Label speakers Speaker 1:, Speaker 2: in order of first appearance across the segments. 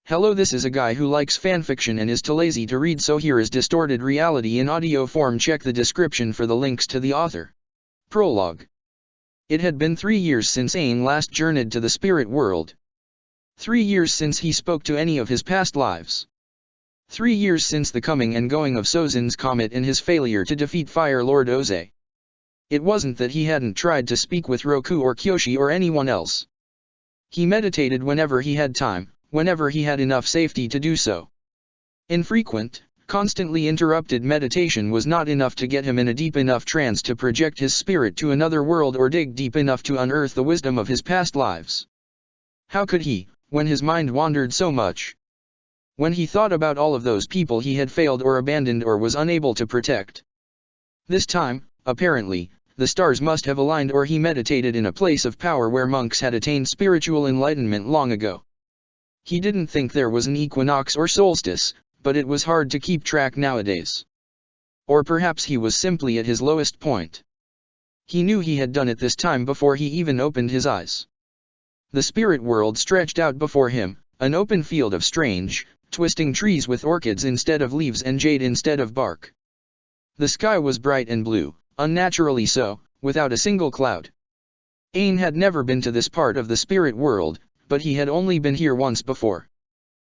Speaker 1: Hello, this is a guy who likes fanfiction and is too lazy to read, so here is distorted reality in audio form. Check the description for the links to the author. Prologue. It had been 3 years since Aang last journeyed to the spirit world. 3 years since he spoke to any of his past lives. 3 years since the coming and going of Sozin's comet and his failure to defeat Fire Lord Ozai. It wasn't that he hadn't tried to speak with Roku or Kyoshi or anyone else. He meditated whenever he had time, whenever he had enough safety to do so. Infrequent, constantly interrupted meditation was not enough to get him in a deep enough trance to project his spirit to another world or dig deep enough to unearth the wisdom of his past lives. How could he, when his mind wandered so much? When he thought about all of those people he had failed or abandoned or was unable to protect? This time, apparently, the stars must have aligned, or he meditated in a place of power where monks had attained spiritual enlightenment long ago. He didn't think there was an equinox or solstice, but it was hard to keep track nowadays. Or perhaps he was simply at his lowest point. He knew he had done it this time before he even opened his eyes. The spirit world stretched out before him, an open field of strange, twisting trees with orchids instead of leaves and jade instead of bark. The sky was bright and blue, unnaturally so, without a single cloud. Aang had never been to this part of the spirit world, but he had only been here once before.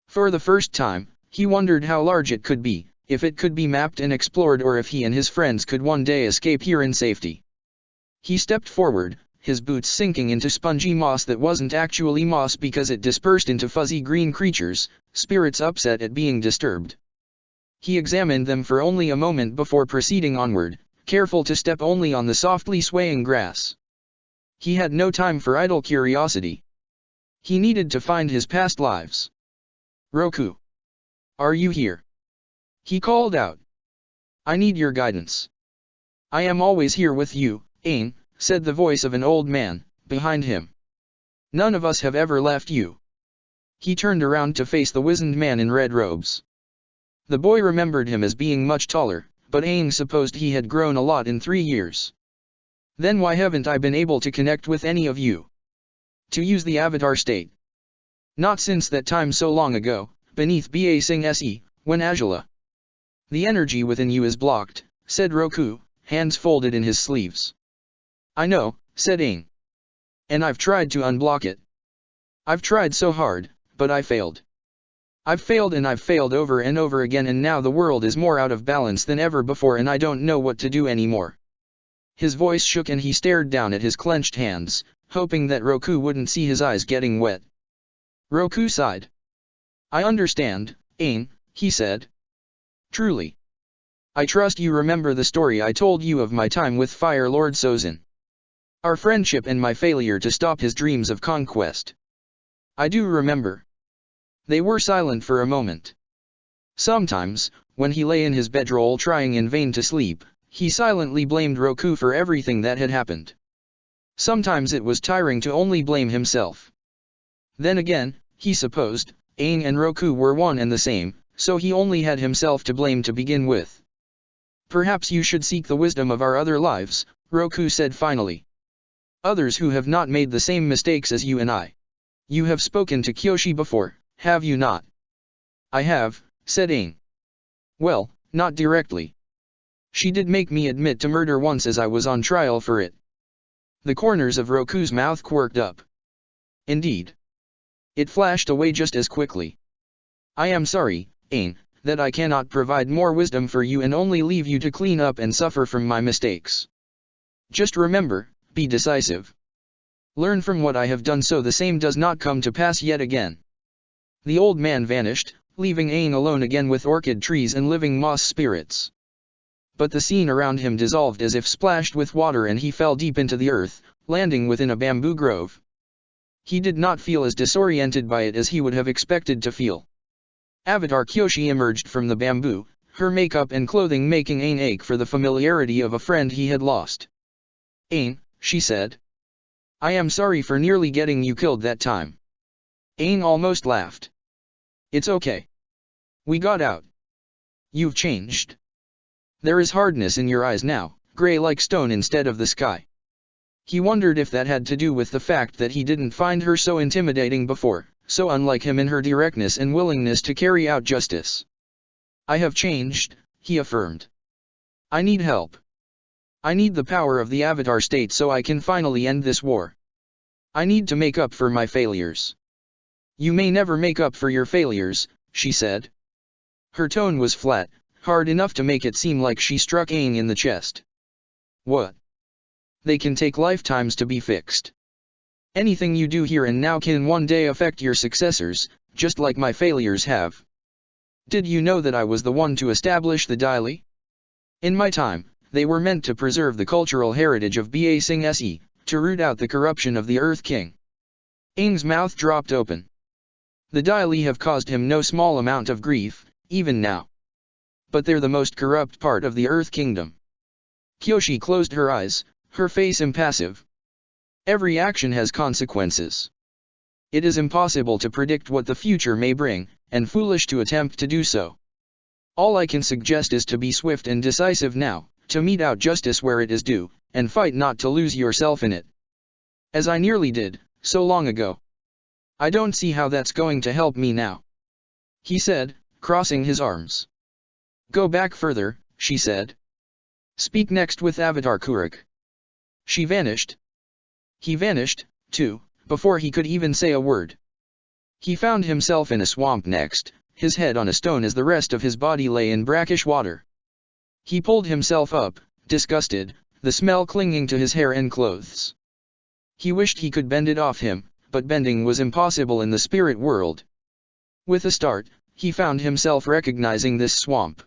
Speaker 1: For the first time, he wondered how large it could be, if it could be mapped and explored, or if he and his friends could one day escape here in safety. He stepped forward, his boots sinking into spongy moss that wasn't actually moss because it dispersed into fuzzy green creatures, spirits upset at being disturbed. He examined them for only a moment before proceeding onward, careful to step only on the softly swaying grass. He had no time for idle curiosity. He needed to find his past lives. Roku. Are you here? He called out. I need your guidance. I am always here with you, Aang, said the voice of an old man, behind him. None of us have ever left you. He turned around to face the wizened man in red robes. The boy remembered him as being much taller, but Aang supposed he had grown a lot in 3 years. Then why haven't I been able to connect with any of you? To use the avatar state. Not since that time so long ago, beneath Ba Sing Se, when Azula. The energy within you is blocked, said Roku, hands folded in his sleeves. I know, said Aang. And I've tried to unblock it. I've tried so hard, but I failed. I've failed and I've failed over and over again, and now the world is more out of balance than ever before and I don't know what to do anymore. His voice shook and he stared down at his clenched hands, hoping that Roku wouldn't see his eyes getting wet. Roku sighed. I understand, Aang, he said. Truly. I trust you remember the story I told you of my time with Fire Lord Sozin. Our friendship and my failure to stop his dreams of conquest. I do remember. They were silent for a moment. Sometimes, when he lay in his bedroll trying in vain to sleep, he silently blamed Roku for everything that had happened. Sometimes it was tiring to only blame himself. Then again, he supposed, Aang and Roku were one and the same, so he only had himself to blame to begin with. Perhaps you should seek the wisdom of our other lives, Roku said finally. Others who have not made the same mistakes as you and I. You have spoken to Kyoshi before, have you not? I have, said Aang. Well, not directly. She did make me admit to murder once as I was on trial for it. The corners of Roku's mouth quirked up. Indeed. It flashed away just as quickly. I am sorry, Aang, that I cannot provide more wisdom for you and only leave you to clean up and suffer from my mistakes. Just remember, be decisive. Learn from what I have done so the same does not come to pass yet again. The old man vanished, leaving Aang alone again with orchid trees and living moss spirits. But the scene around him dissolved as if splashed with water and he fell deep into the earth, landing within a bamboo grove. He did not feel as disoriented by it as he would have expected to feel. Avatar Kyoshi emerged from the bamboo, her makeup and clothing making Aang ache for the familiarity of a friend he had lost. Aang, she said. I am sorry for nearly getting you killed that time. Aang almost laughed. It's okay. We got out. You've changed. There is hardness in your eyes now, grey like stone instead of the sky. He wondered if that had to do with the fact that he didn't find her so intimidating before, so unlike him in her directness and willingness to carry out justice. I have changed, he affirmed. I need help. I need the power of the Avatar state so I can finally end this war. I need to make up for my failures. You may never make up for your failures, she said. Her tone was flat, hard enough to make it seem like she struck Aang in the chest. What? They can take lifetimes to be fixed. Anything you do here and now can one day affect your successors, just like my failures have. Did you know that I was the one to establish the Dai Li? In my time, they were meant to preserve the cultural heritage of Ba Sing Se, to root out the corruption of the Earth King. Aang's mouth dropped open. The Dai Li have caused him no small amount of grief, even now. But they're the most corrupt part of the Earth Kingdom. Kyoshi closed her eyes, her face impassive. Every action has consequences. It is impossible to predict what the future may bring, and foolish to attempt to do so. All I can suggest is to be swift and decisive now, to mete out justice where it is due, and fight not to lose yourself in it. As I nearly did, so long ago. I don't see how that's going to help me now, he said, crossing his arms. Go back further, she said. Speak next with Avatar Kuruk. She vanished. He vanished, too, before he could even say a word. He found himself in a swamp next, his head on a stone as the rest of his body lay in brackish water. He pulled himself up, disgusted, the smell clinging to his hair and clothes. He wished he could bend it off him, but bending was impossible in the spirit world. With a start, he found himself recognizing this swamp.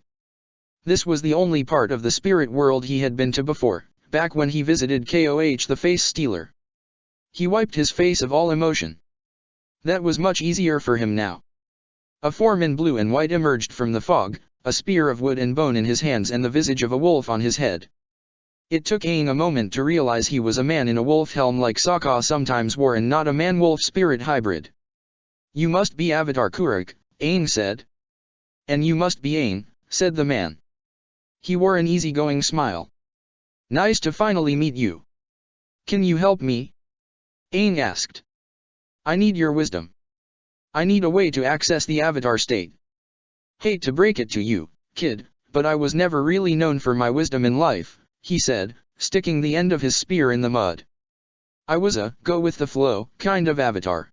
Speaker 1: This was the only part of the spirit world he had been to before, back when he visited Koh the Face Stealer. He wiped his face of all emotion. That was much easier for him now. A form in blue and white emerged from the fog, a spear of wood and bone in his hands and the visage of a wolf on his head. It took Aang a moment to realize he was a man in a wolf helm like Sokka sometimes wore and not a man-wolf spirit hybrid. You must be Avatar Kuruk, Aang said. And you must be Aang, said the man. He wore an easygoing smile. Nice to finally meet you. Can you help me? Aang asked. I need your wisdom. I need a way to access the Avatar state. Hate to break it to you, kid, but I was never really known for my wisdom in life, he said, sticking the end of his spear in the mud. I was a go-with-the-flow kind of avatar.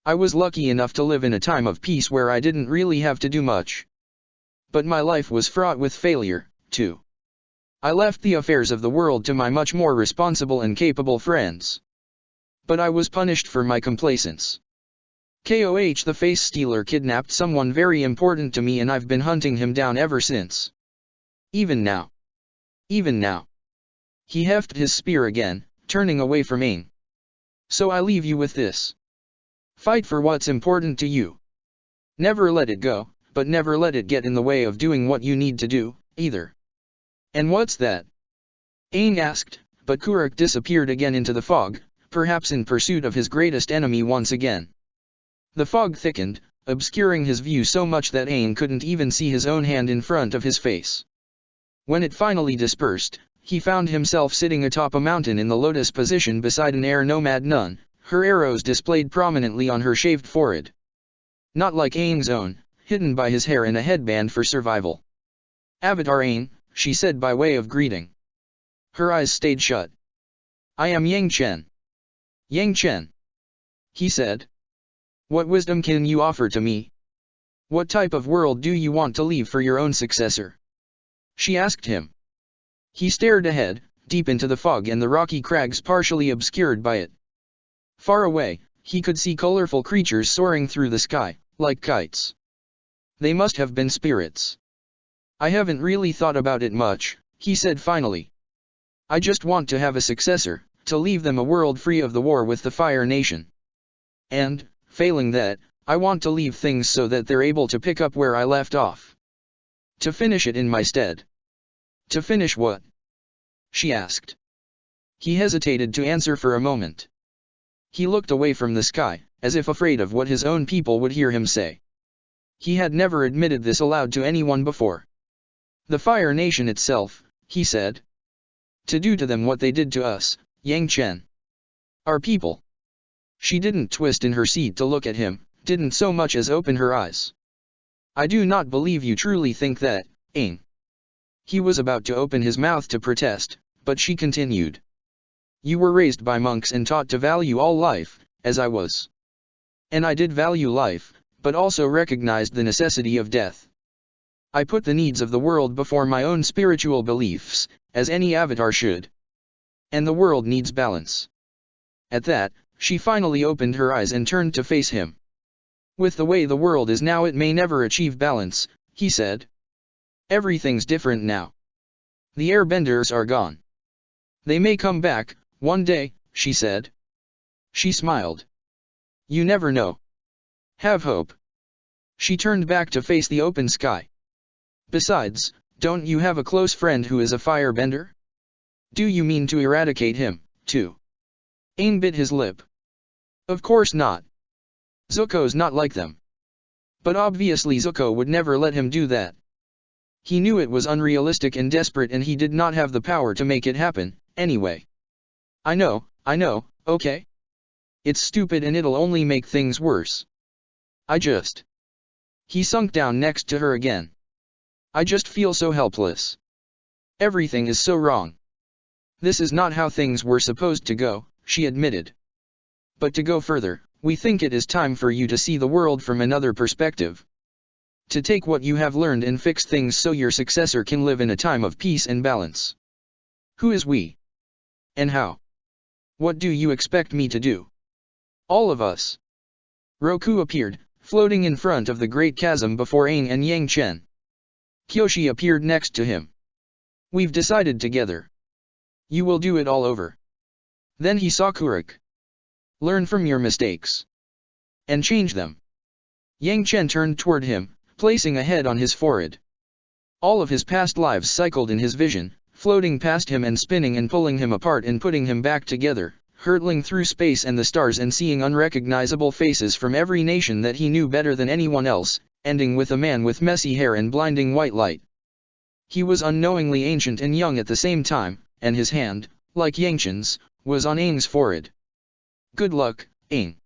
Speaker 1: I was lucky enough to live in a time of peace where I didn't really have to do much. But my life was fraught with failure, too. I left the affairs of the world to my much more responsible and capable friends. But I was punished for my complacence. Koh the Face Stealer kidnapped someone very important to me and I've been hunting him down ever since. Even now. He hefted his spear again, turning away from Aang. So I leave you with this. Fight for what's important to you. Never let it go, but never let it get in the way of doing what you need to do, either. And what's that? Aang asked, but Kuruk disappeared again into the fog, perhaps in pursuit of his greatest enemy once again. The fog thickened, obscuring his view so much that Aang couldn't even see his own hand in front of his face. When it finally dispersed, he found himself sitting atop a mountain in the lotus position beside an air nomad nun, her arrows displayed prominently on her shaved forehead. Not like Aang's own, hidden by his hair and a headband for survival. Avatar Aang, she said by way of greeting. Her eyes stayed shut. I am Yang Chen. Yang Chen. He said. What wisdom can you offer to me? What type of world do you want to leave for your own successor? She asked him. He stared ahead, deep into the fog and the rocky crags partially obscured by it. Far away, he could see colorful creatures soaring through the sky, like kites. They must have been spirits. I haven't really thought about it much, he said finally. I just want to have a successor, to leave them a world free of the war with the Fire Nation. And, failing that, I want to leave things so that they're able to pick up where I left off. To finish it in my stead. To finish what? She asked. He hesitated to answer for a moment. He looked away from the sky, as if afraid of what his own people would hear him say. He had never admitted this aloud to anyone before. The Fire Nation itself, he said. To do to them what they did to us, Yang Chen. Our people. She didn't twist in her seat to look at him, didn't so much as open her eyes. I do not believe you truly think that, Aang. He was about to open his mouth to protest, but she continued. You were raised by monks and taught to value all life, as I was. And I did value life, but also recognized the necessity of death. I put the needs of the world before my own spiritual beliefs, as any avatar should. And the world needs balance. At that, she finally opened her eyes and turned to face him. With the way the world is now, it may never achieve balance, he said. Everything's different now. The airbenders are gone. They may come back, one day, she said. She smiled. You never know. Have hope. She turned back to face the open sky. Besides, don't you have a close friend who is a firebender? Do you mean to eradicate him, too? Aang bit his lip. Of course not. Zuko's not like them. But obviously Zuko would never let him do that. He knew it was unrealistic and desperate, and he did not have the power to make it happen, anyway. I know, okay? It's stupid and it'll only make things worse. He sunk down next to her again. I just feel so helpless. Everything is so wrong. This is not how things were supposed to go, she admitted. But to go further, we think it is time for you to see the world from another perspective. To take what you have learned and fix things so your successor can live in a time of peace and balance. Who is we? And how? What do you expect me to do? All of us. Roku appeared, floating in front of the great chasm before Aang and Yang Chen. Kyoshi appeared next to him. We've decided together. You will do it all over. Then he saw Kuruk. Learn from your mistakes. And change them. Yang Chen turned toward him, placing a head on his forehead. All of his past lives cycled in his vision, floating past him and spinning and pulling him apart and putting him back together, hurtling through space and the stars and seeing unrecognizable faces from every nation that he knew better than anyone else, ending with a man with messy hair and blinding white light. He was unknowingly ancient and young at the same time, and his hand, like Yang Chen's, was on Aang's forehead. Good luck, Aang.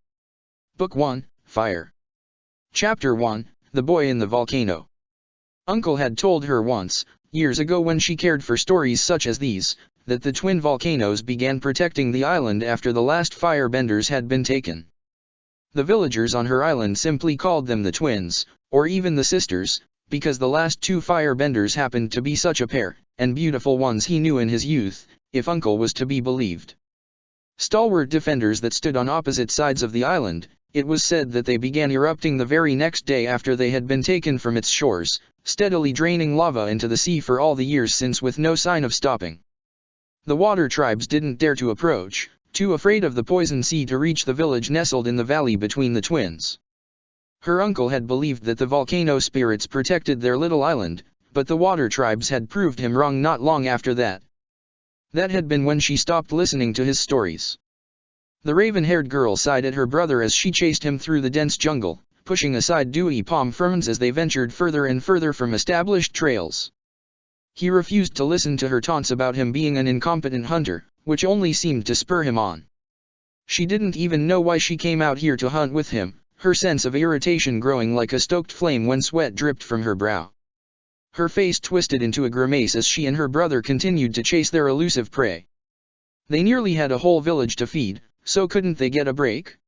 Speaker 1: Book 1, Fire. Chapter 1, The Boy in the Volcano. Uncle had told her once, years ago when she cared for stories such as these, that the twin volcanoes began protecting the island after the last firebenders had been taken. The villagers on her island simply called them the twins, or even the sisters, because the last two firebenders happened to be such a pair, and beautiful ones he knew in his youth, if Uncle was to be believed. Stalwart defenders that stood on opposite sides of the island, it was said that they began erupting the very next day after they had been taken from its shores, steadily draining lava into the sea for all the years since with no sign of stopping. The water tribes didn't dare to approach, too afraid of the poison sea to reach the village nestled in the valley between the twins. Her uncle had believed that the volcano spirits protected their little island, but the water tribes had proved him wrong not long after that. That had been when she stopped listening to his stories. The raven-haired girl sighed at her brother as she chased him through the dense jungle, pushing aside dewy palm ferns as they ventured further and further from established trails. He refused to listen to her taunts about him being an incompetent hunter, which only seemed to spur him on. She didn't even know why she came out here to hunt with him, her sense of irritation growing like a stoked flame when sweat dripped from her brow. Her face twisted into a grimace as she and her brother continued to chase their elusive prey. They nearly had a whole village to feed, so couldn't they get a break?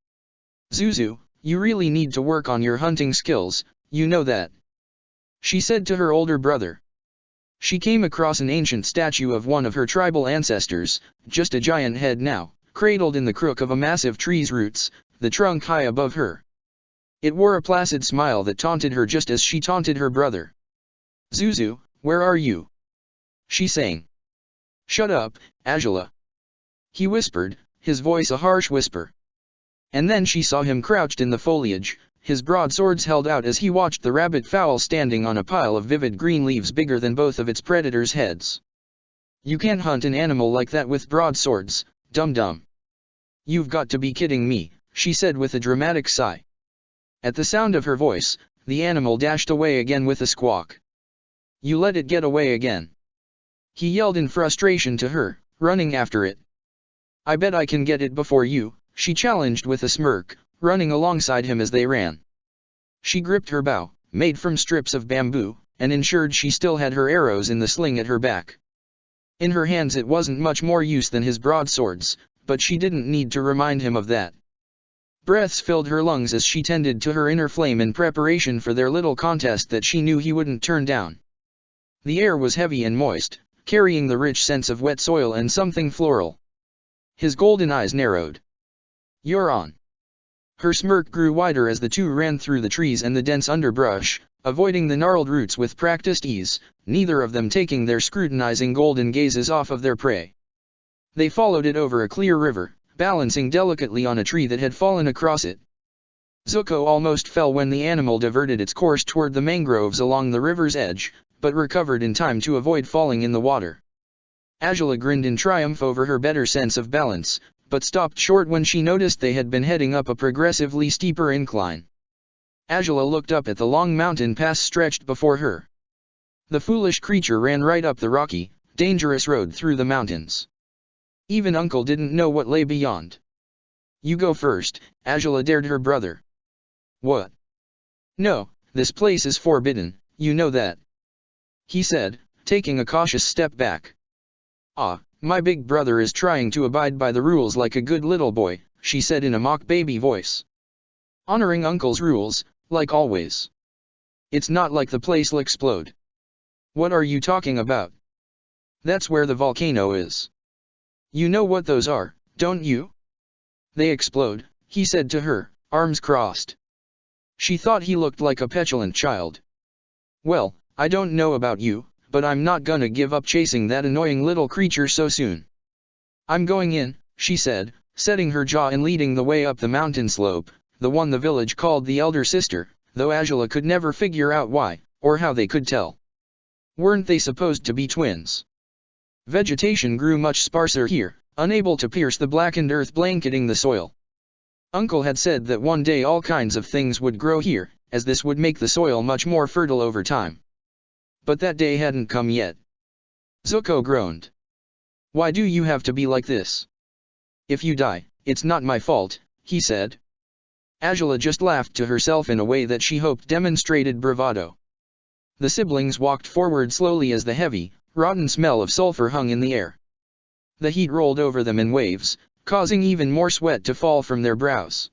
Speaker 1: Zuzu, you really need to work on your hunting skills, you know that, she said to her older brother. She came across an ancient statue of one of her tribal ancestors, just a giant head now, cradled in the crook of a massive tree's roots, the trunk high above her. It wore a placid smile that taunted her just as she taunted her brother. Zuzu, where are you? She sang. Shut up, Azula. He whispered, his voice a harsh whisper. And then she saw him crouched in the foliage, his broadswords held out as he watched the rabbit fowl standing on a pile of vivid green leaves bigger than both of its predators' heads. You can't hunt an animal like that with broadswords, dum-dum. You've got to be kidding me, she said with a dramatic sigh. At the sound of her voice, the animal dashed away again with a squawk. You let it get away again. He yelled in frustration to her, running after it. I bet I can get it before you, she challenged with a smirk, running alongside him as they ran. She gripped her bow, made from strips of bamboo, and ensured she still had her arrows in the sling at her back. In her hands it wasn't much more use than his broadswords, but she didn't need to remind him of that. Breaths filled her lungs as she tended to her inner flame in preparation for their little contest that she knew he wouldn't turn down. The air was heavy and moist, carrying the rich sense of wet soil and something floral. His golden eyes narrowed. "You're on." Her smirk grew wider as the two ran through the trees and the dense underbrush, avoiding the gnarled roots with practiced ease, neither of them taking their scrutinizing golden gazes off of their prey. They followed it over a clear river, balancing delicately on a tree that had fallen across it. Zuko almost fell when the animal diverted its course toward the mangroves along the river's edge, but recovered in time to avoid falling in the water. Azula grinned in triumph over her better sense of balance, but stopped short when she noticed they had been heading up a progressively steeper incline. Azula looked up at the long mountain pass stretched before her. The foolish creature ran right up the rocky, dangerous road through the mountains. Even Uncle didn't know what lay beyond. "You go first," Azula dared her brother. "What?" "No, this place is forbidden, you know that," he said, taking a cautious step back. "Ah, my big brother is trying to abide by the rules like a good little boy," she said in a mock baby voice. "Honoring Uncle's rules, like always. It's not like the place'll explode." "What are you talking about?" "That's where the volcano is. You know what those are, don't you?" "They explode," he said to her, arms crossed. She thought he looked like a petulant child. "Well, I don't know about you, but I'm not gonna give up chasing that annoying little creature so soon. I'm going in," she said, setting her jaw and leading the way up the mountain slope, the one the village called the elder sister, though Azula could never figure out why, or how they could tell. Weren't they supposed to be twins? Vegetation grew much sparser here, unable to pierce the blackened earth blanketing the soil. Uncle had said that one day all kinds of things would grow here, as this would make the soil much more fertile over time. But that day hadn't come yet. Zuko groaned. "Why do you have to be like this? If you die, it's not my fault," he said. Azula just laughed to herself in a way that she hoped demonstrated bravado. The siblings walked forward slowly as the heavy, rotten smell of sulfur hung in the air. The heat rolled over them in waves, causing even more sweat to fall from their brows.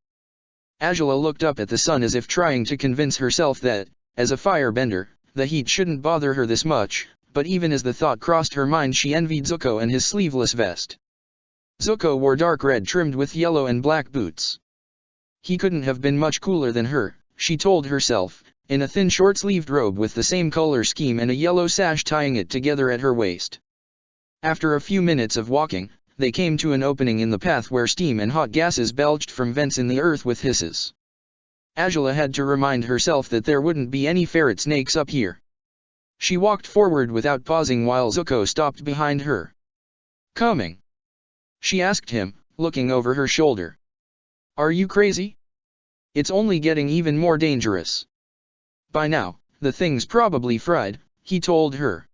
Speaker 1: Azula looked up at the sun as if trying to convince herself that, as a firebender, the heat shouldn't bother her this much, but even as the thought crossed her mind she envied Zuko and his sleeveless vest. Zuko wore dark red trimmed with yellow and black boots. He couldn't have been much cooler than her, she told herself, in a thin short-sleeved robe with the same color scheme and a yellow sash tying it together at her waist. After a few minutes of walking, they came to an opening in the path where steam and hot gases belched from vents in the earth with hisses. Azula had to remind herself that there wouldn't be any ferret snakes up here. She walked forward without pausing while Zuko stopped behind her. "Coming?" she asked him, looking over her shoulder. "Are you crazy? It's only getting even more dangerous." "By now, the thing's probably fried," he told her.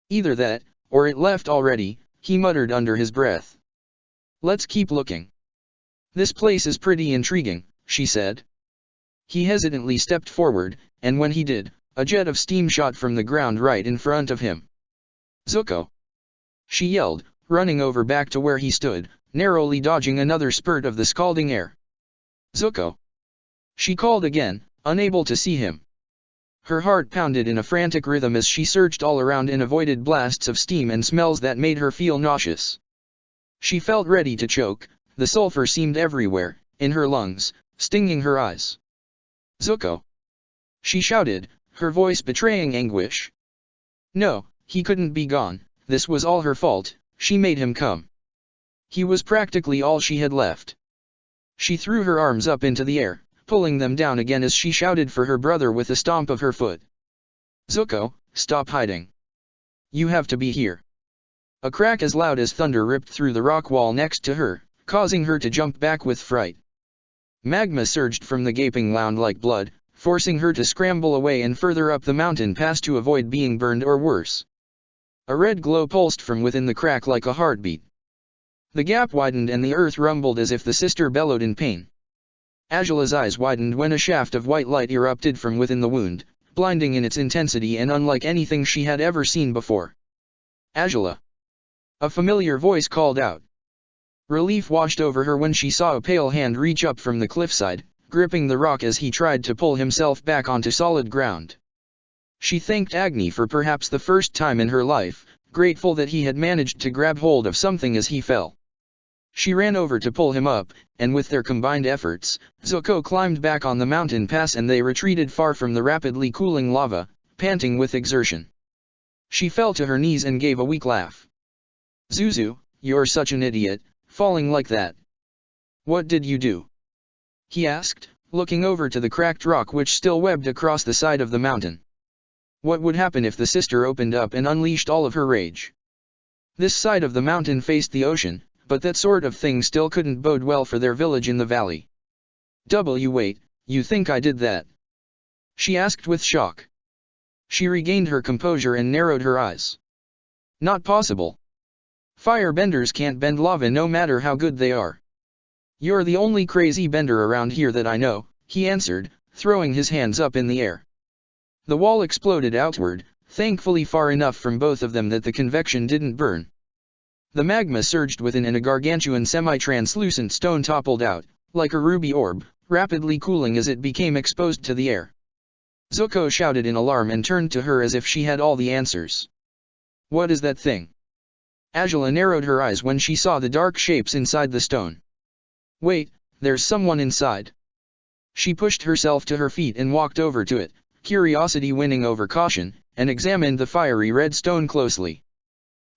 Speaker 1: "Either that, or it left already," he muttered under his breath. "Let's keep looking. This place is pretty intriguing," she said. He hesitantly stepped forward, and when he did, a jet of steam shot from the ground right in front of him. "Zuko!" she yelled, running over back to where he stood, narrowly dodging another spurt of the scalding air. "Zuko!" she called again, unable to see him. Her heart pounded in a frantic rhythm as she searched all around and avoided blasts of steam and smells that made her feel nauseous. She felt ready to choke, the sulfur seemed everywhere, in her lungs, stinging her eyes. "Zuko!" she shouted, her voice betraying anguish. No, he couldn't be gone, this was all her fault, she made him come. He was practically all she had left. She threw her arms up into the air, pulling them down again as she shouted for her brother with a stomp of her foot. "Zuko, stop hiding. You have to be here." A crack as loud as thunder ripped through the rock wall next to her, causing her to jump back with fright. Magma surged from the gaping mound like blood, forcing her to scramble away and further up the mountain pass to avoid being burned or worse. A red glow pulsed from within the crack like a heartbeat. The gap widened and the earth rumbled as if the sister bellowed in pain. Azula's eyes widened when a shaft of white light erupted from within the wound, blinding in its intensity and unlike anything she had ever seen before. Azula! A familiar voice called out. Relief washed over her when she saw a pale hand reach up from the cliffside, gripping the rock as he tried to pull himself back onto solid ground. She thanked Agni for perhaps the first time in her life, grateful that he had managed to grab hold of something as he fell. She ran over to pull him up, and with their combined efforts, Zuko climbed back on the mountain pass and they retreated far from the rapidly cooling lava, panting with exertion. She fell to her knees and gave a weak laugh. Zuzu, you're such an idiot, falling like that. What did you do? He asked, looking over to the cracked rock which still webbed across the side of the mountain. What would happen if the sister opened up and unleashed all of her rage? This side of the mountain faced the ocean, but that sort of thing still couldn't bode well for their village in the valley. Wait, you think I did that? She asked with shock. She regained her composure and narrowed her eyes. Not possible. Firebenders can't bend lava no matter how good they are. You're the only crazy bender around here that I know, he answered, throwing his hands up in the air. The wall exploded outward, thankfully far enough from both of them that the convection didn't burn. The magma surged within and a gargantuan semi-translucent stone toppled out, like a ruby orb, rapidly cooling as it became exposed to the air. Zuko shouted in alarm and turned to her as if she had all the answers. What is that thing? Azula narrowed her eyes when she saw the dark shapes inside the stone. Wait, there's someone inside. She pushed herself to her feet and walked over to it, curiosity winning over caution, and examined the fiery red stone closely.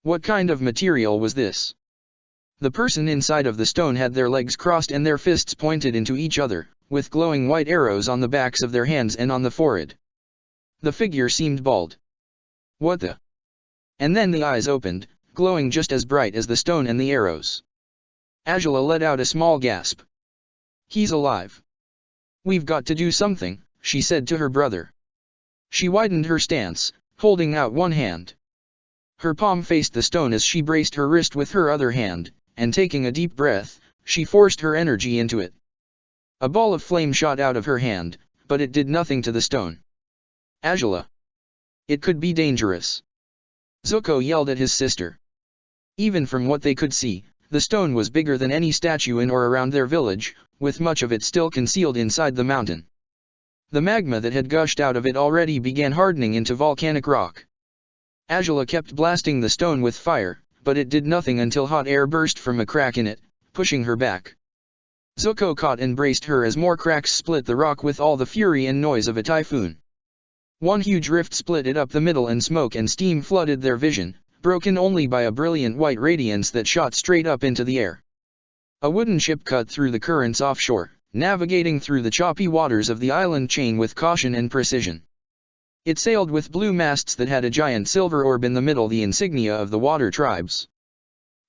Speaker 1: What kind of material was this? The person inside of the stone had their legs crossed and their fists pointed into each other, with glowing white arrows on the backs of their hands and on the forehead. The figure seemed bald. What the? And then the eyes opened, glowing just as bright as the stone and the arrows. Azula let out a small gasp. He's alive. We've got to do something, she said to her brother. She widened her stance, holding out one hand. Her palm faced the stone as she braced her wrist with her other hand, and taking a deep breath, she forced her energy into it. A ball of flame shot out of her hand, but it did nothing to the stone. Azula! It could be dangerous. Zuko yelled at his sister. Even from what they could see, the stone was bigger than any statue in or around their village, with much of it still concealed inside the mountain. The magma that had gushed out of it already began hardening into volcanic rock. Azula kept blasting the stone with fire, but it did nothing until hot air burst from a crack in it, pushing her back. Zuko caught and braced her as more cracks split the rock with all the fury and noise of a typhoon. One huge rift split it up the middle and smoke and steam flooded their vision, broken only by a brilliant white radiance that shot straight up into the air. A wooden ship cut through the currents offshore, navigating through the choppy waters of the island chain with caution and precision. It sailed with blue masts that had a giant silver orb in the middle, the insignia of the water tribes.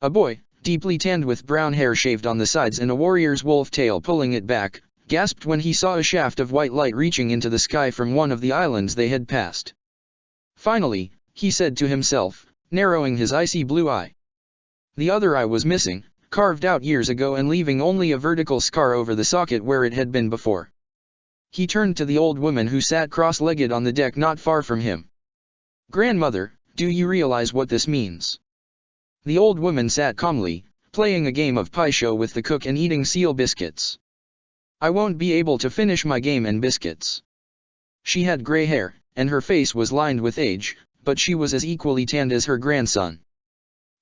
Speaker 1: A boy, deeply tanned with brown hair shaved on the sides and a warrior's wolf tail pulling it back, gasped when he saw a shaft of white light reaching into the sky from one of the islands they had passed. Finally, he said to himself, narrowing his icy blue eye. The other eye was missing, carved out years ago and leaving only a vertical scar over the socket where it had been before. He turned to the old woman who sat cross-legged on the deck not far from him. Grandmother, do you realize what this means? The old woman sat calmly, playing a game of Pai-Sho with the cook and eating seal biscuits. I won't be able to finish my game and biscuits. She had gray hair, and her face was lined with age, but she was as equally tanned as her grandson.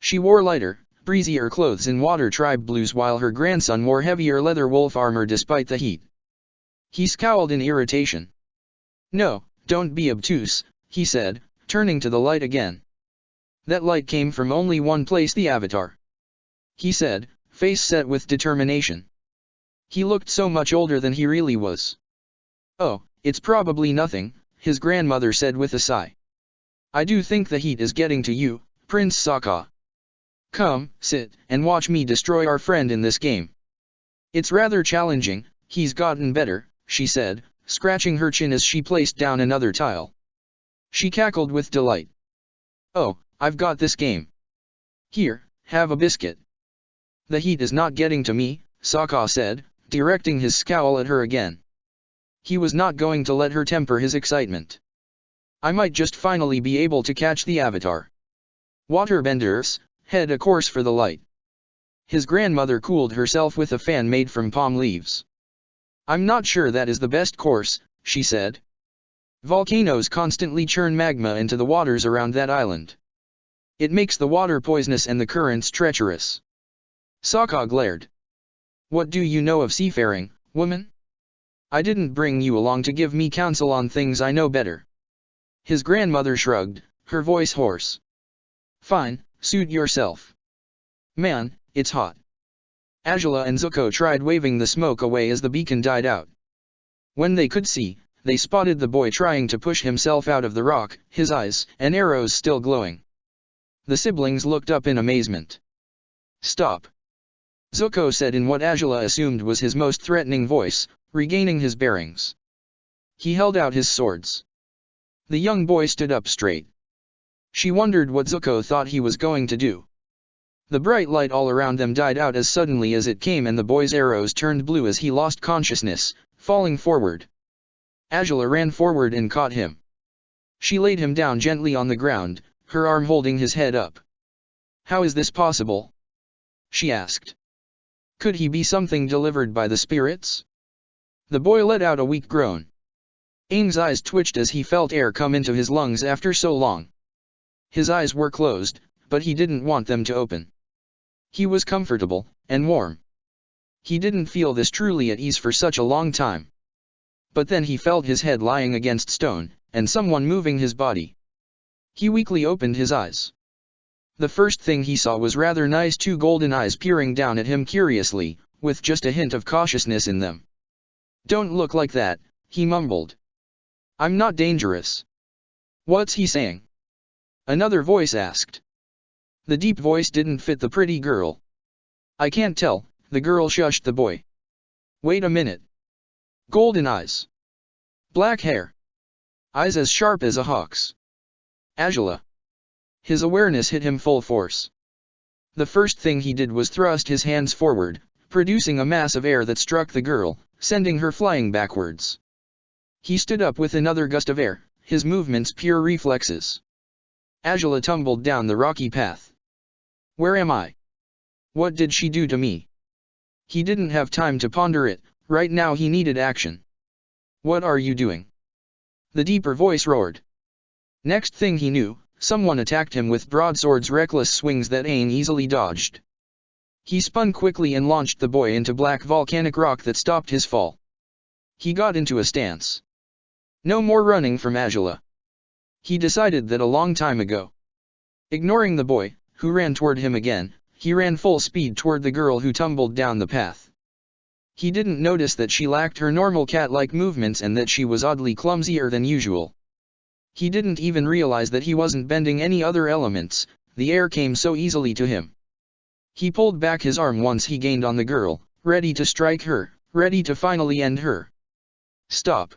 Speaker 1: She wore lighter, breezier clothes in water tribe blues while her grandson wore heavier leather wolf armor despite the heat. He scowled in irritation. No, don't be obtuse, he said, turning to the light again. That light came from only one place, the Avatar. He said, face set with determination. He looked so much older than he really was. Oh, it's probably nothing, his grandmother said with a sigh. I do think the heat is getting to you, Prince Sokka. Come, sit, and watch me destroy our friend in this game. It's rather challenging, he's gotten better, she said, scratching her chin as she placed down another tile. She cackled with delight. Oh, I've got this game. Here, have a biscuit. The heat is not getting to me, Sokka said, directing his scowl at her again. He was not going to let her temper his excitement. I might just finally be able to catch the Avatar. Waterbenders, head a course for the light. His grandmother cooled herself with a fan made from palm leaves. I'm not sure that is the best course, she said. Volcanoes constantly churn magma into the waters around that island. It makes the water poisonous and the currents treacherous. Sokka glared. What do you know of seafaring, woman? I didn't bring you along to give me counsel on things I know better. His grandmother shrugged, her voice hoarse. Fine, suit yourself. Man, it's hot. Azula and Zuko tried waving the smoke away as the beacon died out. When they could see, they spotted the boy trying to push himself out of the rock, his eyes and arrows still glowing. The siblings looked up in amazement. Stop. Zuko said in what Azula assumed was his most threatening voice, regaining his bearings. He held out his swords. The young boy stood up straight. She wondered what Zuko thought he was going to do. The bright light all around them died out as suddenly as it came and the boy's arrows turned blue as he lost consciousness, falling forward. Azula ran forward and caught him. She laid him down gently on the ground, her arm holding his head up. How is this possible? She asked. Could he be something delivered by the spirits? The boy let out a weak groan. Aang's eyes twitched as he felt air come into his lungs after so long. His eyes were closed, but he didn't want them to open. He was comfortable, and warm. He didn't feel this truly at ease for such a long time. But then he felt his head lying against stone, and someone moving his body. He weakly opened his eyes. The first thing he saw was rather nice two golden eyes peering down at him curiously, with just a hint of cautiousness in them. Don't look like that, he mumbled. I'm not dangerous. What's he saying? Another voice asked. The deep voice didn't fit the pretty girl. I can't tell, the girl shushed the boy. Wait a minute. Golden eyes. Black hair. Eyes as sharp as a hawk's. Azula. His awareness hit him full force. The first thing he did was thrust his hands forward, producing a mass of air that struck the girl, sending her flying backwards. He stood up with another gust of air, his movements pure reflexes. Azula tumbled down the rocky path. Where am I? What did she do to me? He didn't have time to ponder it, right now he needed action. What are you doing? The deeper voice roared. Next thing he knew, someone attacked him with broadswords, reckless swings that Aang easily dodged. He spun quickly and launched the boy into black volcanic rock that stopped his fall. He got into a stance. No more running from Azula. He decided that a long time ago. Ignoring the boy, who ran toward him again, he ran full speed toward the girl who tumbled down the path. He didn't notice that she lacked her normal cat-like movements and that she was oddly clumsier than usual. He didn't even realize that he wasn't bending any other elements, the air came so easily to him. He pulled back his arm once he gained on the girl, ready to strike her, ready to finally end her. Stop!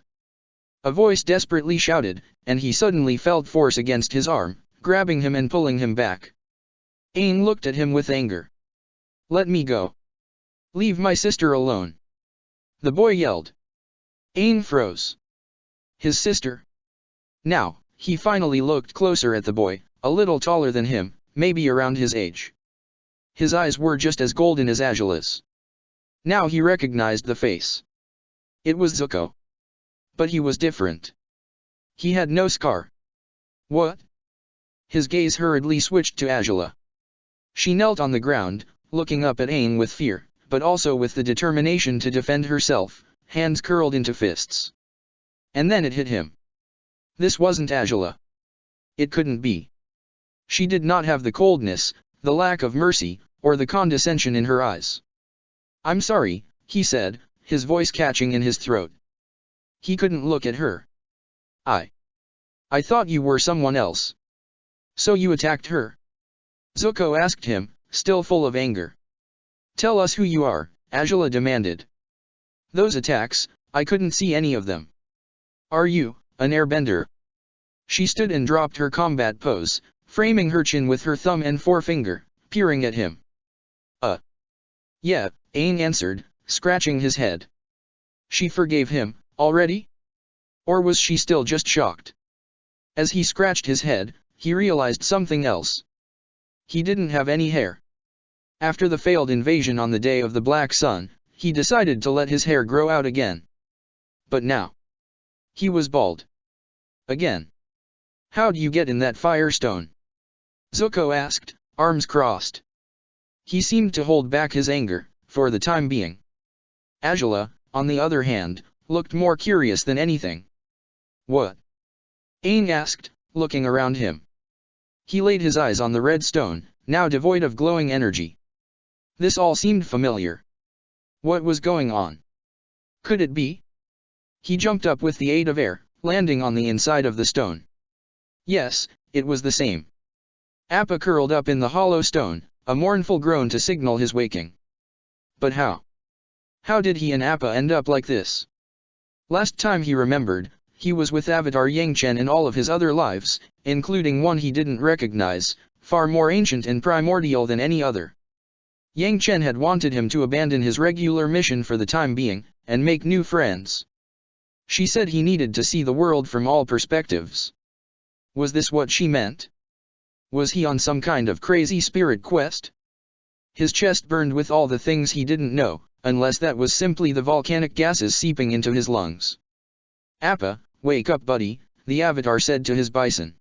Speaker 1: A voice desperately shouted, and he suddenly felt force against his arm, grabbing him and pulling him back. Aang looked at him with anger. Let me go. Leave my sister alone. The boy yelled. Aang froze. His sister? Now, he finally looked closer at the boy, a little taller than him, maybe around his age. His eyes were just as golden as Azula's. Now he recognized the face. It was Zuko. But he was different. He had no scar. What? His gaze hurriedly switched to Azula. She knelt on the ground, looking up at Aang with fear, but also with the determination to defend herself, hands curled into fists. And then it hit him. This wasn't Azula. It couldn't be. She did not have the coldness, the lack of mercy, or the condescension in her eyes. I'm sorry, he said, his voice catching in his throat. He couldn't look at her. I thought you were someone else. So you attacked her? Zuko asked him, still full of anger. Tell us who you are, Azula demanded. Those attacks, I couldn't see any of them. Are you an airbender? She stood and dropped her combat pose, framing her chin with her thumb and forefinger, peering at him. Yeah, Aang answered, scratching his head. She forgave him, already? Or was she still just shocked? As he scratched his head, he realized something else. He didn't have any hair. After the failed invasion on the day of the Black Sun, he decided to let his hair grow out again. But now, he was bald. Again. How'd you get in that firestone? Zuko asked, arms crossed. He seemed to hold back his anger, for the time being. Azula, on the other hand, looked more curious than anything. What? Aang asked, looking around him. He laid his eyes on the red stone, now devoid of glowing energy. This all seemed familiar. What was going on? Could it be? He jumped up with the aid of air, landing on the inside of the stone. Yes, it was the same. Appa curled up in the hollow stone, a mournful groan to signal his waking. But how? How did he and Appa end up like this? Last time he remembered, he was with Avatar Yang Chen in all of his other lives, including one he didn't recognize, far more ancient and primordial than any other. Yang Chen had wanted him to abandon his regular mission for the time being, and make new friends. She said he needed to see the world from all perspectives. Was this what she meant? Was he on some kind of crazy spirit quest? His chest burned with all the things he didn't know, unless that was simply the volcanic gases seeping into his lungs. Appa, wake up buddy, the Avatar said to his bison.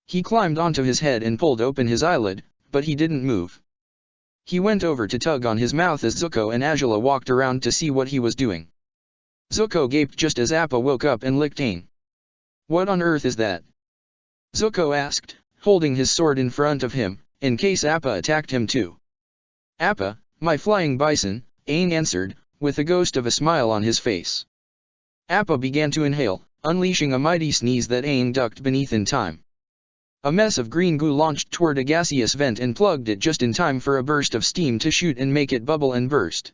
Speaker 1: He climbed onto his head and pulled open his eyelid, but he didn't move. He went over to tug on his mouth as Zuko and Azula walked around to see what he was doing. Zuko gaped just as Appa woke up and licked Aang. What on earth is that? Zuko asked, holding his sword in front of him, in case Appa attacked him too. Appa, my flying bison, Aang answered, with a ghost of a smile on his face. Appa began to inhale, unleashing a mighty sneeze that Aang ducked beneath in time. A mess of green goo launched toward a gaseous vent and plugged it just in time for a burst of steam to shoot and make it bubble and burst.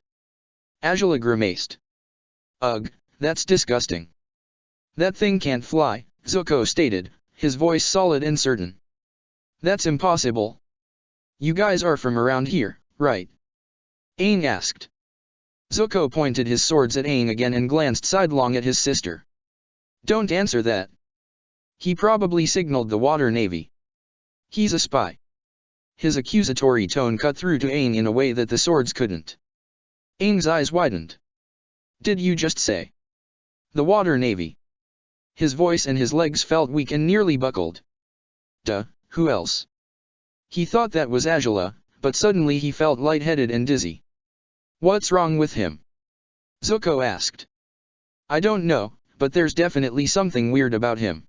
Speaker 1: Azula grimaced. Ugh, that's disgusting. That thing can't fly, Zuko stated, his voice solid and certain. That's impossible. You guys are from around here, right? Aang asked. Zuko pointed his swords at Aang again and glanced sidelong at his sister. Don't answer that. He probably signaled the Water Navy. He's a spy. His accusatory tone cut through to Aang in a way that the swords couldn't. Aang's eyes widened. Did you just say? The Water Navy. His voice and his legs felt weak and nearly buckled. Duh, who else? He thought that was Azula, but suddenly he felt lightheaded and dizzy. What's wrong with him? Zuko asked. I don't know, but there's definitely something weird about him.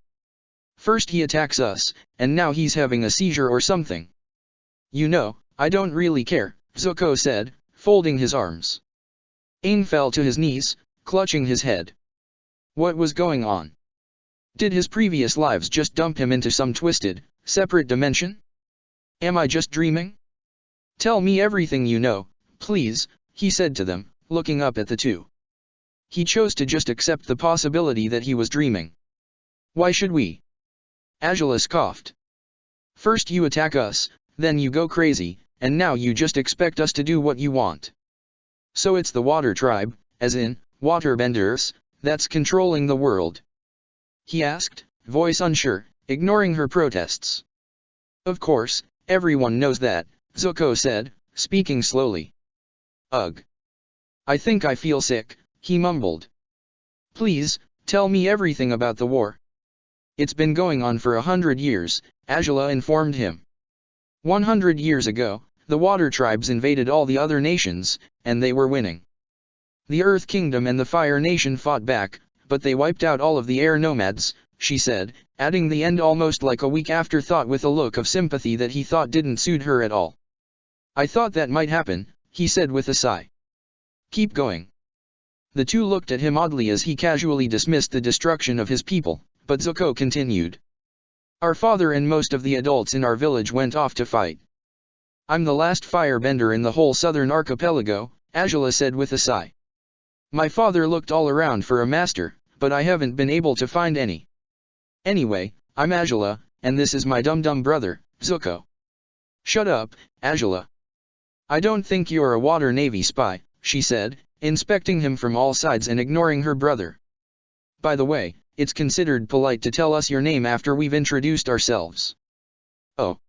Speaker 1: First he attacks us, and now he's having a seizure or something. You know, I don't really care, Zuko said, folding his arms. Aang fell to his knees, clutching his head. What was going on? Did his previous lives just dump him into some twisted, separate dimension? Am I just dreaming? Tell me everything you know, please, he said to them, looking up at the two. He chose to just accept the possibility that he was dreaming. Why should we? Azula scoffed. First you attack us, then you go crazy, and now you just expect us to do what you want. So it's the Water Tribe, as in, waterbenders, that's controlling the world? He asked, voice unsure, ignoring her protests. Of course, everyone knows that, Zuko said, speaking slowly. Ugh. I think I feel sick, he mumbled. Please, tell me everything about the war. It's been going on for 100 years, Azula informed him. 100 years ago, the Water Tribes invaded all the other nations, and they were winning. The Earth Kingdom and the Fire Nation fought back, but they wiped out all of the air nomads, she said, adding the end almost like a weak afterthought with a look of sympathy that he thought didn't suit her at all. I thought that might happen, he said with a sigh. Keep going. The two looked at him oddly as he casually dismissed the destruction of his people, but Zuko continued. Our father and most of the adults in our village went off to fight. I'm the last firebender in the whole southern archipelago, Azula said with a sigh. My father looked all around for a master, but I haven't been able to find any. Anyway, I'm Azula, and this is my dum-dum brother, Zuko. Shut up, Azula. I don't think you're a Water Navy spy, she said, inspecting him from all sides and ignoring her brother. By the way, it's considered polite to tell us your name after we've introduced ourselves. Oh.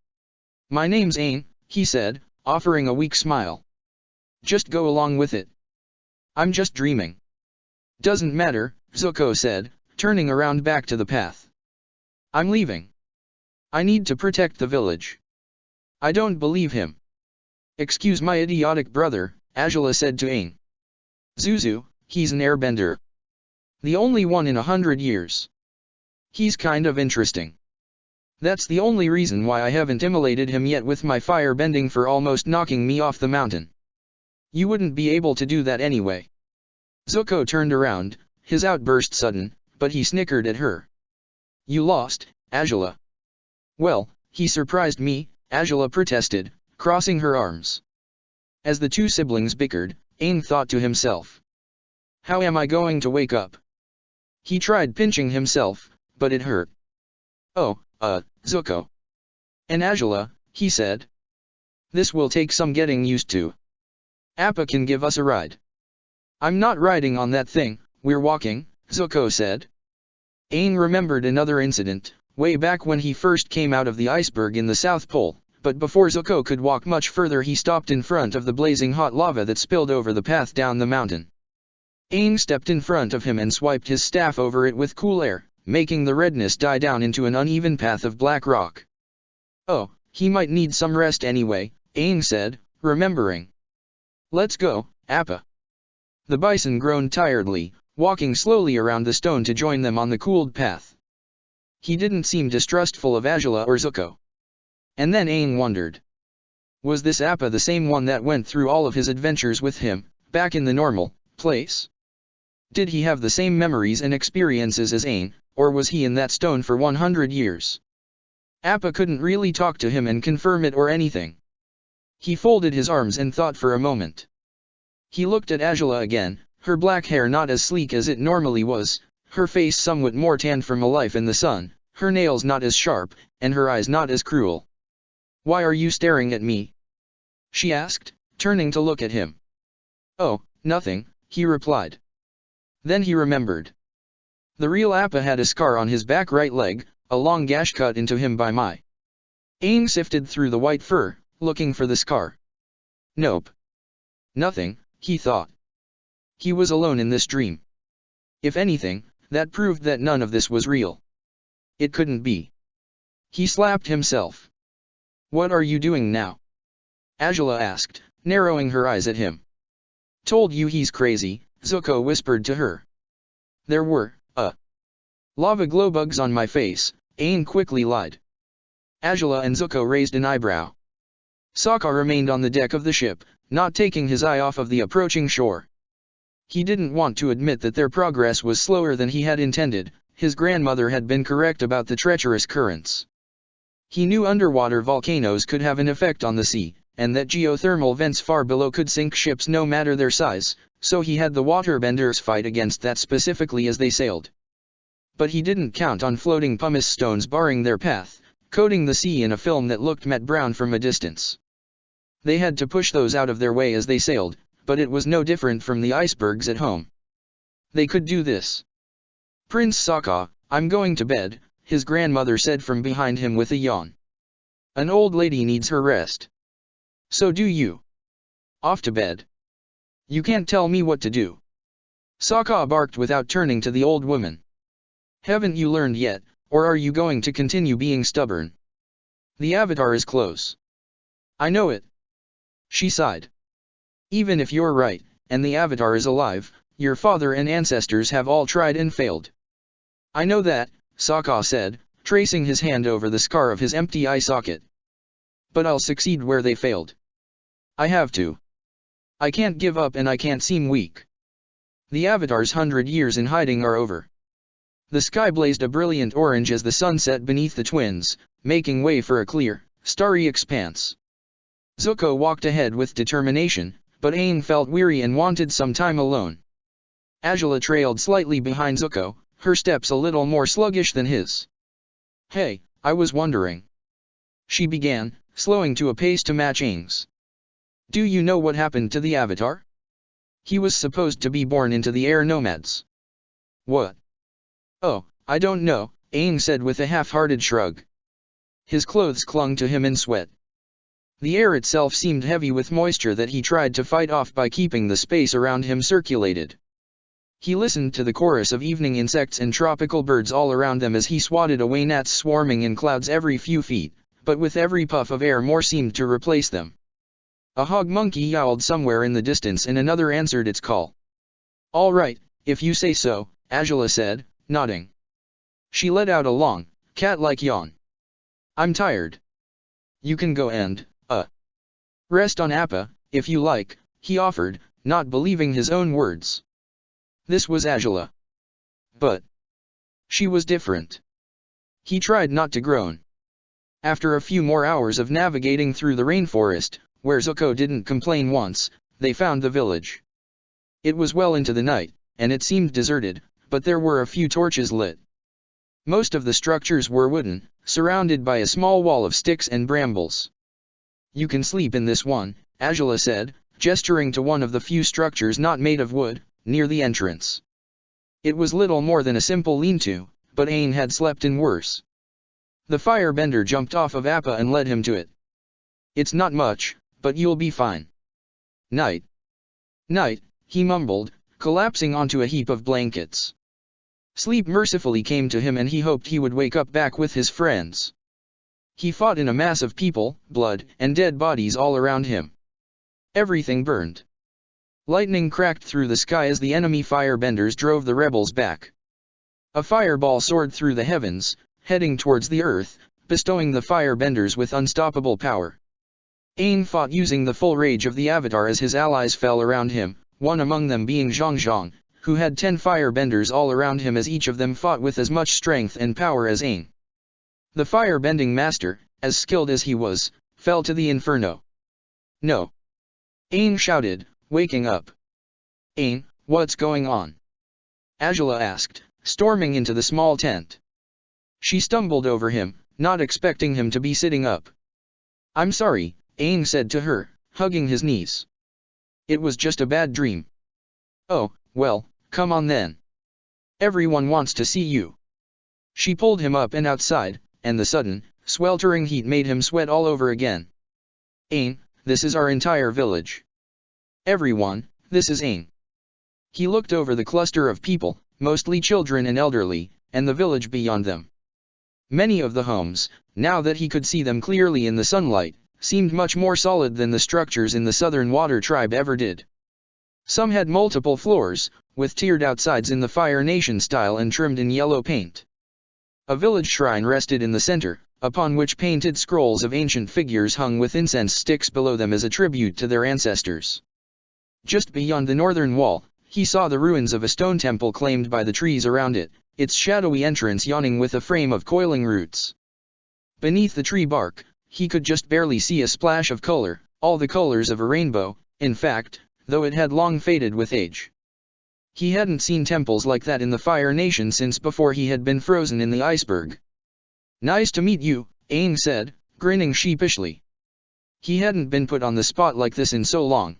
Speaker 1: My name's Aang, he said, offering a weak smile. Just go along with it. I'm just dreaming. Doesn't matter, Zuko said, turning around back to the path. I'm leaving. I need to protect the village. I don't believe him. Excuse my idiotic brother, Azula said to Aang. Zuzu, he's an airbender. The only one in 100 years. He's kind of interesting. That's the only reason why I haven't immolated him yet with my fire bending for almost knocking me off the mountain. You wouldn't be able to do that anyway. Zuko turned around, his outburst sudden, but he snickered at her. You lost, Azula. Well, he surprised me, Azula protested, crossing her arms. As the two siblings bickered, Aang thought to himself. How am I going to wake up? He tried pinching himself, but it hurt. Oh, Zuko. And Azula, he said. This will take some getting used to. Appa can give us a ride. I'm not riding on that thing, we're walking, Zuko said. Aang remembered another incident, way back when he first came out of the iceberg in the South Pole, but before Zuko could walk much further he stopped in front of the blazing hot lava that spilled over the path down the mountain. Aang stepped in front of him and swiped his staff over it with cool air, making the redness die down into an uneven path of black rock. Oh, he might need some rest anyway, Aang said, remembering. Let's go, Appa. The bison groaned tiredly, walking slowly around the stone to join them on the cooled path. He didn't seem distrustful of Azula or Zuko. And then Aang wondered. Was this Appa the same one that went through all of his adventures with him, back in the normal place? Did he have the same memories and experiences as Aang, or was he in that stone for 100 years? Appa couldn't really talk to him and confirm it or anything. He folded his arms and thought for a moment. He looked at Azula again, her black hair not as sleek as it normally was, her face somewhat more tanned from a life in the sun, her nails not as sharp, and her eyes not as cruel. Why are you staring at me? She asked, turning to look at him. Oh, nothing, he replied. Then he remembered. The real Appa had a scar on his back right leg, a long gash cut into him by Mai. Aang sifted through the white fur, looking for the scar. Nope. Nothing, he thought. He was alone in this dream. If anything, that proved that none of this was real. It couldn't be. He slapped himself. What are you doing now? Azula asked, narrowing her eyes at him. Told you he's crazy, Zuko whispered to her. There were, lava glow bugs on my face, Aang quickly lied. Azula and Zuko raised an eyebrow. Sokka remained on the deck of the ship, not taking his eye off of the approaching shore. He didn't want to admit that their progress was slower than he had intended, his grandmother had been correct about the treacherous currents. He knew underwater volcanoes could have an effect on the sea, and that geothermal vents far below could sink ships no matter their size, so he had the waterbenders fight against that specifically as they sailed. But he didn't count on floating pumice stones barring their path, coating the sea in a film that looked matte brown from a distance. They had to push those out of their way as they sailed, but it was no different from the icebergs at home. They could do this. Prince Sokka, I'm going to bed, his grandmother said from behind him with a yawn. An old lady needs her rest. So do you. Off to bed. You can't tell me what to do. Sokka barked without turning to the old woman. Haven't you learned yet, or are you going to continue being stubborn? The Avatar is close. I know it. She sighed. Even if you're right, and the Avatar is alive, your father and ancestors have all tried and failed. I know that, Sokka said, tracing his hand over the scar of his empty eye socket. But I'll succeed where they failed. I have to. I can't give up and I can't seem weak. The Avatar's 100 years in hiding are over. The sky blazed a brilliant orange as the sun set beneath the twins, making way for a clear, starry expanse. Zuko walked ahead with determination, but Aang felt weary and wanted some time alone. Azula trailed slightly behind Zuko, her steps a little more sluggish than his. Hey, I was wondering. She began, slowing to a pace to match Aang's. Do you know what happened to the Avatar? He was supposed to be born into the air nomads. What? Oh, I don't know, Aang said with a half-hearted shrug. His clothes clung to him in sweat. The air itself seemed heavy with moisture that he tried to fight off by keeping the space around him circulated. He listened to the chorus of evening insects and tropical birds all around them as he swatted away gnats swarming in clouds every few feet, but with every puff of air more seemed to replace them. A hog monkey yowled somewhere in the distance and another answered its call. All right, if you say so, Azula said, nodding. She let out a long, cat-like yawn. I'm tired. You can go and, rest on Appa, if you like, he offered, not believing his own words. This was Azula. But she was different. He tried not to groan. After a few more hours of navigating through the rainforest, where Zuko didn't complain once, they found the village. It was well into the night, and it seemed deserted, but there were a few torches lit. Most of the structures were wooden, surrounded by a small wall of sticks and brambles. You can sleep in this one, Azula said, gesturing to one of the few structures not made of wood, near the entrance. It was little more than a simple lean-to, but Aang had slept in worse. The firebender jumped off of Appa and led him to it. It's not much, but you'll be fine. Night. Night, he mumbled, collapsing onto a heap of blankets. Sleep mercifully came to him and he hoped he would wake up back with his friends. He fought in a mass of people, blood, and dead bodies all around him. Everything burned. Lightning cracked through the sky as the enemy firebenders drove the rebels back. A fireball soared through the heavens, heading towards the earth, bestowing the firebenders with unstoppable power. Aang fought using the full rage of the Avatar as his allies fell around him, one among them being Zhang Zhang, who had 10 firebenders all around him as each of them fought with as much strength and power as Aang. The firebending master, as skilled as he was, fell to the inferno. No! Aang shouted, waking up. Aang, what's going on? Azula asked, storming into the small tent. She stumbled over him, not expecting him to be sitting up. I'm sorry, Aang said to her, hugging his knees. It was just a bad dream. Oh, well, come on then. Everyone wants to see you. She pulled him up and outside, and the sudden, sweltering heat made him sweat all over again. Aang, this is our entire village. Everyone, this is Aang. He looked over the cluster of people, mostly children and elderly, and the village beyond them. Many of the homes, now that he could see them clearly in the sunlight, seemed much more solid than the structures in the Southern Water Tribe ever did. Some had multiple floors, with tiered outsides in the Fire Nation style and trimmed in yellow paint. A village shrine rested in the center, upon which painted scrolls of ancient figures hung with incense sticks below them as a tribute to their ancestors. Just beyond the northern wall, he saw the ruins of a stone temple claimed by the trees around it, its shadowy entrance yawning with a frame of coiling roots. Beneath the tree bark, he could just barely see a splash of color, all the colors of a rainbow, in fact, though it had long faded with age. He hadn't seen temples like that in the Fire Nation since before he had been frozen in the iceberg. Nice to meet you, Aang said, grinning sheepishly. He hadn't been put on the spot like this in so long.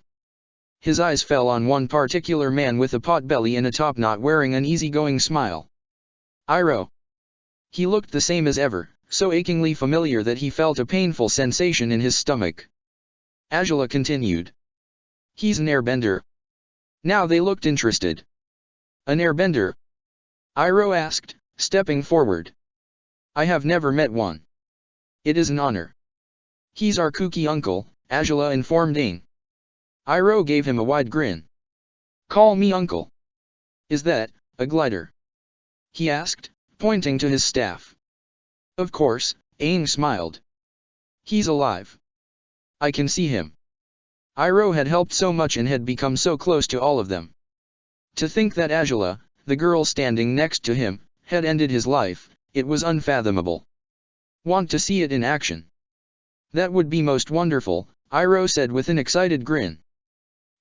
Speaker 1: His eyes fell on one particular man with a pot-belly and a topknot wearing an easygoing smile. Iroh. He looked the same as ever, so achingly familiar that he felt a painful sensation in his stomach. Azula continued. He's an airbender. Now they looked interested. An airbender? Iroh asked, stepping forward. I have never met one. It is an honor. He's our kooky uncle, Azula informed Aang. Iroh gave him a wide grin. Call me uncle. Is that a glider? He asked, pointing to his staff. Of course, Aang smiled. He's alive. I can see him. Iroh had helped so much and had become so close to all of them. To think that Azula, the girl standing next to him, had ended his life, it was unfathomable. Want to see it in action? That would be most wonderful, Iroh said with an excited grin.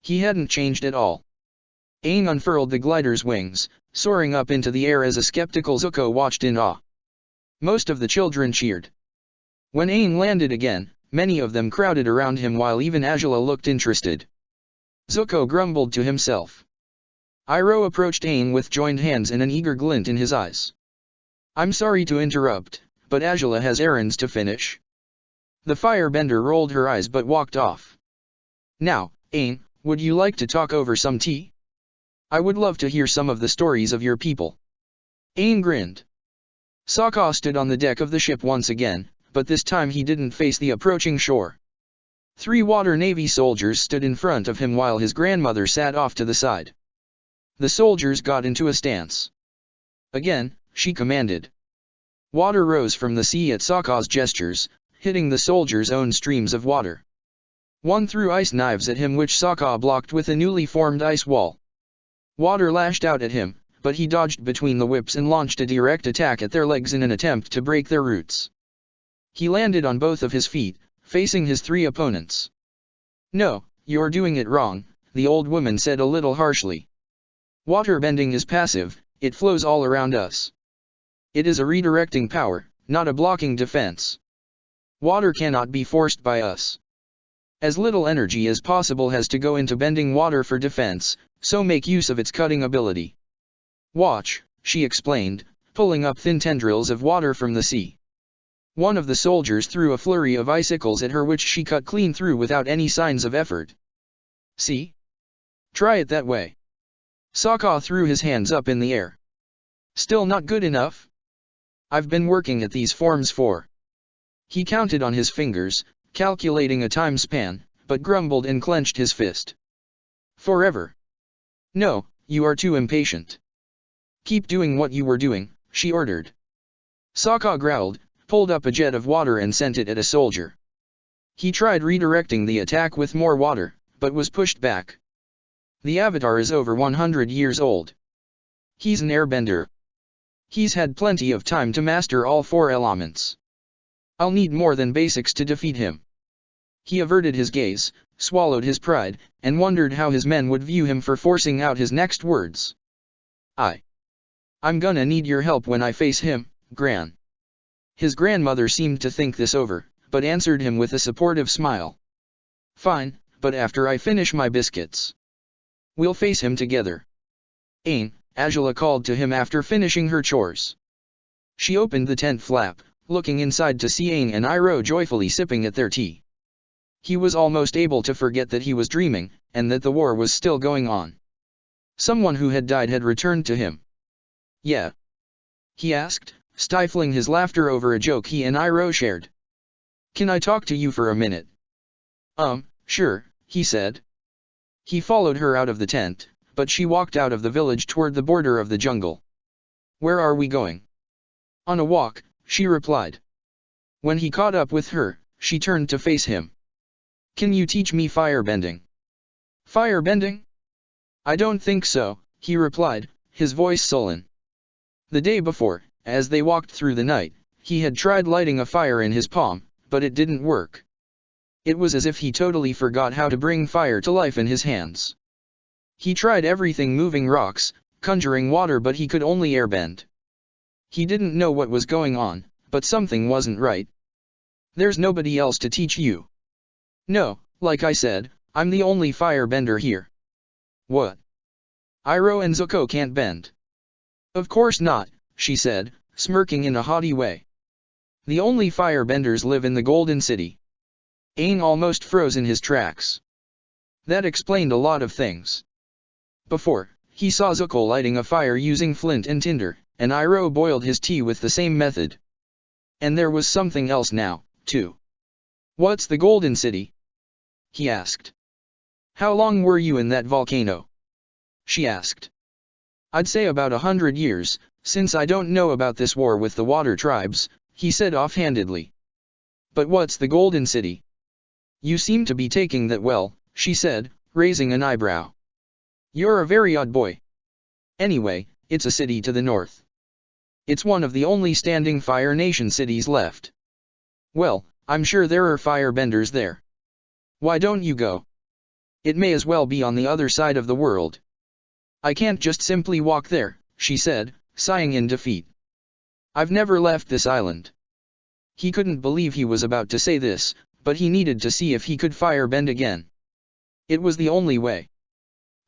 Speaker 1: He hadn't changed at all. Aang unfurled the glider's wings, soaring up into the air as a skeptical Zuko watched in awe. Most of the children cheered. When Aang landed again, many of them crowded around him while even Azula looked interested. Zuko grumbled to himself. Iroh approached Aang with joined hands and an eager glint in his eyes. I'm sorry to interrupt, but Azula has errands to finish. The firebender rolled her eyes but walked off. Now, Aang, would you like to talk over some tea? I would love to hear some of the stories of your people. Aang grinned. Sokka stood on the deck of the ship once again, but this time he didn't face the approaching shore. 3 Water Navy soldiers stood in front of him while his grandmother sat off to the side. The soldiers got into a stance. Again, she commanded. Water rose from the sea at Sokka's gestures, hitting the soldiers' own streams of water. One threw ice knives at him which Sokka blocked with a newly formed ice wall. Water lashed out at him, but he dodged between the whips and launched a direct attack at their legs in an attempt to break their roots. He landed on both of his feet, facing his 3 opponents. No, you're doing it wrong, the old woman said a little harshly. Water bending is passive, it flows all around us. It is a redirecting power, not a blocking defense. Water cannot be forced by us. As little energy as possible has to go into bending water for defense, so make use of its cutting ability. Watch, she explained, pulling up thin tendrils of water from the sea. One of the soldiers threw a flurry of icicles at her which she cut clean through without any signs of effort. See? Try it that way. Sokka threw his hands up in the air. Still not good enough? I've been working at these forms for. He counted on his fingers, calculating a time span, but grumbled and clenched his fist. Forever. No, you are too impatient. Keep doing what you were doing, she ordered. Sokka growled, pulled up a jet of water and sent it at a soldier. He tried redirecting the attack with more water, but was pushed back. The Avatar is over 100 years old. He's an airbender. He's had plenty of time to master all 4 elements. I'll need more than basics to defeat him. He averted his gaze, swallowed his pride, and wondered how his men would view him for forcing out his next words. I'm gonna need your help when I face him, Gran. His grandmother seemed to think this over, but answered him with a supportive smile. Fine, but after I finish my biscuits. We'll face him together. Aang, Azula called to him after finishing her chores. She opened the tent flap, looking inside to see Aang and Iroh joyfully sipping at their tea. He was almost able to forget that he was dreaming, and that the war was still going on. Someone who had died had returned to him. Yeah? He asked, stifling his laughter over a joke he and Iroh shared. Can I talk to you for a minute? Sure, he said. He followed her out of the tent, but she walked out of the village toward the border of the jungle. Where are we going? On a walk, she replied. When he caught up with her, she turned to face him. Can you teach me firebending? Firebending? I don't think so, he replied, his voice sullen. The day before, as they walked through the night, he had tried lighting a fire in his palm, but it didn't work. It was as if he totally forgot how to bring fire to life in his hands. He tried everything, moving rocks, conjuring water, but he could only airbend. He didn't know what was going on, but something wasn't right. There's nobody else to teach you. No, like I said, I'm the only firebender here. What? Iroh and Zuko can't bend. Of course not, she said, smirking in a haughty way. The only firebenders live in the Golden City. Aang almost froze in his tracks. That explained a lot of things. Before, he saw Zuko lighting a fire using flint and tinder, and Iroh boiled his tea with the same method. And there was something else now, too. What's the Golden City? He asked. How long were you in that volcano? She asked. I'd say about 100 years, since I don't know about this war with the water tribes, he said offhandedly. But what's the Golden City? You seem to be taking that well, she said, raising an eyebrow. You're a very odd boy. Anyway, it's a city to the north. It's one of the only standing Fire Nation cities left. Well, I'm sure there are firebenders there. Why don't you go? It may as well be on the other side of the world. I can't just simply walk there, she said, sighing in defeat. I've never left this island. He couldn't believe he was about to say this, but he needed to see if he could firebend again. It was the only way.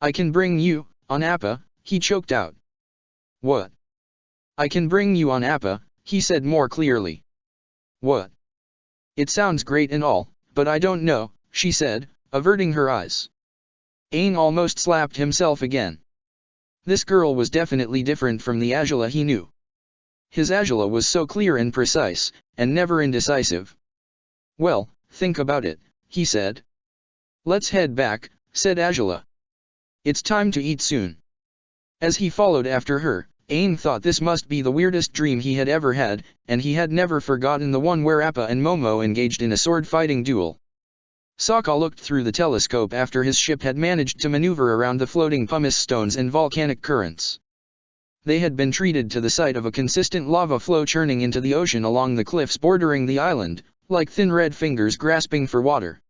Speaker 1: I can bring you, on Appa, he choked out. What? I can bring you on Appa, he said more clearly. What? It sounds great and all, but I don't know, she said, averting her eyes. Aang almost slapped himself again. This girl was definitely different from the Azula he knew. His Azula was so clear and precise, and never indecisive. Well, think about it, he said. Let's head back, said Azula. It's time to eat soon. As he followed after her, Aang thought this must be the weirdest dream he had ever had, and he had never forgotten the one where Appa and Momo engaged in a sword-fighting duel. Sokka looked through the telescope after his ship had managed to maneuver around the floating pumice stones and volcanic currents. They had been treated to the sight of a consistent lava flow churning into the ocean along the cliffs bordering the island, like thin red fingers grasping for water.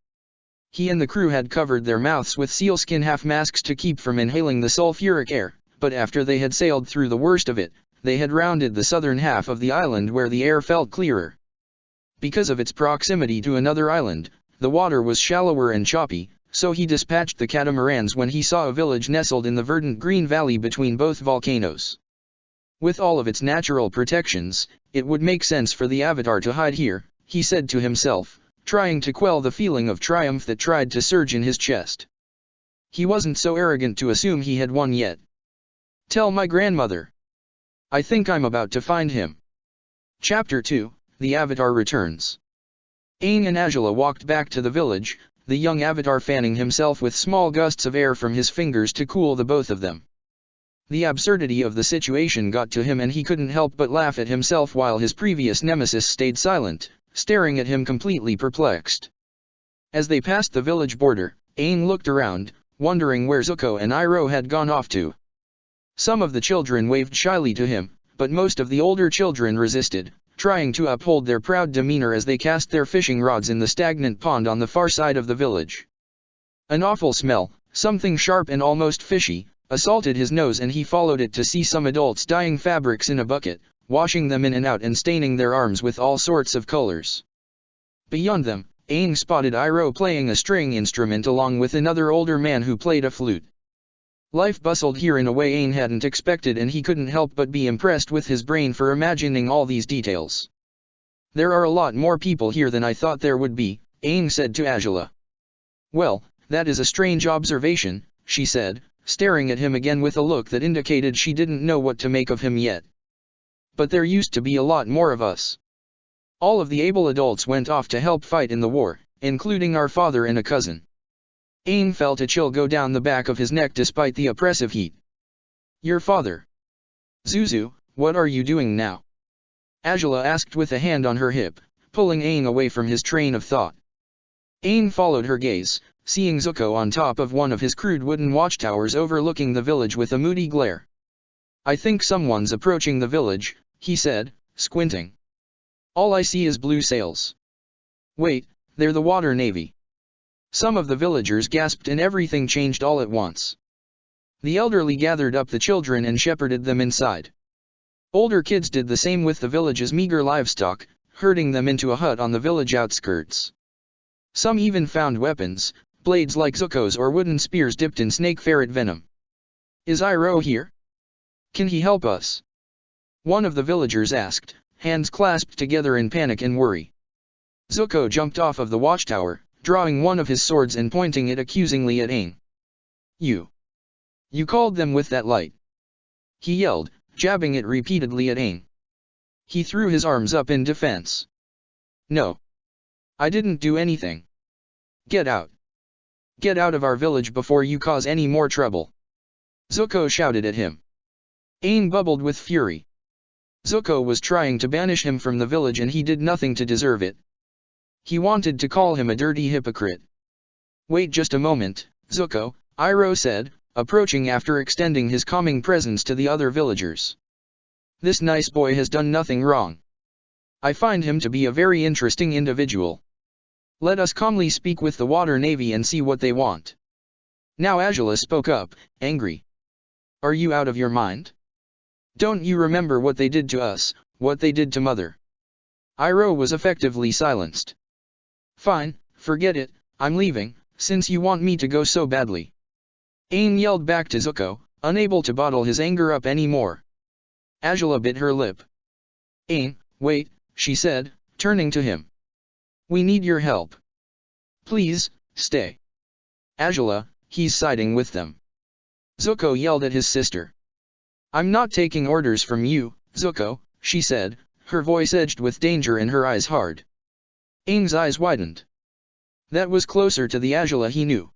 Speaker 1: He and the crew had covered their mouths with sealskin half-masks to keep from inhaling the sulfuric air, but after they had sailed through the worst of it, they had rounded the southern half of the island where the air felt clearer. Because of its proximity to another island, the water was shallower and choppy, so he dispatched the catamarans when he saw a village nestled in the verdant green valley between both volcanoes. With all of its natural protections, it would make sense for the Avatar to hide here, he said to himself, trying to quell the feeling of triumph that tried to surge in his chest. He wasn't so arrogant to assume he had won yet. Tell my grandmother. I think I'm about to find him. Chapter 2, The Avatar Returns. Aang and Azula walked back to the village, the young Avatar fanning himself with small gusts of air from his fingers to cool the both of them. The absurdity of the situation got to him and he couldn't help but laugh at himself while his previous nemesis stayed silent, staring at him completely perplexed. As they passed the village border, Aang looked around, wondering where Zuko and Iroh had gone off to. Some of the children waved shyly to him, but most of the older children resisted, trying to uphold their proud demeanor as they cast their fishing rods in the stagnant pond on the far side of the village. An awful smell, something sharp and almost fishy, assaulted his nose and he followed it to see some adults dyeing fabrics in a bucket, washing them in and out and staining their arms with all sorts of colors. Beyond them, Aang spotted Iroh playing a string instrument along with another older man who played a flute. Life bustled here in a way Aang hadn't expected and he couldn't help but be impressed with his brain for imagining all these details. There are a lot more people here than I thought there would be, Aang said to Azula. Well, that is a strange observation, she said, staring at him again with a look that indicated she didn't know what to make of him yet. But there used to be a lot more of us. All of the able adults went off to help fight in the war, including our father and a cousin. Aang felt a chill go down the back of his neck despite the oppressive heat. Your father? Zuzu, what are you doing now? Azula asked with a hand on her hip, pulling Aang away from his train of thought. Aang followed her gaze, seeing Zuko on top of one of his crude wooden watchtowers overlooking the village with a moody glare. I think someone's approaching the village, he said, squinting. All I see is blue sails. Wait, they're the water navy. Some of the villagers gasped and everything changed all at once. The elderly gathered up the children and shepherded them inside. Older kids did the same with the village's meager livestock, herding them into a hut on the village outskirts. Some even found weapons, blades like Zuko's or wooden spears dipped in snake ferret venom. Is Iroh here? Can he help us? One of the villagers asked, hands clasped together in panic and worry. Zuko jumped off of the watchtower, drawing one of his swords and pointing it accusingly at Aang. You called them with that light? He yelled, jabbing it repeatedly at Aang. He threw his arms up in defense. No. I didn't do anything. Get out. Get out of our village before you cause any more trouble. Zuko shouted at him. Aang bubbled with fury. Zuko was trying to banish him from the village and he did nothing to deserve it. He wanted to call him a dirty hypocrite. Wait just a moment, Zuko, Iroh said, approaching after extending his calming presence to the other villagers. This nice boy has done nothing wrong. I find him to be a very interesting individual. Let us calmly speak with the water navy and see what they want. Now Azula spoke up, angry. Are you out of your mind? Don't you remember what they did to us, what they did to Mother? Iroh was effectively silenced. Fine, forget it, I'm leaving, since you want me to go so badly. Aang yelled back to Zuko, unable to bottle his anger up anymore. Azula bit her lip. Aang, wait, she said, turning to him. We need your help. Please, stay. Azula, he's siding with them. Zuko yelled at his sister. I'm not taking orders from you, Zuko, she said, her voice edged with danger and her eyes hard. Aang's eyes widened. That was closer to the Azula he knew.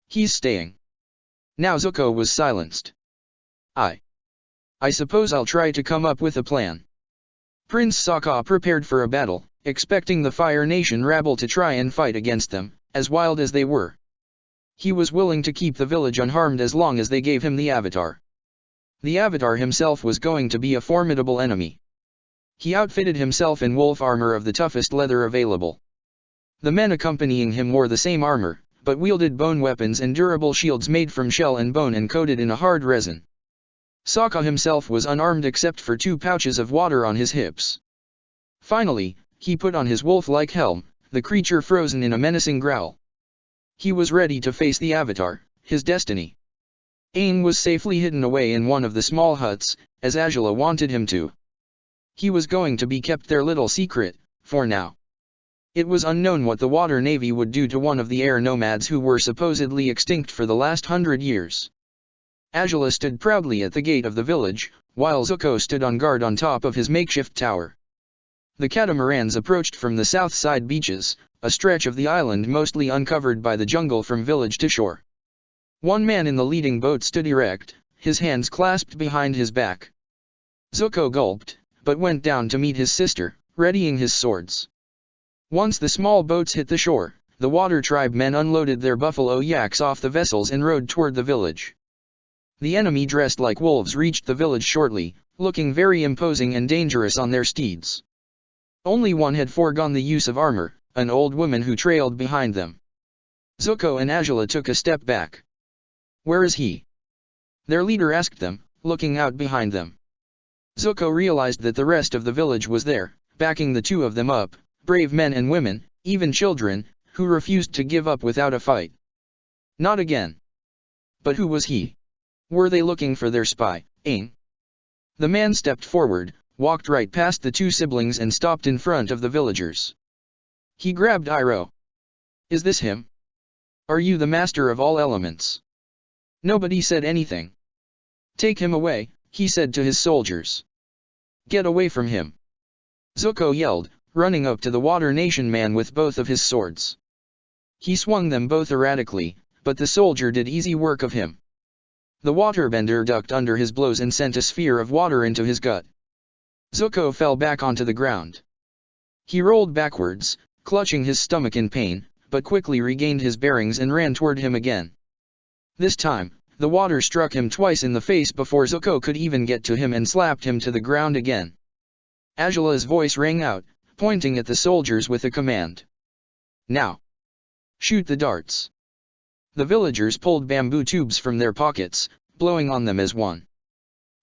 Speaker 1: He's staying. Now Zuko was silenced. I suppose I'll try to come up with a plan. Prince Sokka prepared for a battle, expecting the Fire Nation rabble to try and fight against them, as wild as they were. He was willing to keep the village unharmed as long as they gave him the Avatar. The Avatar himself was going to be a formidable enemy. He outfitted himself in wolf armor of the toughest leather available. The men accompanying him wore the same armor, but wielded bone weapons and durable shields made from shell and bone and coated in a hard resin. Sokka himself was unarmed except for 2 pouches of water on his hips. Finally, he put on his wolf-like helm, the creature frozen in a menacing growl. He was ready to face the Avatar, his destiny. Aang was safely hidden away in one of the small huts, as Azula wanted him to. He was going to be kept their little secret, for now. It was unknown what the Water Navy would do to one of the air nomads who were supposedly extinct for the last 100 years. Azula stood proudly at the gate of the village, while Zuko stood on guard on top of his makeshift tower. The catamarans approached from the south side beaches, a stretch of the island mostly uncovered by the jungle from village to shore. One man in the leading boat stood erect, his hands clasped behind his back. Zuko gulped, but went down to meet his sister, readying his swords. Once the small boats hit the shore, the Water Tribe men unloaded their buffalo yaks off the vessels and rowed toward the village. The enemy dressed like wolves reached the village shortly, looking very imposing and dangerous on their steeds. Only one had foregone the use of armor, an old woman who trailed behind them. Zuko and Azula took a step back. Where is he? Their leader asked them, looking out behind them. Zuko realized that the rest of the village was there, backing the 2 of them up, brave men and women, even children, who refused to give up without a fight. Not again. But who was he? Were they looking for their spy, Aang? The man stepped forward, walked right past the 2 siblings and stopped in front of the villagers. He grabbed Iroh. Is this him? Are you the master of all elements? Nobody said anything. Take him away, he said to his soldiers. Get away from him. Zuko yelled, running up to the Water Nation man with both of his swords. He swung them both erratically, but the soldier did easy work of him. The waterbender ducked under his blows and sent a sphere of water into his gut. Zuko fell back onto the ground. He rolled backwards, clutching his stomach in pain, but quickly regained his bearings and ran toward him again. This time, the water struck him twice in the face before Zuko could even get to him and slapped him to the ground again. Azula's voice rang out, pointing at the soldiers with a command. Now! Shoot the darts! The villagers pulled bamboo tubes from their pockets, blowing on them as one.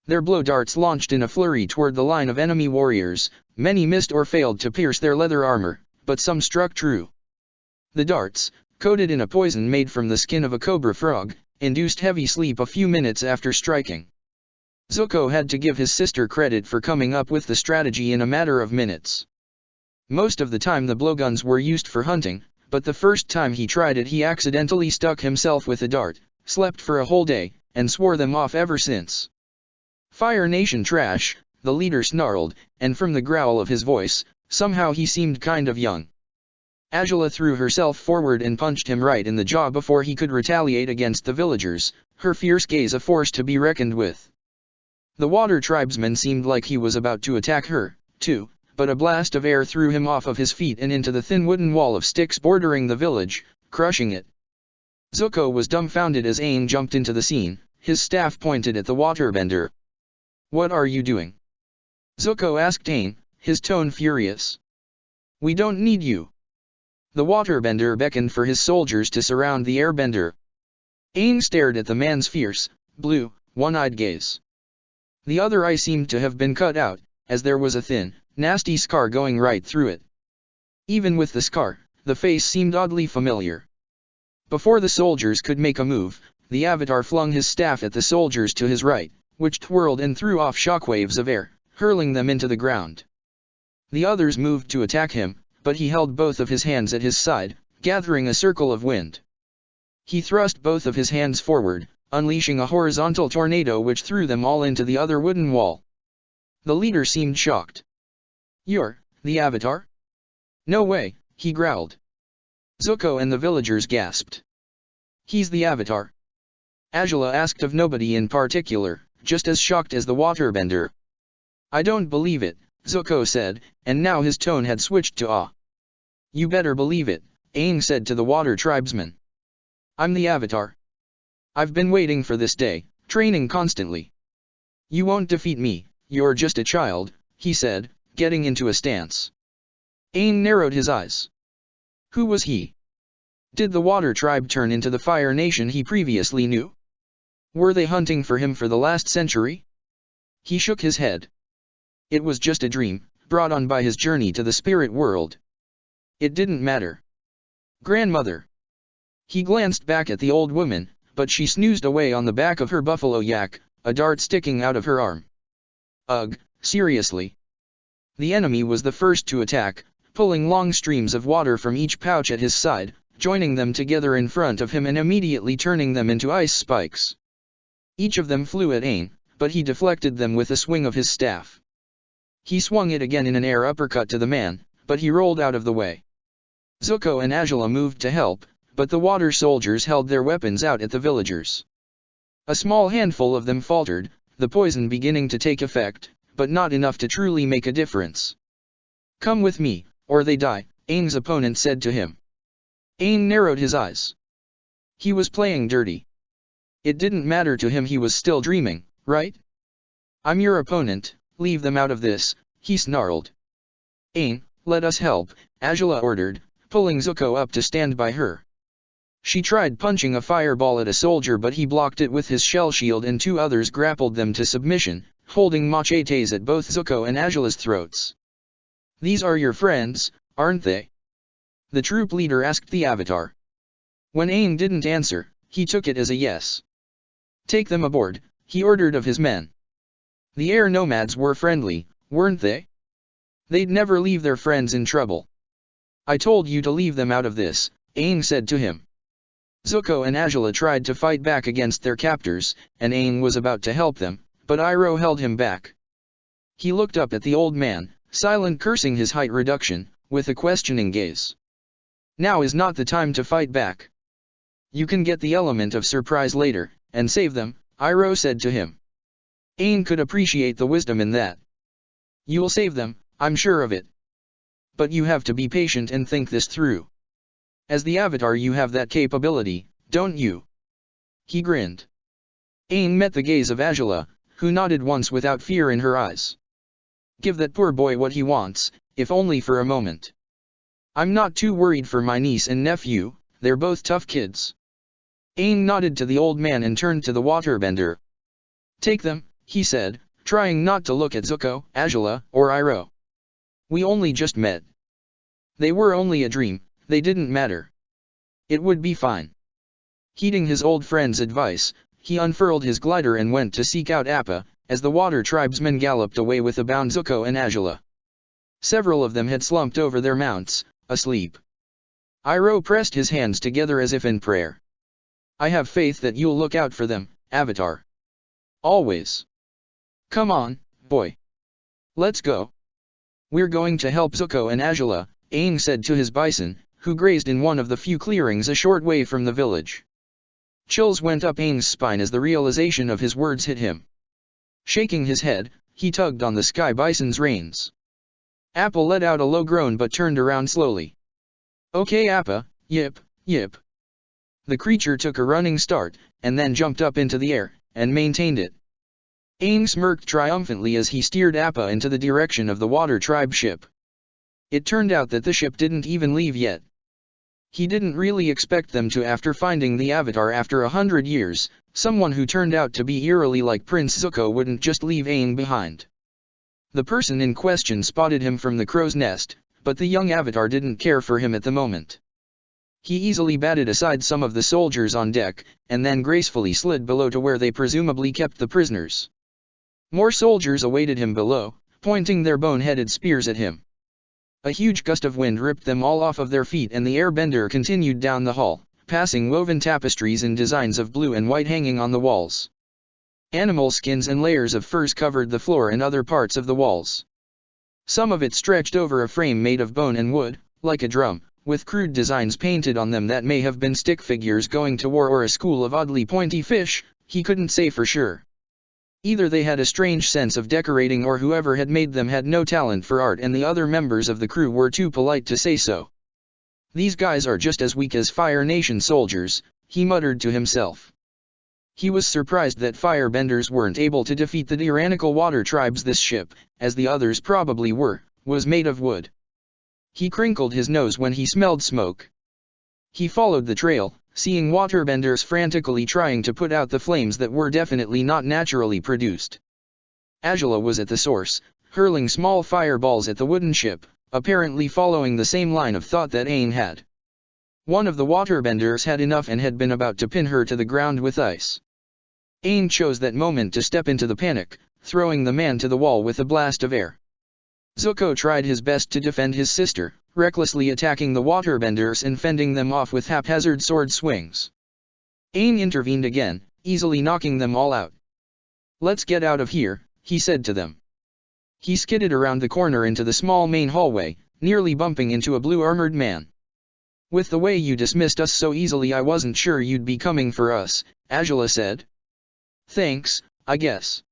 Speaker 1: Their blow darts launched in a flurry toward the line of enemy warriors. Many missed or failed to pierce their leather armor, but some struck true. The darts, coated in a poison made from the skin of a cobra frog, induced heavy sleep a few minutes after striking. Zuko had to give his sister credit for coming up with the strategy in a matter of minutes. Most of the time the blowguns were used for hunting, but the first time he tried it he accidentally stuck himself with a dart, slept for a whole day, and swore them off ever since. Fire Nation trash, the leader snarled, and from the growl of his voice, somehow he seemed kind of young. Azula threw herself forward and punched him right in the jaw before he could retaliate against the villagers, her fierce gaze a force to be reckoned with. The Water Tribesman seemed like he was about to attack her, too, but a blast of air threw him off of his feet and into the thin wooden wall of sticks bordering the village, crushing it. Zuko was dumbfounded as Aang jumped into the scene, his staff pointed at the waterbender. What are you doing? Zuko asked Aang, his tone furious. We don't need you. The waterbender beckoned for his soldiers to surround the airbender. Aang stared at the man's fierce, blue, one-eyed gaze. The other eye seemed to have been cut out, as there was a thin, nasty scar going right through it. Even with the scar, the face seemed oddly familiar. Before the soldiers could make a move, the Avatar flung his staff at the soldiers to his right, which twirled and threw off shockwaves of air, hurling them into the ground. The others moved to attack him, but he held both of his hands at his side, gathering a circle of wind. He thrust both of his hands forward, unleashing a horizontal tornado which threw them all into the other wooden wall. The leader seemed shocked. "You're the Avatar?" "No way," he growled. Zuko and the villagers gasped. "He's the Avatar?" Azula asked of nobody in particular, just as shocked as the waterbender. "I don't believe it," Zuko said, and now his tone had switched to awe. "You better believe it," Aang said to the water tribesman. "I'm the Avatar. I've been waiting for this day, training constantly." "You won't defeat me, you're just a child," he said, getting into a stance. Aang narrowed his eyes. Who was he? Did the water tribe turn into the Fire Nation he previously knew? Were they hunting for him for the last century? He shook his head. It was just a dream, brought on by his journey to the spirit world. It didn't matter. "Grandmother." He glanced back at the old woman, but she snoozed away on the back of her buffalo yak, a dart sticking out of her arm. Ugh, seriously. The enemy was the first to attack, pulling long streams of water from each pouch at his side, joining them together in front of him and immediately turning them into ice spikes. Each of them flew at Aang, but he deflected them with a swing of his staff. He swung it again in an air uppercut to the man, but he rolled out of the way. Zuko and Azula moved to help, but the water soldiers held their weapons out at the villagers. A small handful of them faltered, the poison beginning to take effect, but not enough to truly make a difference. "Come with me, or they die," Aang's opponent said to him. Aang narrowed his eyes. He was playing dirty. It didn't matter to him, he was still dreaming, right? "I'm your opponent, leave them out of this," he snarled. "Aang, let us help," Azula ordered, pulling Zuko up to stand by her. She tried punching a fireball at a soldier, but he blocked it with his shell shield and two others grappled them to submission, holding machetes at both Zuko and Azula's throats. "These are your friends, aren't they?" the troop leader asked the Avatar. When Aang didn't answer, he took it as a yes. "Take them aboard," he ordered of his men. The air nomads were friendly, weren't they? They'd never leave their friends in trouble. "I told you to leave them out of this," Aang said to him. Zuko and Azula tried to fight back against their captors, and Aang was about to help them, but Iroh held him back. He looked up at the old man, silent, cursing his height reduction, with a questioning gaze. "Now is not the time to fight back. You can get the element of surprise later, and save them," Iroh said to him. Aang could appreciate the wisdom in that. "You'll save them, I'm sure of it. But you have to be patient and think this through. As the Avatar you have that capability, don't you?" He grinned. Aang met the gaze of Azula, who nodded once without fear in her eyes. "Give that poor boy what he wants, if only for a moment. I'm not too worried for my niece and nephew, they're both tough kids." Aang nodded to the old man and turned to the waterbender. "Take them," he said, trying not to look at Zuko, Azula, or Iroh. "We only just met. They were only a dream, they didn't matter. It would be fine." Heeding his old friend's advice, he unfurled his glider and went to seek out Appa, as the water tribesmen galloped away with a bound Zuko and Azula. Several of them had slumped over their mounts, asleep. Iroh pressed his hands together as if in prayer. "I have faith that you'll look out for them, Avatar. Always. Come on, boy. Let's go." "We're going to help Zuko and Azula," Aang said to his bison, who grazed in one of the few clearings a short way from the village. Chills went up Aang's spine as the realization of his words hit him. Shaking his head, he tugged on the sky bison's reins. Appa let out a low groan but turned around slowly. "Okay Appa, yip, yip." The creature took a running start, and then jumped up into the air, and maintained it. Aang smirked triumphantly as he steered Appa into the direction of the water tribe ship. It turned out that the ship didn't even leave yet. He didn't really expect them to after finding the Avatar after 100 years, someone who turned out to be eerily like Prince Zuko wouldn't just leave Aang behind. The person in question spotted him from the crow's nest, but the young Avatar didn't care for him at the moment. He easily batted aside some of the soldiers on deck, and then gracefully slid below to where they presumably kept the prisoners. More soldiers awaited him below, pointing their bone-headed spears at him. A huge gust of wind ripped them all off of their feet, and the airbender continued down the hall, passing woven tapestries in designs of blue and white hanging on the walls. Animal skins and layers of furs covered the floor and other parts of the walls. Some of it stretched over a frame made of bone and wood, like a drum, with crude designs painted on them that may have been stick figures going to war or a school of oddly pointy fish. He couldn't say for sure. Either they had a strange sense of decorating, or whoever had made them had no talent for art and the other members of the crew were too polite to say so. "These guys are just as weak as Fire Nation soldiers," he muttered to himself. He was surprised that firebenders weren't able to defeat the tyrannical water tribes. This ship, as the others probably were, was made of wood. He crinkled his nose when he smelled smoke. He followed the trail, seeing waterbenders frantically trying to put out the flames that were definitely not naturally produced. Angela was at the source, hurling small fireballs at the wooden ship, apparently following the same line of thought that Aang had. One of the waterbenders had enough and had been about to pin her to the ground with ice. Aang chose that moment to step into the panic, throwing the man to the wall with a blast of air. Zuko tried his best to defend his sister, recklessly attacking the waterbenders and fending them off with haphazard sword swings. Aang intervened again, easily knocking them all out. "Let's get out of here," he said to them. He skidded around the corner into the small main hallway, nearly bumping into a blue-armored man. "With the way you dismissed us so easily, I wasn't sure you'd be coming for us," Angela said. "Thanks, I guess."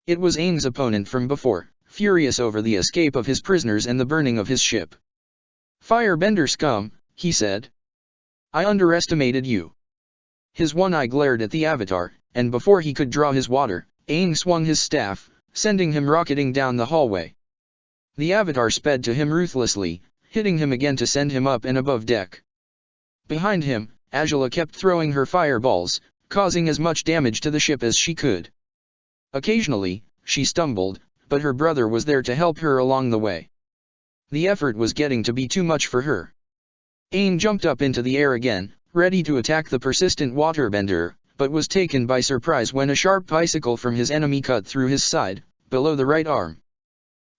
Speaker 1: It was Aang's opponent from before, furious over the escape of his prisoners and the burning of his ship. "Firebender scum," he said. "I underestimated you." His one eye glared at the Avatar, and before he could draw his water, Aang swung his staff, sending him rocketing down the hallway. The Avatar sped to him ruthlessly, hitting him again to send him up and above deck. Behind him, Angela kept throwing her fireballs, causing as much damage to the ship as she could. Occasionally, she stumbled, but her brother was there to help her along the way. The effort was getting to be too much for her. Aang jumped up into the air again, ready to attack the persistent waterbender, but was taken by surprise when a sharp icicle from his enemy cut through his side, below the right arm.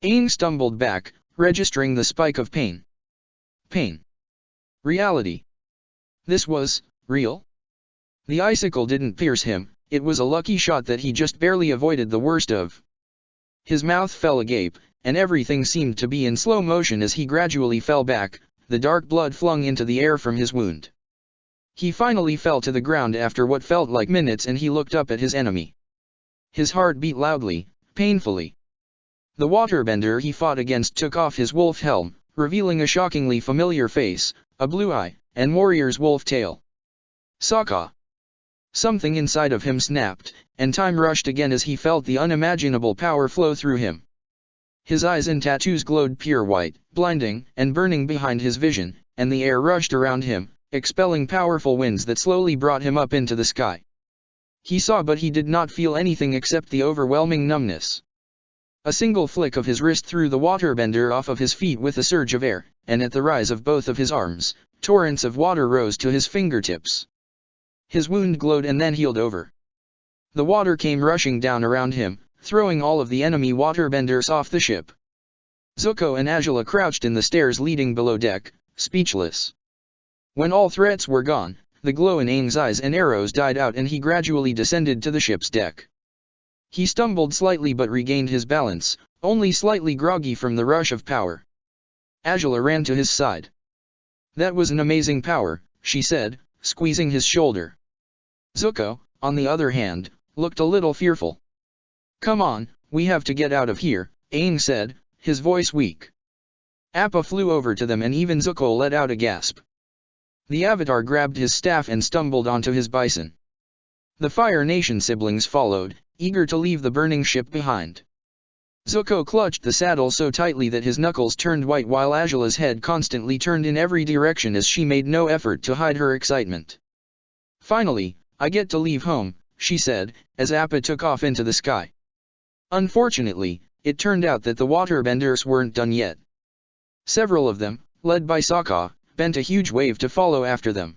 Speaker 1: Aang stumbled back, registering the spike of pain. Pain. Reality. This was real? The icicle didn't pierce him, it was a lucky shot that he just barely avoided the worst of. His mouth fell agape, and everything seemed to be in slow motion as he gradually fell back, the dark blood flung into the air from his wound. He finally fell to the ground after what felt like minutes, and he looked up at his enemy. His heart beat loudly, painfully. The waterbender he fought against took off his wolf helm, revealing a shockingly familiar face, a blue eye, and warrior's wolf tail. Sokka! Something inside of him snapped, and time rushed again as he felt the unimaginable power flow through him. His eyes and tattoos glowed pure white, blinding and burning behind his vision, and the air rushed around him, expelling powerful winds that slowly brought him up into the sky. He saw, but he did not feel anything except the overwhelming numbness. A single flick of his wrist threw the waterbender off of his feet with a surge of air, and at the rise of both of his arms, torrents of water rose to his fingertips. His wound glowed and then healed over. The water came rushing down around him, throwing all of the enemy waterbenders off the ship. Zuko and Angela crouched in the stairs leading below deck, speechless. When all threats were gone, the glow in Aang's eyes and arrows died out, and he gradually descended to the ship's deck. He stumbled slightly but regained his balance, only slightly groggy from the rush of power. Angela ran to his side. "That was an amazing power," she said, squeezing his shoulder. Zuko, on the other hand, looked a little fearful. "Come on, we have to get out of here," Aang said, his voice weak. Appa flew over to them, and even Zuko let out a gasp. The Avatar grabbed his staff and stumbled onto his bison. The Fire Nation siblings followed, eager to leave the burning ship behind. Zuko clutched the saddle so tightly that his knuckles turned white, while Angela's head constantly turned in every direction as she made no effort to hide her excitement. "Finally, I get to leave home," she said, as Appa took off into the sky. Unfortunately, it turned out that the waterbenders weren't done yet. Several of them, led by Sokka, bent a huge wave to follow after them.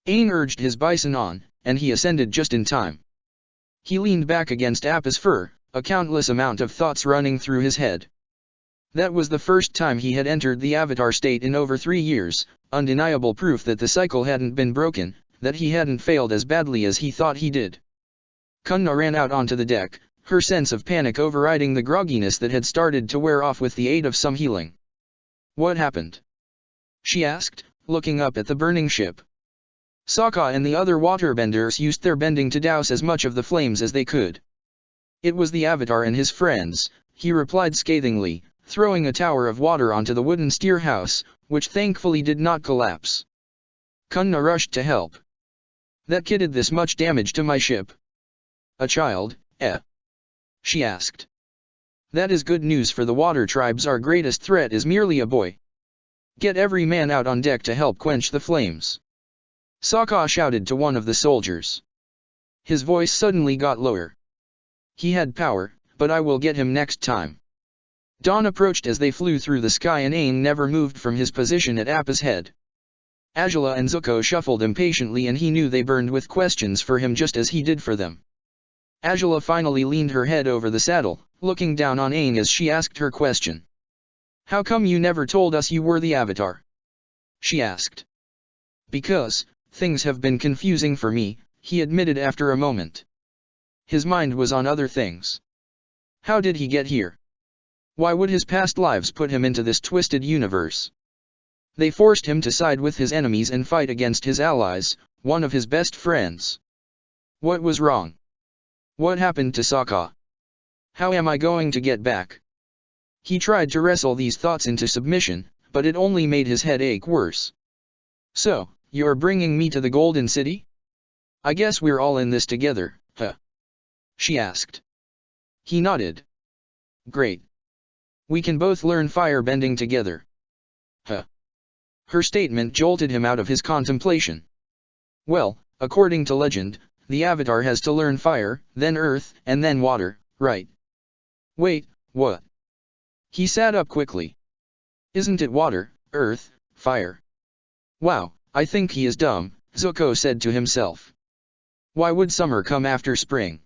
Speaker 1: Aang urged his bison on, and he ascended just in time. He leaned back against Appa's fur, a countless amount of thoughts running through his head. That was the first time he had entered the Avatar state in over 3 years, undeniable proof that the cycle hadn't been broken, that he hadn't failed as badly as he thought he did. Kunna ran out onto the deck, her sense of panic overriding the grogginess that had started to wear off with the aid of some healing. "What happened?" she asked, looking up at the burning ship. Sokka and the other waterbenders used their bending to douse as much of the flames as they could. "It was the Avatar and his friends," he replied scathingly, throwing a tower of water onto the wooden steer house, which thankfully did not collapse. Kunna rushed to help. "That kid did this much damage to my ship." "A child, eh?" she asked. "That is good news for the water tribes. Our greatest threat is merely a boy. Get every man out on deck to help quench the flames." Sokka shouted to one of the soldiers. His voice suddenly got lower. "He had power, but I will get him next time." Dawn approached as they flew through the sky and Aang never moved from his position at Appa's head. Azula and Zuko shuffled impatiently and he knew they burned with questions for him just as he did for them. Azula finally leaned her head over the saddle, looking down on Aang as she asked her question. "How come you never told us you were the Avatar?" she asked. "Because, things have been confusing for me," he admitted after a moment. His mind was on other things. How did he get here? Why would his past lives put him into this twisted universe? They forced him to side with his enemies and fight against his allies, one of his best friends. What was wrong? What happened to Sokka? How am I going to get back? He tried to wrestle these thoughts into submission, but it only made his head ache worse. "So, you're bringing me to the Golden City? I guess we're all in this together, huh?" she asked. He nodded. "Great. We can both learn fire bending together." "Huh?" Her statement jolted him out of his contemplation. "Well, according to legend, the Avatar has to learn fire, then earth, and then water, right?" "Wait, what?" He sat up quickly. "Isn't it water, earth, fire?" "Wow, I think he is dumb," Zuko said to himself. "Why would summer come after spring?"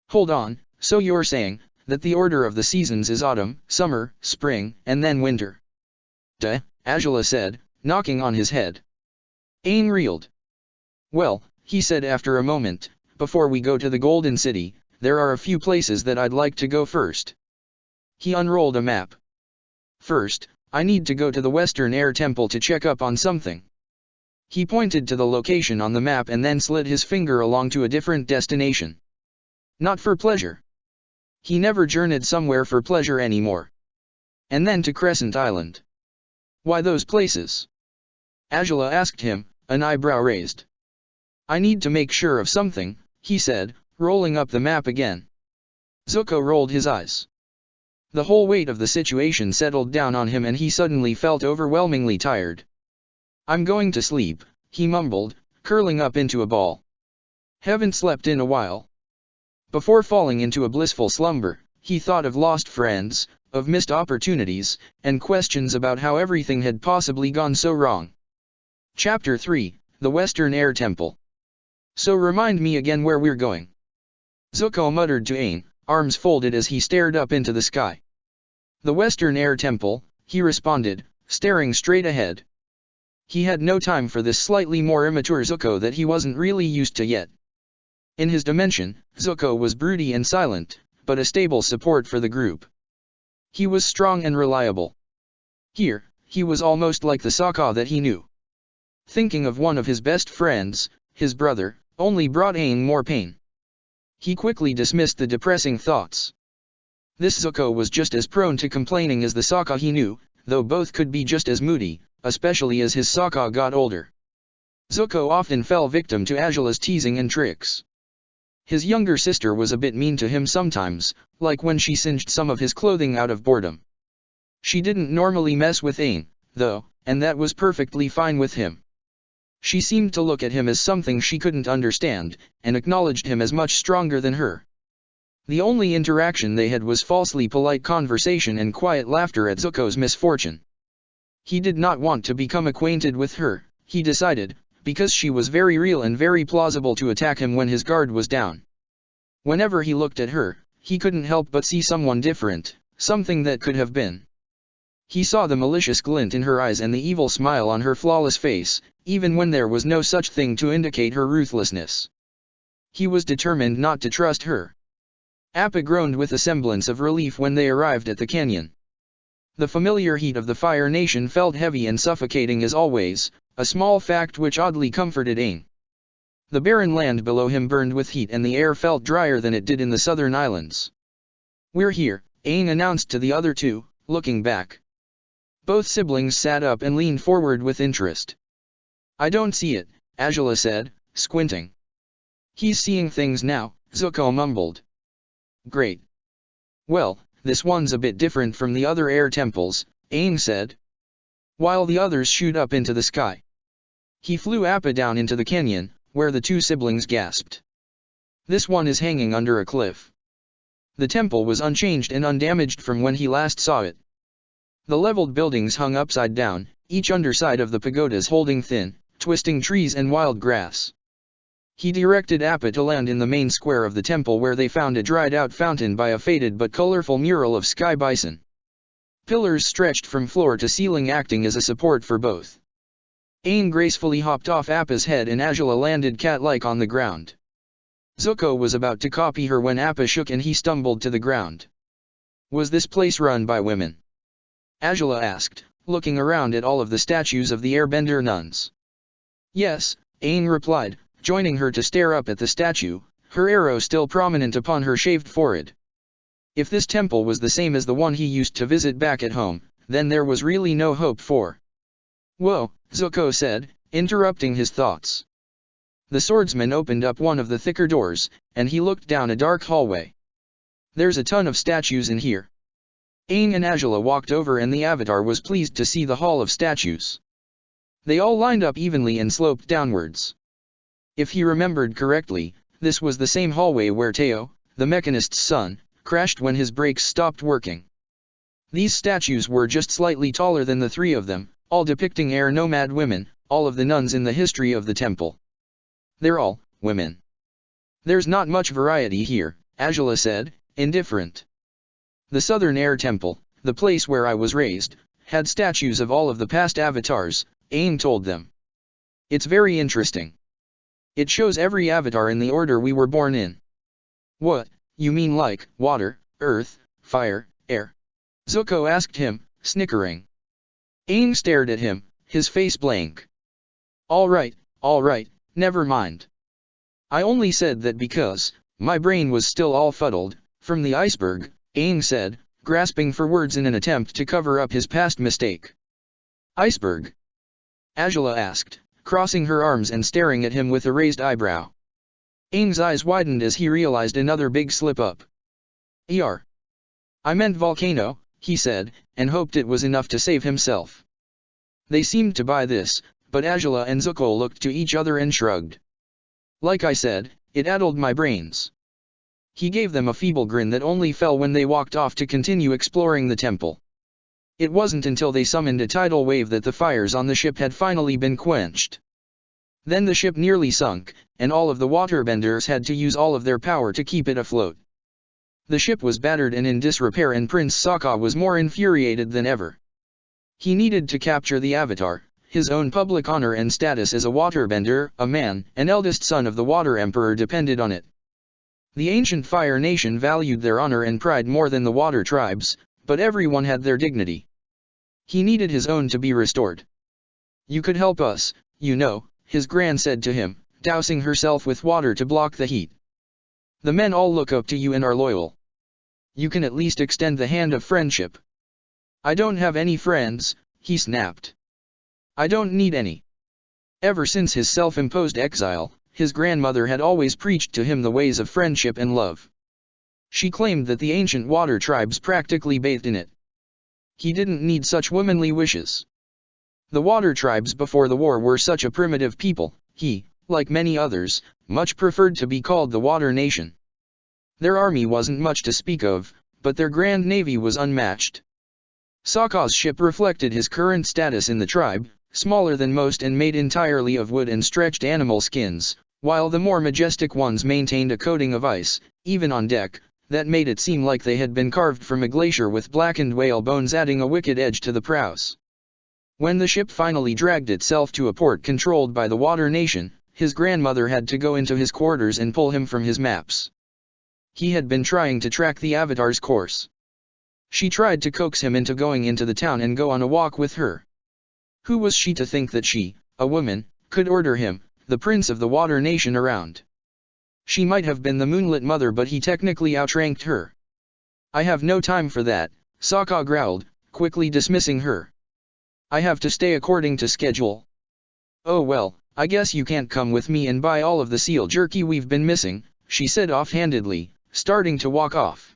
Speaker 1: "Hold on, so you're saying that the order of the seasons is autumn, summer, spring, and then winter?" "Duh," Azula said, knocking on his head. Aang reeled. "Well," he said after a moment, "before we go to the Golden City, there are a few places that I'd like to go first." He unrolled a map. "First, I need to go to the Western Air Temple to check up on something." He pointed to the location on the map and then slid his finger along to a different destination. Not for pleasure. He never journeyed somewhere for pleasure anymore. And then to Crescent Island. "Why those places?" Azula asked him, an eyebrow raised. "I need to make sure of something," he said, rolling up the map again. Zuko rolled his eyes. The whole weight of the situation settled down on him and he suddenly felt overwhelmingly tired. "I'm going to sleep," he mumbled, curling up into a ball. "Haven't slept in a while." Before falling into a blissful slumber, he thought of lost friends, of missed opportunities, and questions about how everything had possibly gone so wrong. Chapter 3, The Western Air Temple. "So remind me again where we're going," Zuko muttered to Aang, arms folded as he stared up into the sky. "The Western Air Temple," he responded, staring straight ahead. He had no time for this slightly more immature Zuko that he wasn't really used to yet. In his dimension, Zuko was broody and silent, but a stable support for the group. He was strong and reliable. Here, he was almost like the Sokka that he knew. Thinking of one of his best friends, his brother, only brought Aang more pain. He quickly dismissed the depressing thoughts. This Zuko was just as prone to complaining as the Sokka he knew, though both could be just as moody, especially as his Sokka got older. Zuko often fell victim to Azula's teasing and tricks. His younger sister was a bit mean to him sometimes, like when she singed some of his clothing out of boredom. She didn't normally mess with Aang, though, and that was perfectly fine with him. She seemed to look at him as something she couldn't understand, and acknowledged him as much stronger than her. The only interaction they had was falsely polite conversation and quiet laughter at Zuko's misfortune. He did not want to become acquainted with her, he decided, because she was very real and very plausible to attack him when his guard was down. Whenever he looked at her, he couldn't help but see someone different, something that could have been. He saw the malicious glint in her eyes and the evil smile on her flawless face, even when there was no such thing to indicate her ruthlessness. He was determined not to trust her. Appa groaned with a semblance of relief when they arrived at the canyon. The familiar heat of the Fire Nation felt heavy and suffocating as always, a small fact which oddly comforted Aang. The barren land below him burned with heat and the air felt drier than it did in the southern islands. "We're here," Aang announced to the other two, looking back. Both siblings sat up and leaned forward with interest. "I don't see it," Azula said, squinting. "He's seeing things now," Zuko mumbled. "Great. Well, this one's a bit different from the other air temples," Aang said. While the others shoot up into the sky. He flew Appa down into the canyon, where the two siblings gasped. "This one is hanging under a cliff." The temple was unchanged and undamaged from when he last saw it. The leveled buildings hung upside down, each underside of the pagodas holding thin, twisting trees and wild grass. He directed Appa to land in the main square of the temple where they found a dried-out fountain by a faded but colorful mural of sky bison. Pillars stretched from floor to ceiling acting as a support for both. Aang gracefully hopped off Appa's head and Azula landed cat-like on the ground. Zuko was about to copy her when Appa shook and he stumbled to the ground. "Was this place run by women?" Azula asked, looking around at all of the statues of the airbender nuns. "Yes," Aang replied, joining her to stare up at the statue, her arrow still prominent upon her shaved forehead. If this temple was the same as the one he used to visit back at home, then there was really no hope for. "Whoa," Zuko said, interrupting his thoughts. The swordsman opened up one of the thicker doors, and he looked down a dark hallway. "There's a ton of statues in here." Aang and Azula walked over and the Avatar was pleased to see the hall of statues. They all lined up evenly and sloped downwards. If he remembered correctly, this was the same hallway where Teo, the mechanist's son, crashed when his brakes stopped working. These statues were just slightly taller than the three of them, all depicting air nomad women, all of the nuns in the history of the temple. "They're all women. There's not much variety here," Azula said, indifferent. "The Southern Air Temple, the place where I was raised, had statues of all of the past avatars," Aang told them. "It's very interesting. It shows every avatar in the order we were born in." "What, you mean like water, earth, fire, air?" Zuko asked him, snickering. Aang stared at him, his face blank. All right, never mind. I only said that because my brain was still all fuddled, from the iceberg," Aang said, grasping for words in an attempt to cover up his past mistake. "Iceberg?" Azula asked, crossing her arms and staring at him with a raised eyebrow. Aang's eyes widened as he realized another big slip-up. "I meant volcano," he said, and hoped it was enough to save himself. They seemed to buy this, but Azula and Zuko looked to each other and shrugged. "Like I said, it addled my brains." He gave them a feeble grin that only fell when they walked off to continue exploring the temple. It wasn't until they summoned a tidal wave that the fires on the ship had finally been quenched. Then the ship nearly sunk, and all of the waterbenders had to use all of their power to keep it afloat. The ship was battered and in disrepair and Prince Sokka was more infuriated than ever. He needed to capture the Avatar, his own public honor and status as a waterbender, a man, an eldest son of the Water Emperor depended on it. The ancient Fire Nation valued their honor and pride more than the Water Tribes, but everyone had their dignity. He needed his own to be restored. "You could help us, you know," his gran said to him, dousing herself with water to block the heat. "The men all look up to you and are loyal. You can at least extend the hand of friendship." "I don't have any friends," he snapped. "I don't need any." Ever since his self-imposed exile, his grandmother had always preached to him the ways of friendship and love. She claimed that the ancient water tribes practically bathed in it. He didn't need such womanly wishes. The water tribes before the war were such a primitive people, he, like many others, much preferred to be called the Water Nation. Their army wasn't much to speak of, but their grand navy was unmatched. Sokka's ship reflected his current status in the tribe, smaller than most and made entirely of wood and stretched animal skins, while the more majestic ones maintained a coating of ice, even on deck, that made it seem like they had been carved from a glacier with blackened whale bones adding a wicked edge to the prows. When the ship finally dragged itself to a port controlled by the Water Nation, his grandmother had to go into his quarters and pull him from his maps. He had been trying to track the Avatar's course. She tried to coax him into going into the town and go on a walk with her. Who was she to think that she, a woman, could order him, the prince of the Water Nation, around? She might have been the Moonlit Mother, but he technically outranked her. I have no time for that, Sokka growled, quickly dismissing her. I have to stay according to schedule. Oh well, I guess you can't come with me and buy all of the seal jerky we've been missing, she said offhandedly, starting to walk off.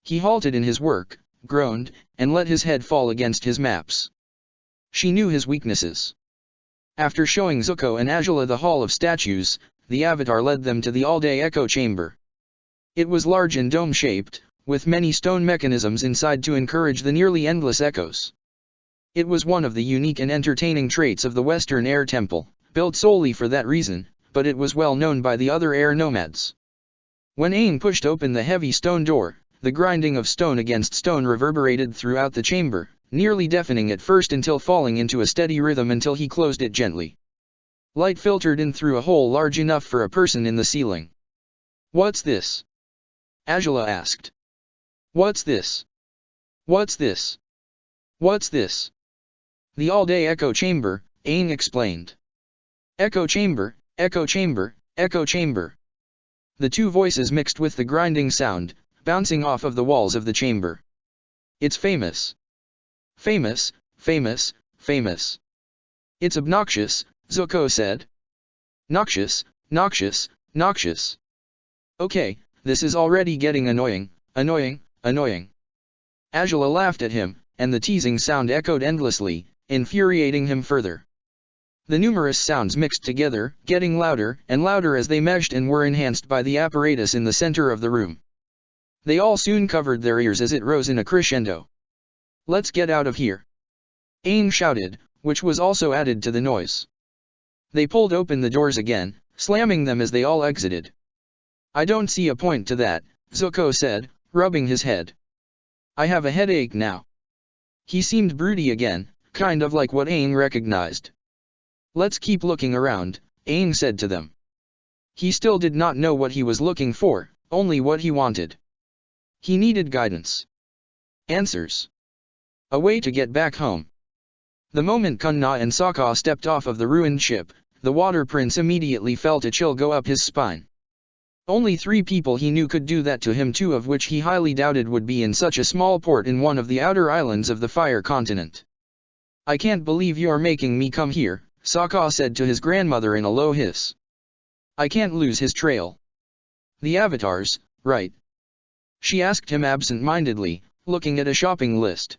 Speaker 1: He halted in his work, groaned, and let his head fall against his maps. She knew his weaknesses. After showing Zuko and Azula the Hall of Statues, the Avatar led them to the all-day echo chamber. It was large and dome-shaped, with many stone mechanisms inside to encourage the nearly endless echoes. It was one of the unique and entertaining traits of the Western Air Temple, built solely for that reason, but it was well known by the other air nomads. When Aang pushed open the heavy stone door, the grinding of stone against stone reverberated throughout the chamber, nearly deafening at first until falling into a steady rhythm until he closed it gently. Light filtered in through a hole large enough for a person in the ceiling. "What's this?" Azula asked. "What's this? What's this? What's this?" "The all-day echo chamber," Aang explained. "Echo chamber, echo chamber, echo chamber." The two voices mixed with the grinding sound, bouncing off of the walls of the chamber. "It's famous. Famous, famous, famous. It's obnoxious," Zuko said. "Noxious, noxious, noxious. Okay, this is already getting annoying, annoying, annoying." Azula laughed at him, and the teasing sound echoed endlessly, infuriating him further. The numerous sounds mixed together, getting louder and louder as they meshed and were enhanced by the apparatus in the center of the room. They all soon covered their ears as it rose in a crescendo. "Let's get out of here!" Aang shouted, which was also added to the noise. They pulled open the doors again, slamming them as they all exited. "I don't see a point to that," Zuko said, rubbing his head. "I have a headache now." He seemed broody again, kind of like what Aang recognized. "Let's keep looking around," Aang said to them. He still did not know what he was looking for, only what he wanted. He needed guidance. Answers. A way to get back home. The moment Kunna and Sokka stepped off of the ruined ship, the Water Prince immediately felt a chill go up his spine. Only 3 people he knew could do that to him, 2 of which he highly doubted would be in such a small port in one of the outer islands of the Fire Continent. "I can't believe you're making me come here," Sokka said to his grandmother in a low hiss. "I can't lose his trail." "The Avatars, right?" she asked him absent-mindedly, looking at a shopping list.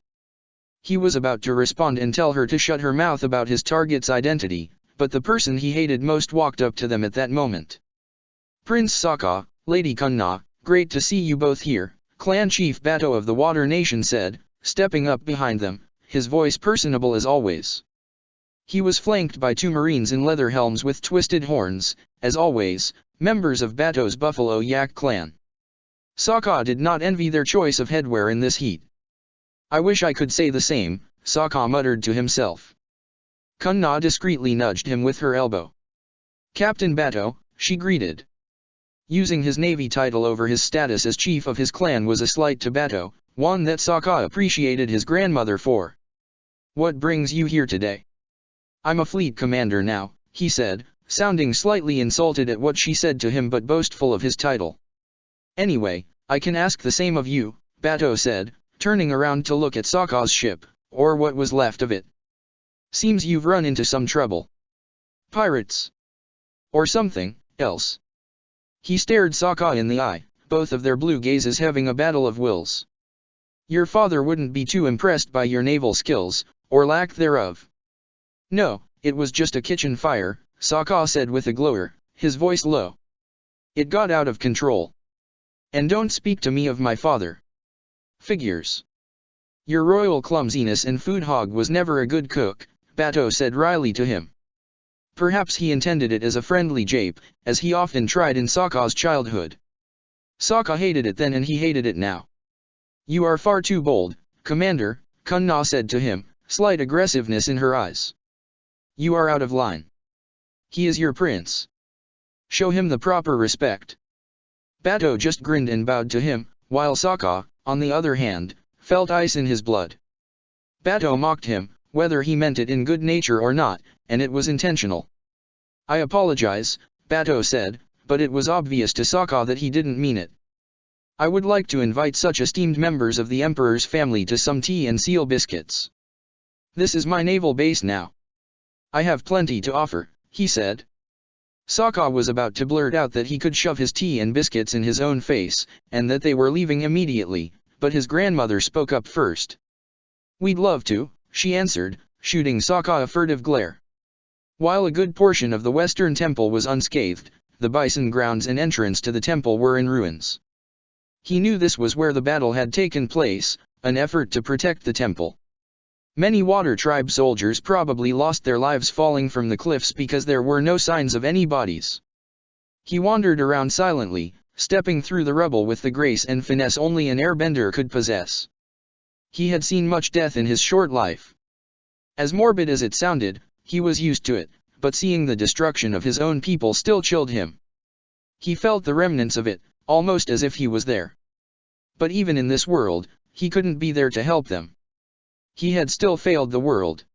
Speaker 1: He was about to respond and tell her to shut her mouth about his target's identity, but the person he hated most walked up to them at that moment. "Prince Sokka, Lady Kunna, great to see you both here," Clan Chief Bato of the Water Nation said, stepping up behind them, his voice personable as always. He was flanked by 2 Marines in leather helms with twisted horns, as always, members of Bato's Buffalo Yak clan. Sokka did not envy their choice of headwear in this heat. "I wish I could say the same," Sokka muttered to himself. Kunna discreetly nudged him with her elbow. "Captain Bato," she greeted. Using his navy title over his status as chief of his clan was a slight to Bato, one that Sokka appreciated his grandmother for. "What brings you here today?" "I'm a fleet commander now," he said, sounding slightly insulted at what she said to him but boastful of his title. "Anyway, I can ask the same of you," Bato said, turning around to look at Sokka's ship, or what was left of it. "Seems you've run into some trouble. Pirates? Or something else?" He stared Sokka in the eye, both of their blue gazes having a battle of wills. "Your father wouldn't be too impressed by your naval skills, or lack thereof." "No, it was just a kitchen fire," Sokka said with a glower, his voice low. "It got out of control. And don't speak to me of my father. Figures. Your royal clumsiness and food hog was never a good cook, Bato said wryly to him. Perhaps he intended it as a friendly jape, as he often tried in Sokka's childhood. Sokka hated it then and he hated it now. You are far too bold, Commander, Kun Na said to him, slight aggressiveness in her eyes. You are out of line. He is your prince. Show him the proper respect. Bato just grinned and bowed to him, while Sokka, on the other hand, felt ice in his blood. Bato mocked him, whether he meant it in good nature or not, and it was intentional. I apologize, Bato said, but it was obvious to Sokka that he didn't mean it. I would like to invite such esteemed members of the Emperor's family to some tea and seal biscuits. This is my naval base now. I have plenty to offer, he said. Sokka was about to blurt out that he could shove his tea and biscuits in his own face, and that they were leaving immediately, but his grandmother spoke up first. We'd love to, she answered, shooting Sokka a furtive glare. While a good portion of the Western Temple was unscathed, the bison grounds and entrance to the temple were in ruins. He knew this was where the battle had taken place, an effort to protect the temple. Many Water Tribe soldiers probably lost their lives falling from the cliffs because there were no signs of any bodies. He wandered around silently, stepping through the rubble with the grace and finesse only an airbender could possess. He had seen much death in his short life. As morbid as it sounded, he was used to it, but seeing the destruction of his own people still chilled him. He felt the remnants of it, almost as if he was there. But even in this world, he couldn't be there to help them. He had still failed the world.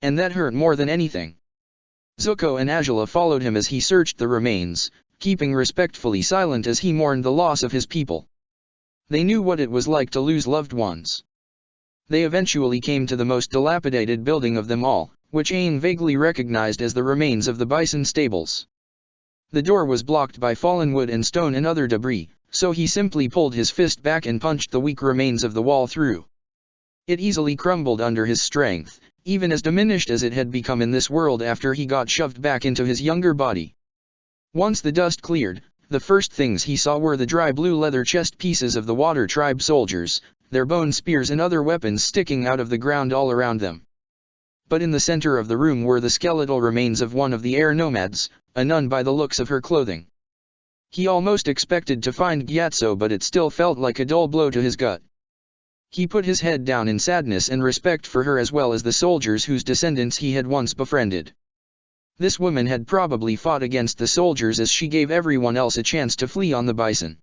Speaker 1: And that hurt more than anything. Zuko and Azula followed him as he searched the remains, keeping respectfully silent as he mourned the loss of his people. They knew what it was like to lose loved ones. They eventually came to the most dilapidated building of them all, which Aang vaguely recognized as the remains of the bison stables. The door was blocked by fallen wood and stone and other debris, so he simply pulled his fist back and punched the weak remains of the wall through. It easily crumbled under his strength, even as diminished as it had become in this world after he got shoved back into his younger body. Once the dust cleared, the first things he saw were the dry blue leather chest pieces of the Water Tribe soldiers, their bone spears and other weapons sticking out of the ground all around them. But in the center of the room were the skeletal remains of one of the air nomads, a nun by the looks of her clothing. He almost expected to find Gyatso, but it still felt like a dull blow to his gut. He put his head down in sadness and respect for her as well as the soldiers whose descendants he had once befriended. This woman had probably fought against the soldiers as she gave everyone else a chance to flee on the bison.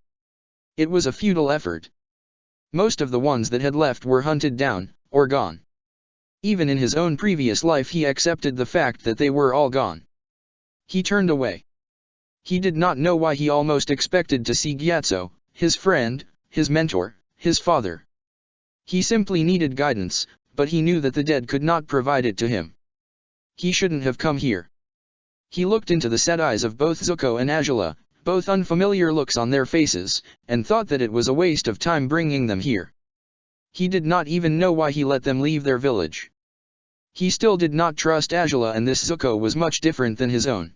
Speaker 1: It was a futile effort. Most of the ones that had left were hunted down, or gone. Even in his own previous life he accepted the fact that they were all gone. He turned away. He did not know why he almost expected to see Gyatso, his friend, his mentor, his father. He simply needed guidance, but he knew that the dead could not provide it to him. He shouldn't have come here. He looked into the sad eyes of both Zuko and Azula, both unfamiliar looks on their faces, and thought that it was a waste of time bringing them here. He did not even know why he let them leave their village. He still did not trust Azula, and this Zuko was much different than his own.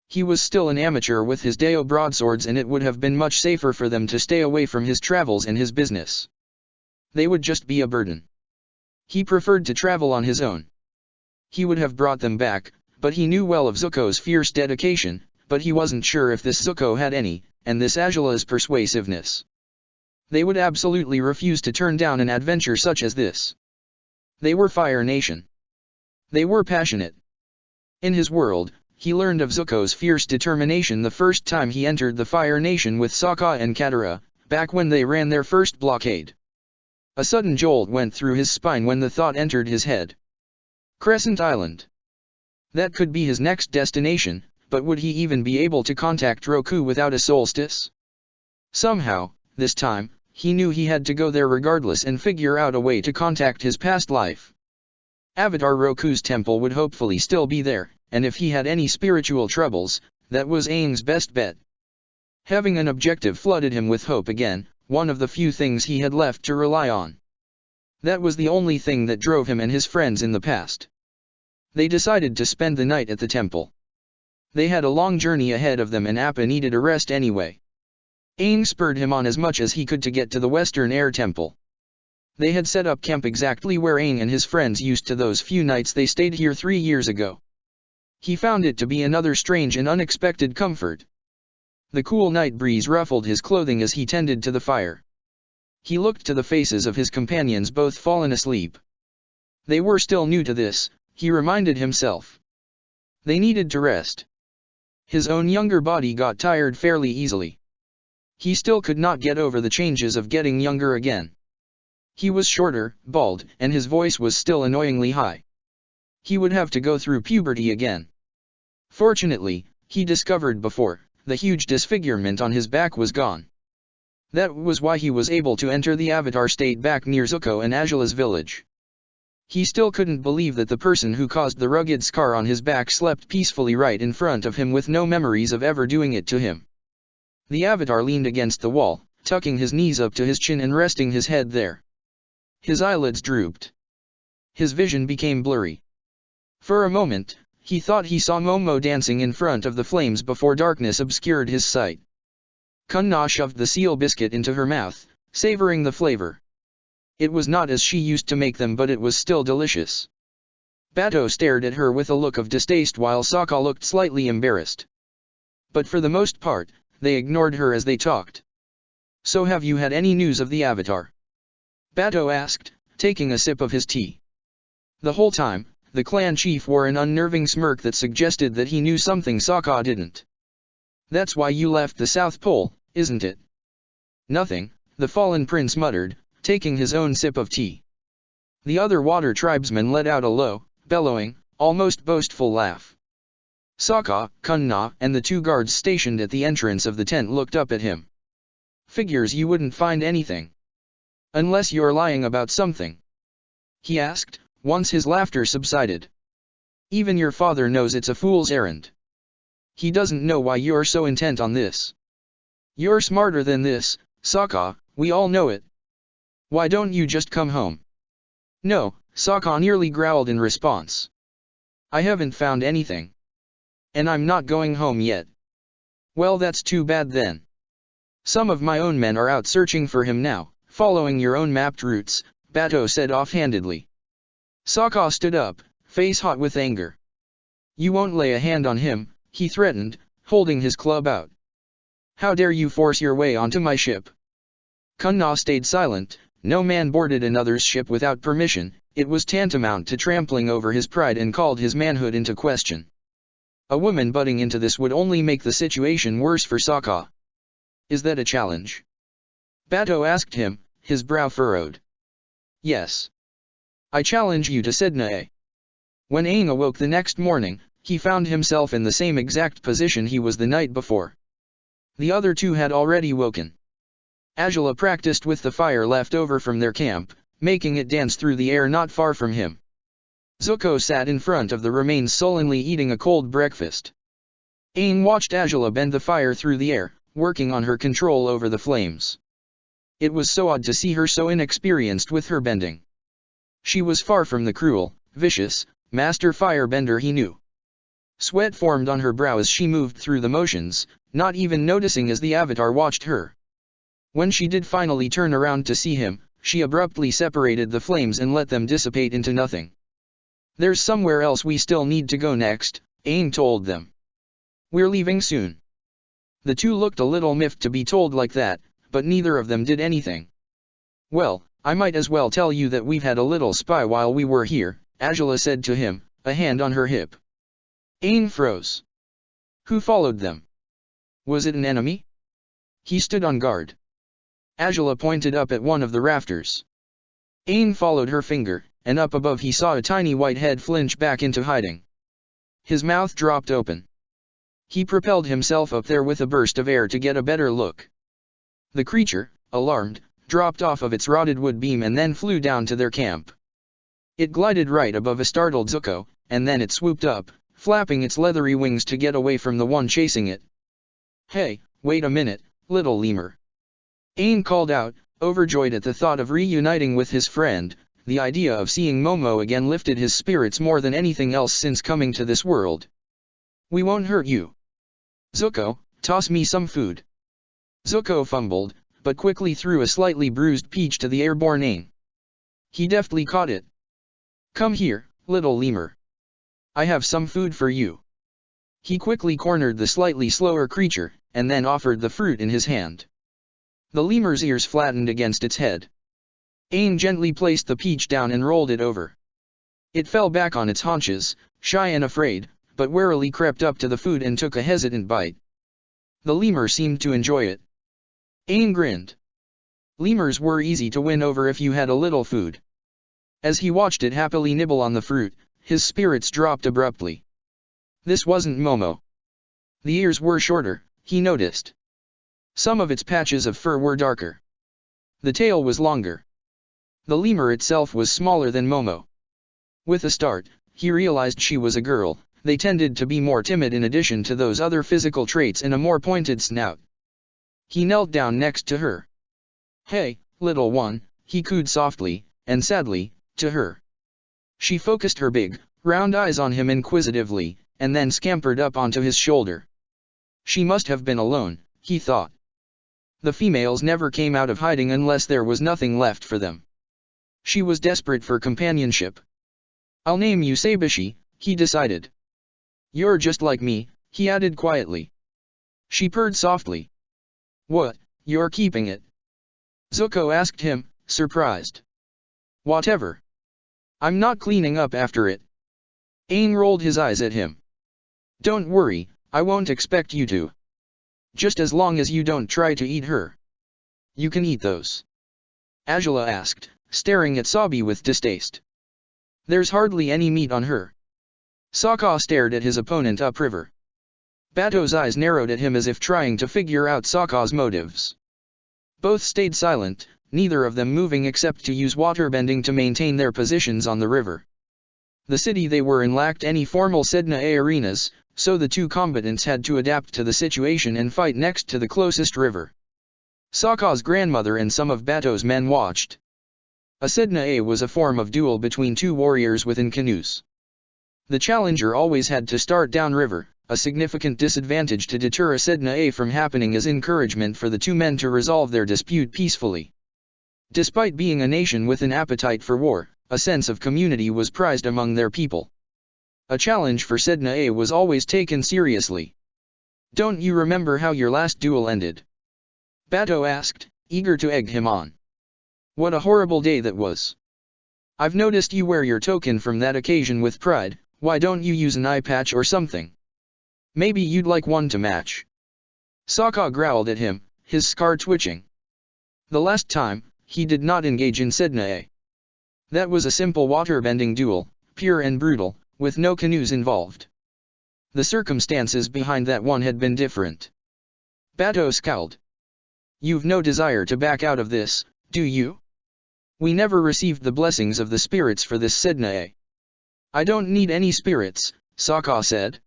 Speaker 1: He was still an amateur with his Deo broadswords, and it would have been much safer for them to stay away from his travels and his business. They would just be a burden. He preferred to travel on his own. He would have brought them back, but he knew well of Zuko's fierce dedication, but he wasn't sure if this Zuko had any, and this Azula's persuasiveness. They would absolutely refuse to turn down an adventure such as this. They were Fire Nation. They were passionate. In his world, he learned of Zuko's fierce determination the first time he entered the Fire Nation with Sokka and Katara, back when they ran their first blockade. A sudden jolt went through his spine when the thought entered his head. Crescent Island. That could be his next destination, but would he even be able to contact Roku without a solstice? Somehow, this time, he knew he had to go there regardless and figure out a way to contact his past life. Avatar Roku's temple would hopefully still be there, and if he had any spiritual troubles, that was Aang's best bet. Having an objective flooded him with hope again, one of the few things he had left to rely on. That was the only thing that drove him and his friends in the past. They decided to spend the night at the temple. They had a long journey ahead of them and Appa needed a rest anyway. Aang spurred him on as much as he could to get to the Western Air Temple. They had set up camp exactly where Aang and his friends used to those few nights they stayed here 3 years ago. He found it to be another strange and unexpected comfort. The cool night breeze ruffled his clothing as he tended to the fire. He looked to the faces of his companions, both fallen asleep. They were still new to this, he reminded himself. They needed to rest. His own younger body got tired fairly easily. He still could not get over the changes of getting younger again. He was shorter, bald, and his voice was still annoyingly high. He would have to go through puberty again. Fortunately, he discovered before, the huge disfigurement on his back was gone. That was why he was able to enter the Avatar state back near Zuko and Azula's village. He still couldn't believe that the person who caused the rugged scar on his back slept peacefully right in front of him with no memories of ever doing it to him. The Avatar leaned against the wall, tucking his knees up to his chin and resting his head there. His eyelids drooped. His vision became blurry. For a moment, he thought he saw Momo dancing in front of the flames before darkness obscured his sight. Kunna shoved the seal biscuit into her mouth, savoring the flavor. It was not as she used to make them, but it was still delicious. Bato stared at her with a look of distaste while Sokka looked slightly embarrassed. But for the most part, they ignored her as they talked. "So have you had any news of the Avatar?" Bato asked, taking a sip of his tea. The whole time, the clan chief wore an unnerving smirk that suggested that he knew something Sokka didn't. "That's why you left the South Pole, isn't it?" "Nothing," the fallen prince muttered, taking his own sip of tea. The other water tribesmen let out a low, bellowing, almost boastful laugh. Sokka, Kunna, and the 2 guards stationed at the entrance of the tent looked up at him. "Figures you wouldn't find anything. Unless you're lying about something?" he asked, once his laughter subsided. "Even your father knows it's a fool's errand. He doesn't know why you're so intent on this. You're smarter than this, Sokka, we all know it. Why don't you just come home?" "No," Sokka nearly growled in response. "I haven't found anything. And I'm not going home yet." "Well, that's too bad then. Some of my own men are out searching for him now, following your own mapped routes," Bato said offhandedly. Sokka stood up, face hot with anger. "You won't lay a hand on him," he threatened, holding his club out. "How dare you force your way onto my ship?" Kunna stayed silent. No man boarded another's ship without permission. It was tantamount to trampling over his pride and called his manhood into question. A woman butting into this would only make the situation worse for Sokka. "Is that a challenge?" Bato asked him, his brow furrowed. "Yes. I challenge you to Sednae." When Aang awoke the next morning, he found himself in the same exact position he was the night before. The other 2 had already woken. Azula practiced with the fire left over from their camp, making it dance through the air not far from him. Zuko sat in front of the remains sullenly eating a cold breakfast. Aang watched Azula bend the fire through the air, working on her control over the flames. It was so odd to see her so inexperienced with her bending. She was far from the cruel, vicious, master firebender he knew. Sweat formed on her brow as she moved through the motions, not even noticing as the Avatar watched her. When she did finally turn around to see him, she abruptly separated the flames and let them dissipate into nothing. "There's somewhere else we still need to go next," Aang told them. "We're leaving soon." The 2 looked a little miffed to be told like that, but neither of them did anything. "Well, I might as well tell you that we've had a little spy while we were here," Azula said to him, a hand on her hip. Aang froze. Who followed them? Was it an enemy? He stood on guard. Azula pointed up at one of the rafters. Aang followed her finger, and up above he saw a tiny white head flinch back into hiding. His mouth dropped open. He propelled himself up there with a burst of air to get a better look. The creature, alarmed, dropped off of its rotted wood beam and then flew down to their camp. It glided right above a startled Zuko, and then it swooped up, flapping its leathery wings to get away from the one chasing it. "Hey, wait a minute, little lemur!" Aang called out, overjoyed at the thought of reuniting with his friend. The idea of seeing Momo again lifted his spirits more than anything else since coming to this world. "We won't hurt you. Zuko, toss me some food." Zuko fumbled, but quickly threw a slightly bruised peach to the airborne Aang. He deftly caught it. "Come here, little lemur. I have some food for you." He quickly cornered the slightly slower creature, and then offered the fruit in his hand. The lemur's ears flattened against its head. Aang gently placed the peach down and rolled it over. It fell back on its haunches, shy and afraid, but warily crept up to the food and took a hesitant bite. The lemur seemed to enjoy it. Aang grinned. Lemurs were easy to win over if you had a little food. As he watched it happily nibble on the fruit, his spirits dropped abruptly. This wasn't Momo. The ears were shorter, he noticed. Some of its patches of fur were darker. The tail was longer. The lemur itself was smaller than Momo. With a start, he realized she was a girl. They tended to be more timid in addition to those other physical traits and a more pointed snout. He knelt down next to her. "Hey, little one," he cooed softly, and sadly, to her. She focused her big, round eyes on him inquisitively, and then scampered up onto his shoulder. She must have been alone, he thought. The females never came out of hiding unless there was nothing left for them. She was desperate for companionship. "I'll name you Sabashi," he decided. "You're just like me," he added quietly. She purred softly. "What, you're keeping it?" Zuko asked him, surprised. "Whatever. I'm not cleaning up after it." Aang rolled his eyes at him. "Don't worry, I won't expect you to. Just as long as you don't try to eat her." "You can eat those?" Azula asked, staring at Sabi with distaste. "There's hardly any meat on her." Sokka stared at his opponent upriver. Bato's eyes narrowed at him as if trying to figure out Sokka's motives. Both stayed silent, neither of them moving except to use waterbending to maintain their positions on the river. The city they were in lacked any formal Sedna A arenas, so the two combatants had to adapt to the situation and fight next to the closest river. Sokka's grandmother and some of Bato's men watched. A Sedna A was a form of duel between two warriors within canoes. The challenger always had to start downriver, a significant disadvantage to deter a Sedna A from happening as encouragement for the two men to resolve their dispute peacefully. Despite being a nation with an appetite for war, a sense of community was prized among their people. A challenge for Sedna A was always taken seriously. "Don't you remember how your last duel ended?" Bato asked, eager to egg him on. "What a horrible day that was. I've noticed you wear your token from that occasion with pride. Why don't you use an eye patch or something? Maybe you'd like one to match." Sokka growled at him, his scar twitching. The last time, he did not engage in Sedna A. That was a simple waterbending duel, pure and brutal, with no canoes involved. The circumstances behind that one had been different. Bato scowled. "You've no desire to back out of this, do you? We never received the blessings of the spirits for this Sedna A." "I don't need any spirits," Sokka said.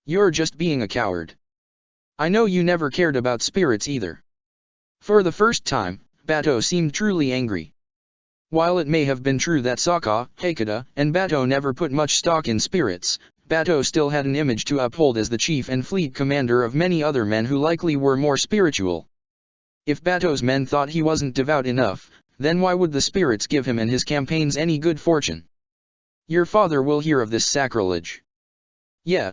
Speaker 1: "You're just being a coward. I know you never cared about spirits either." For the first time, Bato seemed truly angry. While it may have been true that Sokka, Hakata, and Bato never put much stock in spirits, Bato still had an image to uphold as the chief and fleet commander of many other men who likely were more spiritual. If Bato's men thought he wasn't devout enough, then why would the spirits give him and his campaigns any good fortune? "Your father will hear of this sacrilege." Yeah.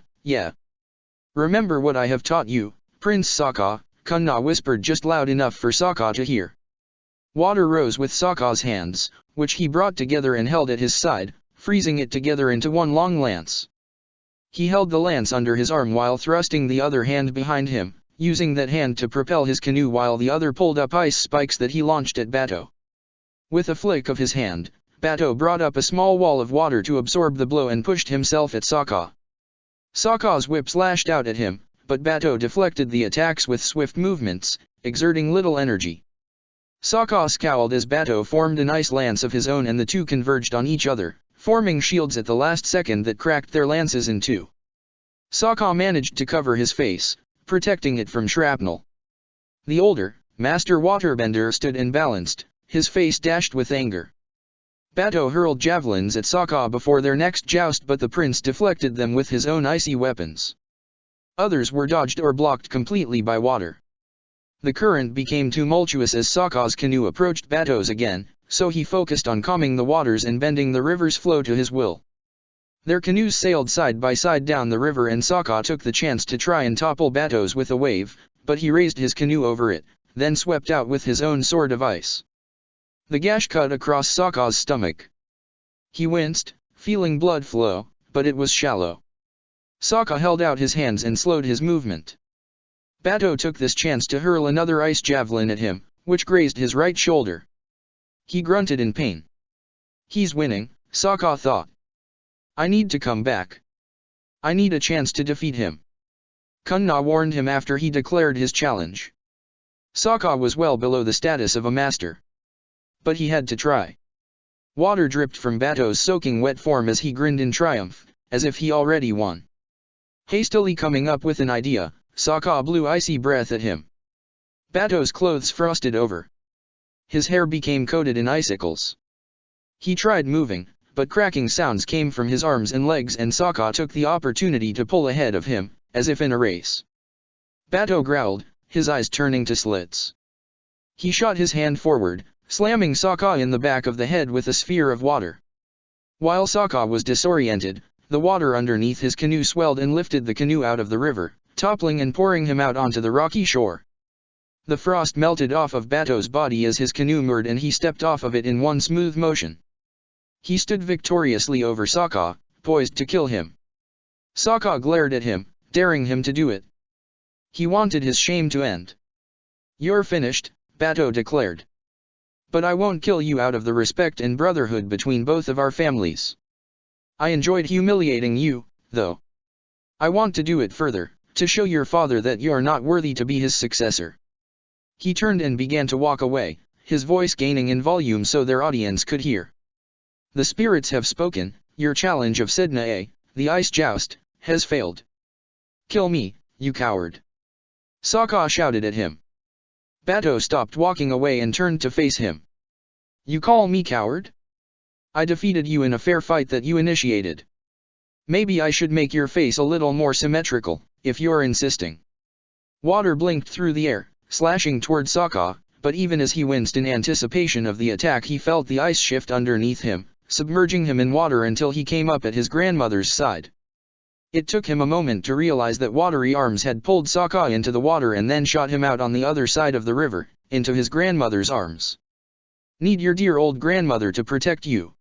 Speaker 1: "Remember what I have taught you, Prince Sokka," Kunna whispered just loud enough for Sokka to hear. Water rose with Sokka's hands, which he brought together and held at his side, freezing it together into one long lance. He held the lance under his arm while thrusting the other hand behind him, using that hand to propel his canoe while the other pulled up ice spikes that he launched at Bato. With a flick of his hand, Bato brought up a small wall of water to absorb the blow and pushed himself at Sokka. Sokka's whip slashed out at him, but Bato deflected the attacks with swift movements, exerting little energy. Sokka scowled as Bato formed an ice lance of his own and the two converged on each other, forming shields at the last second that cracked their lances in two. Sokka managed to cover his face, protecting it from shrapnel. The older, Master Waterbender stood and balanced, his face dashed with anger. Bato hurled javelins at Sokka before their next joust, but the prince deflected them with his own icy weapons. Others were dodged or blocked completely by water. The current became tumultuous as Sokka's canoe approached Bato's again, so he focused on calming the waters and bending the river's flow to his will. Their canoes sailed side by side down the river, and Sokka took the chance to try and topple Batos with a wave, but he raised his canoe over it, then swept out with his own sword of ice. The gash cut across Sokka's stomach. He winced, feeling blood flow, but it was shallow. Sokka held out his hands and slowed his movement. Bato took this chance to hurl another ice javelin at him, which grazed his right shoulder. He grunted in pain. He's winning, Sokka thought. I need to come back. I need a chance to defeat him. Kunna warned him after he declared his challenge. Sokka was well below the status of a master. But he had to try. Water dripped from Bato's soaking wet form as he grinned in triumph, as if he already won. Hastily coming up with an idea, Sokka blew icy breath at him. Bato's clothes frosted over. His hair became coated in icicles. He tried moving, but cracking sounds came from his arms and legs, and Sokka took the opportunity to pull ahead of him, as if in a race. Bato growled, his eyes turning to slits. He shot his hand forward, slamming Sokka in the back of the head with a sphere of water. While Sokka was disoriented, the water underneath his canoe swelled and lifted the canoe out of the river, toppling and pouring him out onto the rocky shore. The frost melted off of Bato's body as his canoe moored, and he stepped off of it in one smooth motion. He stood victoriously over Sokka, poised to kill him. Sokka glared at him, daring him to do it. He wanted his shame to end. You're finished, Bato declared. But I won't kill you out of the respect and brotherhood between both of our families. I enjoyed humiliating you, though. I want to do it further, to show your father that you're not worthy to be his successor. He turned and began to walk away, his voice gaining in volume so their audience could hear. The spirits have spoken, your challenge of Sedna A, the ice joust, has failed. Kill me, you coward. Sokka shouted at him. Bato stopped walking away and turned to face him. You call me coward? I defeated you in a fair fight that you initiated. Maybe I should make your face a little more symmetrical, if you're insisting. Water blinked through the air, slashing toward Sokka, but even as he winced in anticipation of the attack, he felt the ice shift underneath him, submerging him in water until he came up at his grandmother's side. It took him a moment to realize that watery arms had pulled Sokka into the water and then shot him out on the other side of the river, into his grandmother's arms. Need your dear old grandmother to protect you.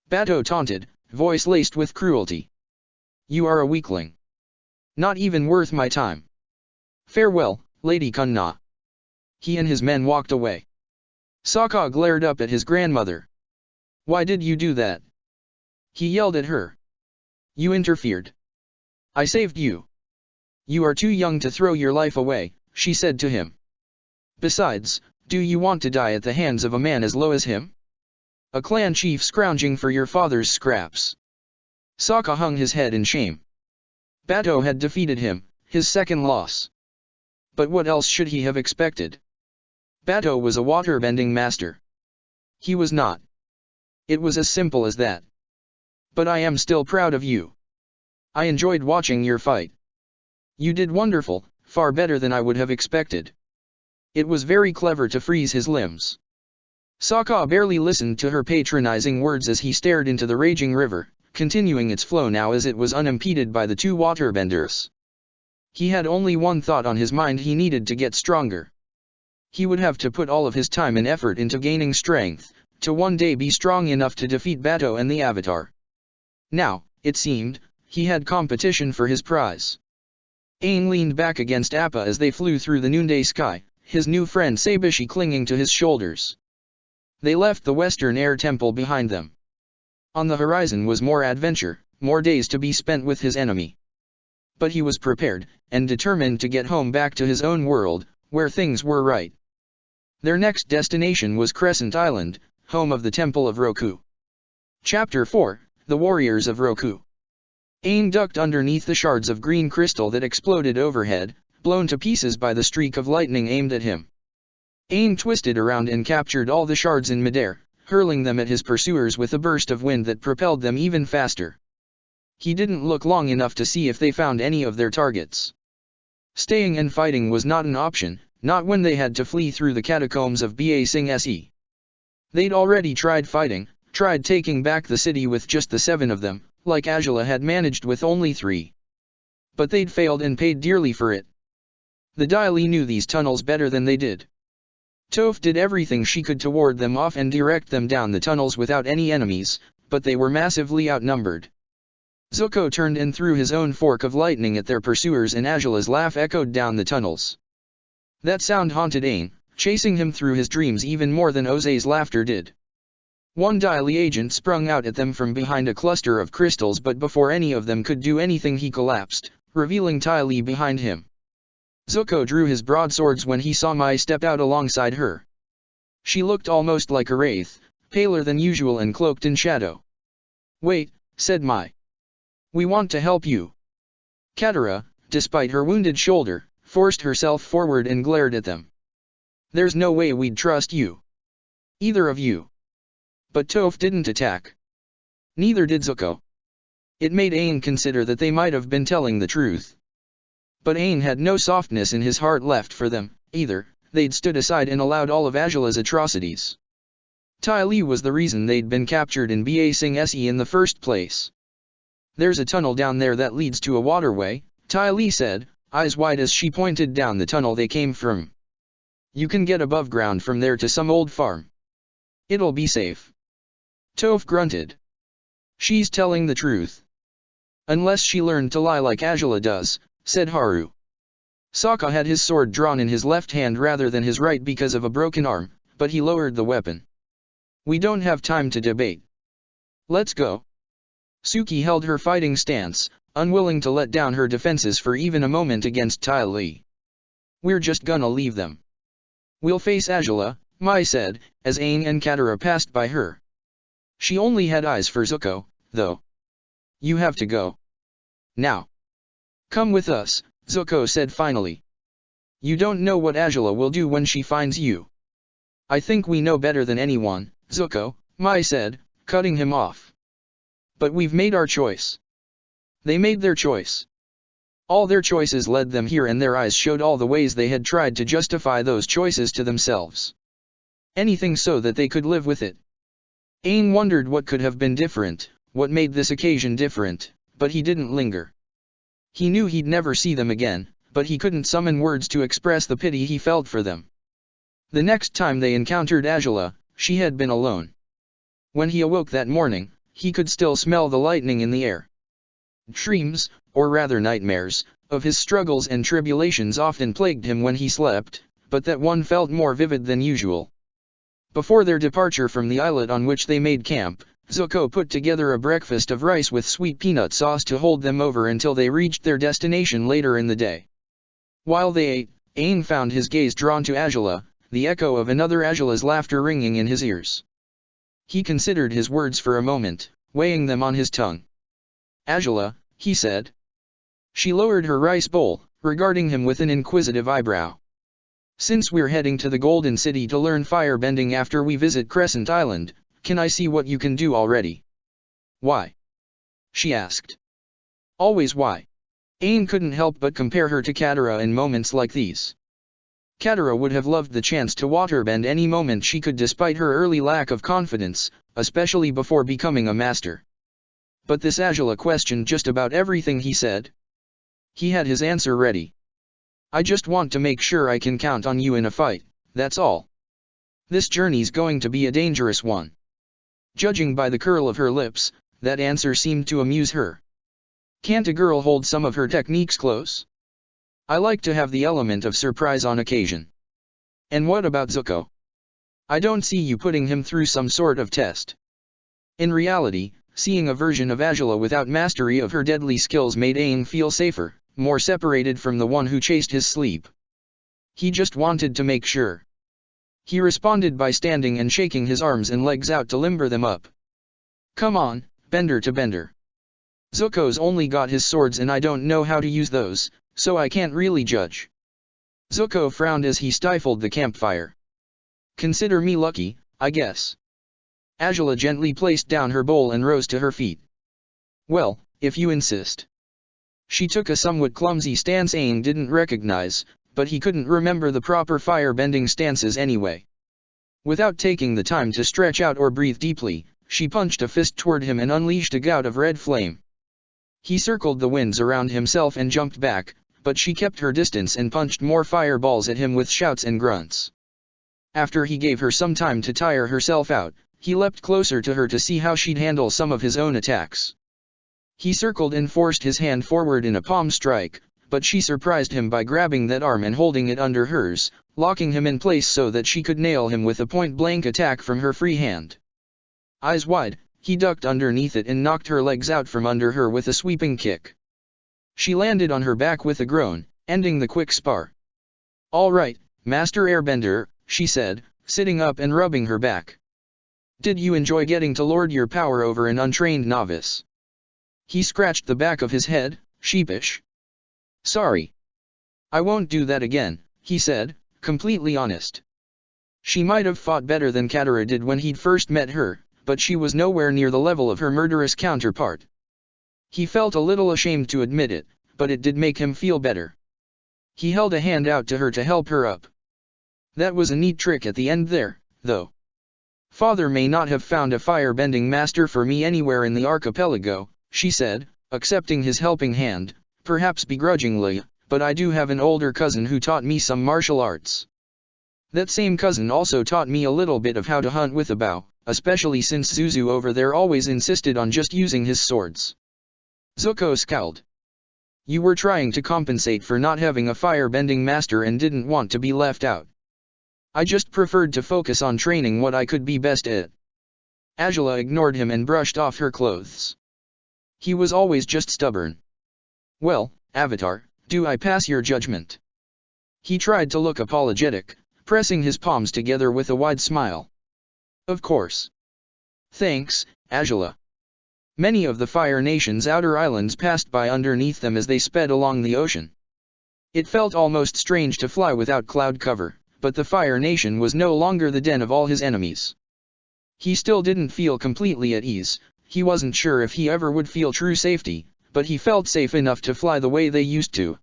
Speaker 1: Bato taunted, voice laced with cruelty. You are a weakling. Not even worth my time. Farewell, Lady Kunna. He and his men walked away. Sokka glared up at his grandmother. Why did you do that? He yelled at her. You interfered. I saved you. You are too young to throw your life away, she said to him. Besides, do you want to die at the hands of a man as low as him? A clan chief scrounging for your father's scraps. Sokka hung his head in shame. Bato had defeated him, his second loss. But what else should he have expected? Bato was a waterbending master. He was not. It was as simple as that. But I am still proud of you. I enjoyed watching your fight. You did wonderful, far better than I would have expected. It was very clever to freeze his limbs. Sokka barely listened to her patronizing words as he stared into the raging river, continuing its flow now as it was unimpeded by the two waterbenders. He had only one thought on his mind: he needed to get stronger. He would have to put all of his time and effort into gaining strength, to one day be strong enough to defeat Bato and the Avatar. Now, it seemed, he had competition for his prize. Aang leaned back against Appa as they flew through the noonday sky, his new friend Sabishi clinging to his shoulders. They left the Western Air Temple behind them. On the horizon was more adventure, more days to be spent with his enemy. But he was prepared, and determined to get home back to his own world, where things were right. Their next destination was Crescent Island, home of the Temple of Roku. Chapter 4, The Warriors of Roku. Aang ducked underneath the shards of green crystal that exploded overhead, blown to pieces by the streak of lightning aimed at him. Aang twisted around and captured all the shards in midair, hurling them at his pursuers with a burst of wind that propelled them even faster. He didn't look long enough to see if they found any of their targets. Staying and fighting was not an option, not when they had to flee through the catacombs of Ba Sing Se. They'd already tried fighting, tried taking back the city with just the 7 of them, like Azula had managed with only 3. But they'd failed and paid dearly for it. The Dai Li knew these tunnels better than they did. Toph did everything she could to ward them off and direct them down the tunnels without any enemies, but they were massively outnumbered. Zuko turned and threw his own fork of lightning at their pursuers, and Azula's laugh echoed down the tunnels. That sound haunted Aang, chasing him through his dreams even more than Ozay's laughter did. One Dai Li agent sprung out at them from behind a cluster of crystals, but before any of them could do anything he collapsed, revealing Ty Lee behind him. Zuko drew his broadswords when he saw Mai step out alongside her. She looked almost like a wraith, paler than usual and cloaked in shadow. "Wait," said Mai. "We want to help you." Katara, despite her wounded shoulder, forced herself forward and glared at them. "There's no way we'd trust you. Either of you." But Toph didn't attack. Neither did Zuko. It made Aang consider that they might have been telling the truth. But Aang had no softness in his heart left for them, either. They'd stood aside and allowed all of Azula's atrocities. Ty Lee was the reason they'd been captured in Ba Sing Se in the first place. "There's a tunnel down there that leads to a waterway," Ty Lee said, eyes wide as she pointed down the tunnel they came from. "You can get above ground from there to some old farm. It'll be safe." Toph grunted. "She's telling the truth. Unless she learned to lie like Azula does," said Haru. Sokka had his sword drawn in his left hand rather than his right because of a broken arm, but he lowered the weapon. "We don't have time to debate. Let's go." Suki held her fighting stance, unwilling to let down her defenses for even a moment against Ty Lee. "We're just gonna leave them. We'll face Azula," Mai said, as Aang and Katara passed by her. She only had eyes for Zuko, though. "You have to go. Now. Come with us," Zuko said finally. "You don't know what Azula will do when she finds you." "I think we know better than anyone, Zuko," Mai said, cutting him off. "But we've made our choice." They made their choice. All their choices led them here, and their eyes showed all the ways they had tried to justify those choices to themselves. Anything so that they could live with it. Aang wondered what could have been different, what made this occasion different, but he didn't linger. He knew he'd never see them again, but he couldn't summon words to express the pity he felt for them. The next time they encountered Azula, she had been alone. When he awoke that morning, he could still smell the lightning in the air. Dreams, or rather nightmares, of his struggles and tribulations often plagued him when he slept, but that one felt more vivid than usual. Before their departure from the islet on which they made camp, Zuko put together a breakfast of rice with sweet peanut sauce to hold them over until they reached their destination later in the day. While they ate, Aang found his gaze drawn to Azula, the echo of another Azula's laughter ringing in his ears. He considered his words for a moment, weighing them on his tongue. "Azula," he said. She lowered her rice bowl, regarding him with an inquisitive eyebrow. "Since we're heading to the Golden City to learn firebending after we visit Crescent Island, can I see what you can do already?" "Why?" she asked. Always why? Aang couldn't help but compare her to Katara in moments like these. Katara would have loved the chance to waterbend any moment she could despite her early lack of confidence, especially before becoming a master. But this Azula questioned just about everything he said. He had his answer ready. "I just want to make sure I can count on you in a fight, that's all. This journey's going to be a dangerous one." Judging by the curl of her lips, that answer seemed to amuse her. Can't a girl hold some of her techniques close? I like to have the element of surprise on occasion. And what about Zuko? I don't see you putting him through some sort of test. In reality, seeing a version of Azula without mastery of her deadly skills made Aang feel safer, more separated from the one who chased his sleep. He just wanted to make sure. He responded by standing and shaking his arms and legs out to limber them up. "Come on, bender to bender. Zuko's only got his swords and I don't know how to use those, so I can't really judge." Zuko frowned as he stifled the campfire. "Consider me lucky, I guess." Azula gently placed down her bowl and rose to her feet. "Well, if you insist." She took a somewhat clumsy stance Aang didn't recognize, but he couldn't remember the proper fire-bending stances anyway. Without taking the time to stretch out or breathe deeply, she punched a fist toward him and unleashed a gout of red flame. He circled the winds around himself and jumped back, but she kept her distance and punched more fireballs at him with shouts and grunts. After he gave her some time to tire herself out, he leapt closer to her to see how she'd handle some of his own attacks. He circled and forced his hand forward in a palm strike, but she surprised him by grabbing that arm and holding it under hers, locking him in place so that she could nail him with a point-blank attack from her free hand. Eyes wide, he ducked underneath it and knocked her legs out from under her with a sweeping kick. She landed on her back with a groan, ending the quick spar. "All right, Master Airbender," she said, sitting up and rubbing her back. "Did you enjoy getting to lord your power over an untrained novice?" He scratched the back of his head, sheepish. "Sorry. I won't do that again," he said, completely honest. She might have fought better than Katara did when he'd first met her, but she was nowhere near the level of her murderous counterpart. He felt a little ashamed to admit it, but it did make him feel better. He held a hand out to her to help her up. That was a neat trick at the end there, though. "Father may not have found a fire-bending master for me anywhere in the archipelago," she said, accepting his helping hand, perhaps begrudgingly, "but I do have an older cousin who taught me some martial arts. That same cousin also taught me a little bit of how to hunt with a bow, especially since Zuzu over there always insisted on just using his swords." Zuko scowled. "You were trying to compensate for not having a fire-bending master and didn't want to be left out." "I just preferred to focus on training what I could be best at." Azula ignored him and brushed off her clothes. He was always just stubborn. "Well, Avatar, do I pass your judgment?" He tried to look apologetic, pressing his palms together with a wide smile. "Of course. Thanks, Azula." Many of the Fire Nation's outer islands passed by underneath them as they sped along the ocean. It felt almost strange to fly without cloud cover, but the Fire Nation was no longer the den of all his enemies. He still didn't feel completely at ease. He wasn't sure if he ever would feel true safety, but he felt safe enough to fly the way they used to.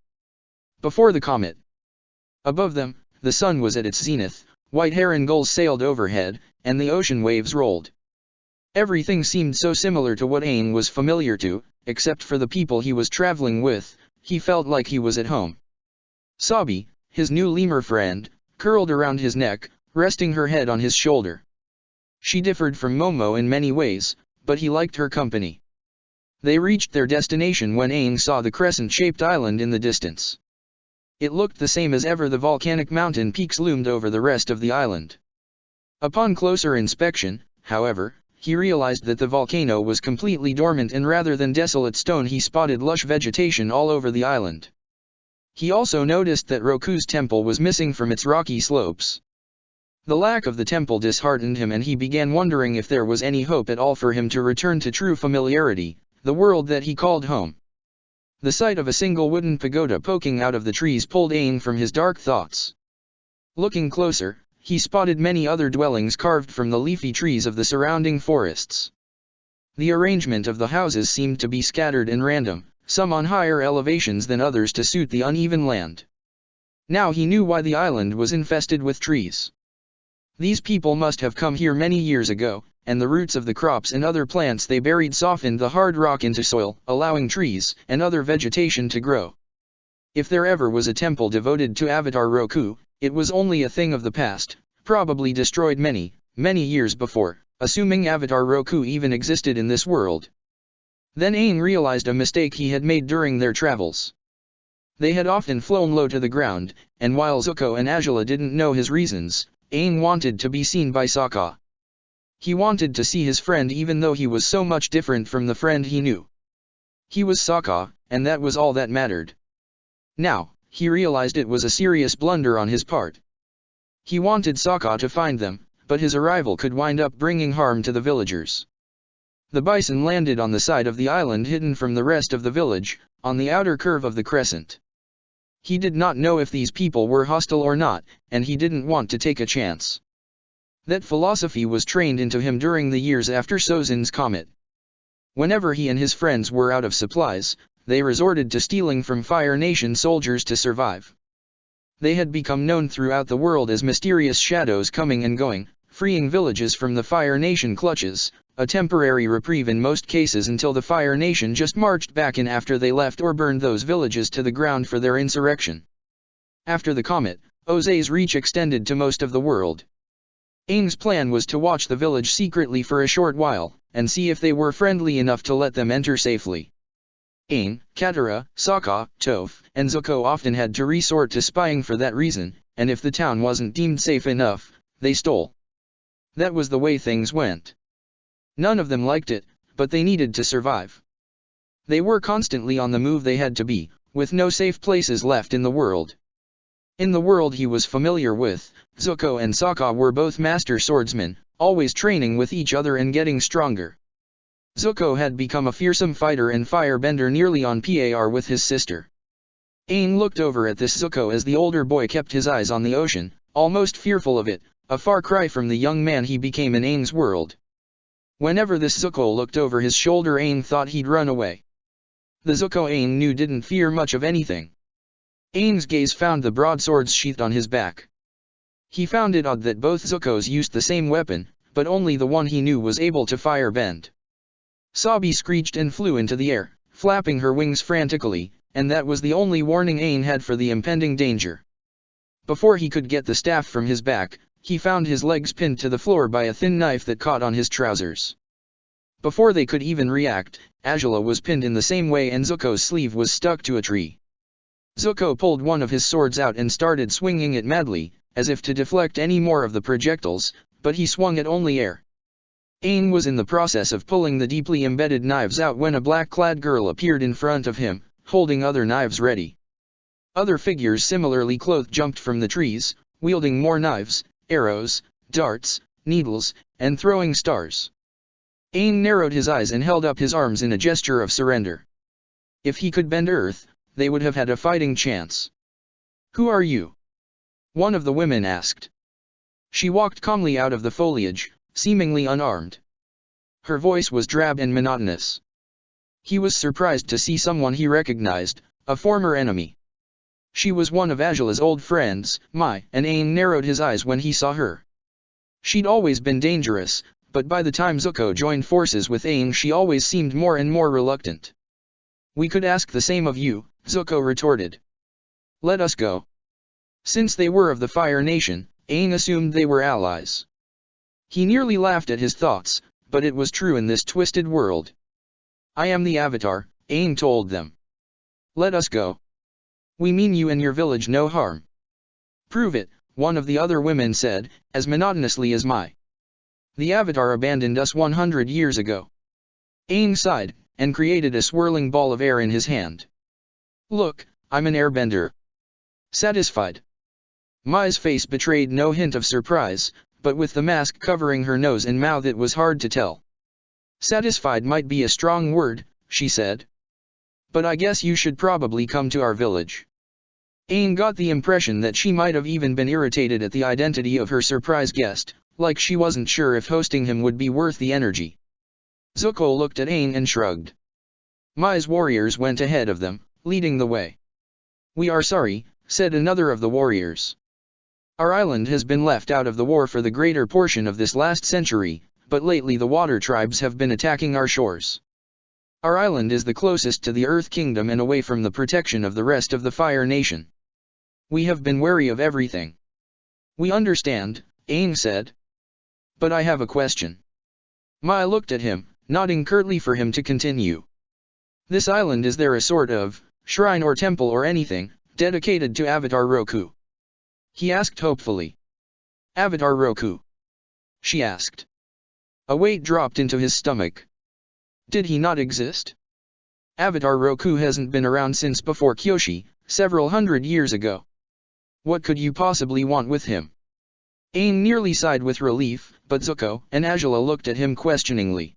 Speaker 1: Before the comet. Above them, the sun was at its zenith, white heron gulls sailed overhead, and the ocean waves rolled. Everything seemed so similar to what Aang was familiar to, except for the people he was traveling with. He felt like he was at home. Sabi, his new lemur friend, curled around his neck, resting her head on his shoulder. She differed from Momo in many ways, but he liked her company. They reached their destination when Aang saw the crescent-shaped island in the distance. It looked the same as ever. The volcanic mountain peaks loomed over the rest of the island. Upon closer inspection, however, he realized that the volcano was completely dormant, and rather than desolate stone he spotted lush vegetation all over the island. He also noticed that Roku's temple was missing from its rocky slopes. The lack of the temple disheartened him, and he began wondering if there was any hope at all for him to return to true familiarity, the world that he called home. The sight of a single wooden pagoda poking out of the trees pulled Aang from his dark thoughts. Looking closer, he spotted many other dwellings carved from the leafy trees of the surrounding forests. The arrangement of the houses seemed to be scattered and random, some on higher elevations than others to suit the uneven land. Now he knew why the island was infested with trees. These people must have come here many years ago, and the roots of the crops and other plants they buried softened the hard rock into soil, allowing trees and other vegetation to grow. If there ever was a temple devoted to Avatar Roku, it was only a thing of the past, probably destroyed many, many years before, assuming Avatar Roku even existed in this world. Then Aang realized a mistake he had made during their travels. They had often flown low to the ground, and while Zuko and Azula didn't know his reasons, Aang wanted to be seen by Sokka. He wanted to see his friend even though he was so much different from the friend he knew. He was Sokka, and that was all that mattered. Now, he realized it was a serious blunder on his part. He wanted Sokka to find them, but his arrival could wind up bringing harm to the villagers. The bison landed on the side of the island hidden from the rest of the village, on the outer curve of the crescent. He did not know if these people were hostile or not, and he didn't want to take a chance. That philosophy was trained into him during the years after Sozin's comet. Whenever he and his friends were out of supplies, they resorted to stealing from Fire Nation soldiers to survive. They had become known throughout the world as mysterious shadows coming and going, freeing villages from the Fire Nation clutches, a temporary reprieve in most cases until the Fire Nation just marched back in after they left or burned those villages to the ground for their insurrection. After the comet, Ose's reach extended to most of the world. Aang's plan was to watch the village secretly for a short while, and see if they were friendly enough to let them enter safely. Aang, Katara, Sokka, Toph, and Zuko often had to resort to spying for that reason, and if the town wasn't deemed safe enough, they stole. That was the way things went. None of them liked it, but they needed to survive. They were constantly on the move. They had to be, with no safe places left in the world. In the world he was familiar with, Zuko and Sokka were both master swordsmen, always training with each other and getting stronger. Zuko had become a fearsome fighter and firebender nearly on par with his sister. Aang looked over at this Zuko as the older boy kept his eyes on the ocean, almost fearful of it, a far cry from the young man he became in Aang's world. Whenever this Zuko looked over his shoulder, Aang thought he'd run away. The Zuko Aang knew didn't fear much of anything. Aang's gaze found the broadswords sheathed on his back. He found it odd that both Zukos used the same weapon, but only the one he knew was able to firebend. Sabi screeched and flew into the air, flapping her wings frantically, and that was the only warning Aang had for the impending danger. Before he could get the staff from his back, he found his legs pinned to the floor by a thin knife that caught on his trousers. Before they could even react, Azula was pinned in the same way and Zuko's sleeve was stuck to a tree. Zuko pulled one of his swords out and started swinging it madly, as if to deflect any more of the projectiles, but he swung at only air. Aang was in the process of pulling the deeply embedded knives out when a black-clad girl appeared in front of him, holding other knives ready. Other figures similarly clothed jumped from the trees, wielding more knives, arrows, darts, needles, and throwing stars. Aang narrowed his eyes and held up his arms in a gesture of surrender. If he could bend earth, they would have had a fighting chance. "Who are you?" one of the women asked. She walked calmly out of the foliage, seemingly unarmed. Her voice was drab and monotonous. He was surprised to see someone he recognized, a former enemy. She was one of Azula's old friends, Mai, and Aang narrowed his eyes when he saw her. She'd always been dangerous, but by the time Zuko joined forces with Aang she always seemed more and more reluctant. "We could ask the same of you," Zuko retorted. "Let us go." Since they were of the Fire Nation, Aang assumed they were allies. He nearly laughed at his thoughts, but it was true in this twisted world. "I am the Avatar," Aang told them. "Let us go. We mean you and your village no harm." "Prove it," one of the other women said, as monotonously as Mai. "The Avatar abandoned us 100 years ago." Aang sighed, and created a swirling ball of air in his hand. "Look, I'm an airbender." "Satisfied?" Mai's face betrayed no hint of surprise, but with the mask covering her nose and mouth it was hard to tell. "Satisfied might be a strong word," she said. "But I guess you should probably come to our village." Aang got the impression that she might have even been irritated at the identity of her surprise guest, like she wasn't sure if hosting him would be worth the energy. Zuko looked at Aang and shrugged. Mai's warriors went ahead of them, leading the way. "We are sorry," said another of the warriors. "Our island has been left out of the war for the greater portion of this last century, but lately the water tribes have been attacking our shores. Our island is the closest to the Earth Kingdom and away from the protection of the rest of the Fire Nation. We have been wary of everything." "We understand," Aang said. "But I have a question." Mai looked at him, nodding curtly for him to continue. "This island, is there a sort of shrine or temple or anything dedicated to Avatar Roku?" he asked hopefully. "Avatar Roku?" she asked. A weight dropped into his stomach. Did he not exist? Avatar Roku hasn't been around since before Kyoshi, several hundred years ago. What could you possibly want with him? Aang nearly sighed with relief, but Zuko and Azula looked at him questioningly.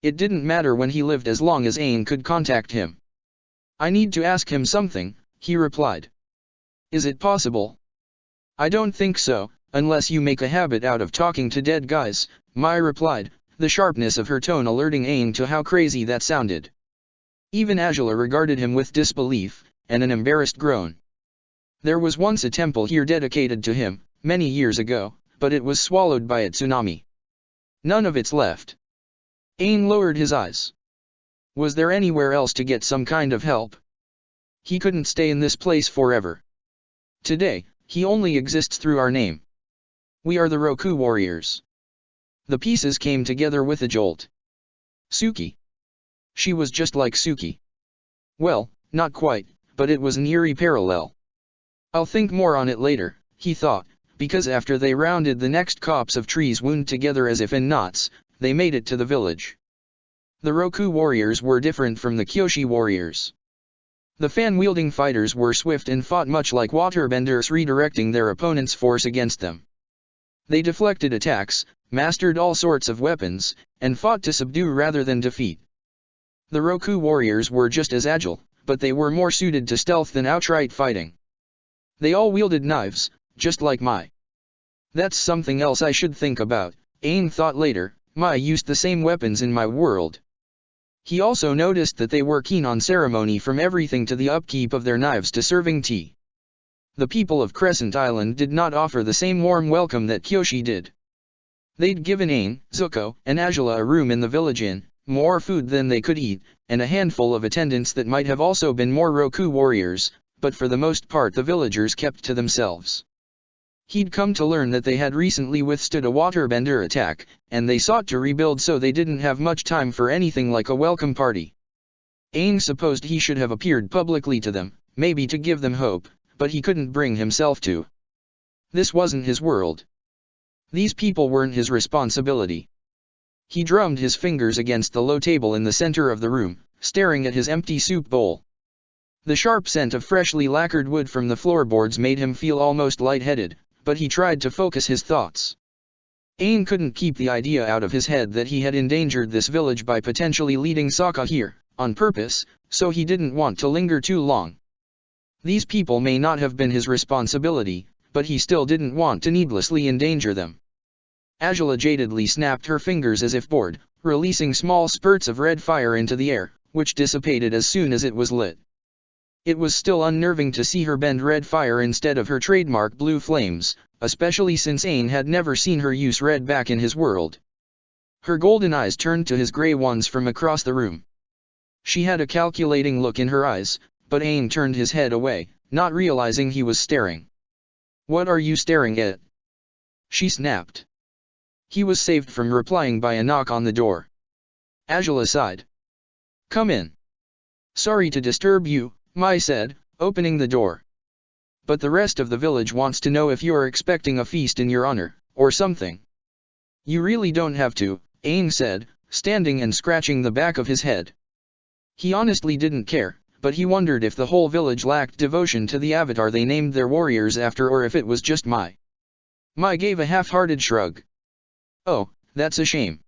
Speaker 1: It didn't matter when he lived as long as Aang could contact him. "I need to ask him something," he replied. "Is it possible?" "I don't think so, unless you make a habit out of talking to dead guys," Mai replied, the sharpness of her tone alerting Aang to how crazy that sounded. Even Azula regarded him with disbelief, and an embarrassed groan. "There was once a temple here dedicated to him, many years ago, but it was swallowed by a tsunami. None of it's left. Aang lowered his eyes. Was there anywhere else to get some kind of help? He couldn't stay in this place forever. Today, he only exists through our name. We are the Roku warriors. The pieces came together with a jolt. Suki. She was just like Suki. Well, not quite, but it was an eerie parallel. I'll think more on it later, he thought, because after they rounded the next copse of trees wound together as if in knots, they made it to the village. The Roku warriors were different from the Kyoshi warriors. The fan-wielding fighters were swift and fought much like waterbenders, redirecting their opponent's force against them. They deflected attacks, mastered all sorts of weapons, and fought to subdue rather than defeat. The Roku warriors were just as agile, but they were more suited to stealth than outright fighting. They all wielded knives, just like Mai. That's something else I should think about, Aang thought later. Mai used the same weapons in my world. He also noticed that they were keen on ceremony, from everything to the upkeep of their knives to serving tea. The people of Crescent Island did not offer the same warm welcome that Kyoshi did. They'd given Aang, Zuko, and Azula a room in the village inn, more food than they could eat, and a handful of attendants that might have also been more Roku warriors, but for the most part the villagers kept to themselves. He'd come to learn that they had recently withstood a waterbender attack, and they sought to rebuild, so they didn't have much time for anything like a welcome party. Aang supposed he should have appeared publicly to them, maybe to give them hope, but he couldn't bring himself to. This wasn't his world. These people weren't his responsibility. He drummed his fingers against the low table in the center of the room, staring at his empty soup bowl. The sharp scent of freshly lacquered wood from the floorboards made him feel almost lightheaded, but he tried to focus his thoughts. Aang couldn't keep the idea out of his head that he had endangered this village by potentially leading Sokka here, on purpose, so he didn't want to linger too long. These people may not have been his responsibility, but he still didn't want to needlessly endanger them. Azula jadedly snapped her fingers as if bored, releasing small spurts of red fire into the air, which dissipated as soon as it was lit. It was still unnerving to see her bend red fire instead of her trademark blue flames, especially since Aang had never seen her use red back in his world. Her golden eyes turned to his gray ones from across the room. She had a calculating look in her eyes, but Aang turned his head away, not realizing he was staring. "What are you staring at?" she snapped. He was saved from replying by a knock on the door. Azula sighed. "Come in." "Sorry to disturb you," Mai said, opening the door. "But the rest of the village wants to know if you're expecting a feast in your honor, or something." "You really don't have to," Aang said, standing and scratching the back of his head. He honestly didn't care, but he wondered if the whole village lacked devotion to the avatar they named their warriors after, or if it was just Mai. Mai gave a half-hearted shrug. "Oh, that's a shame.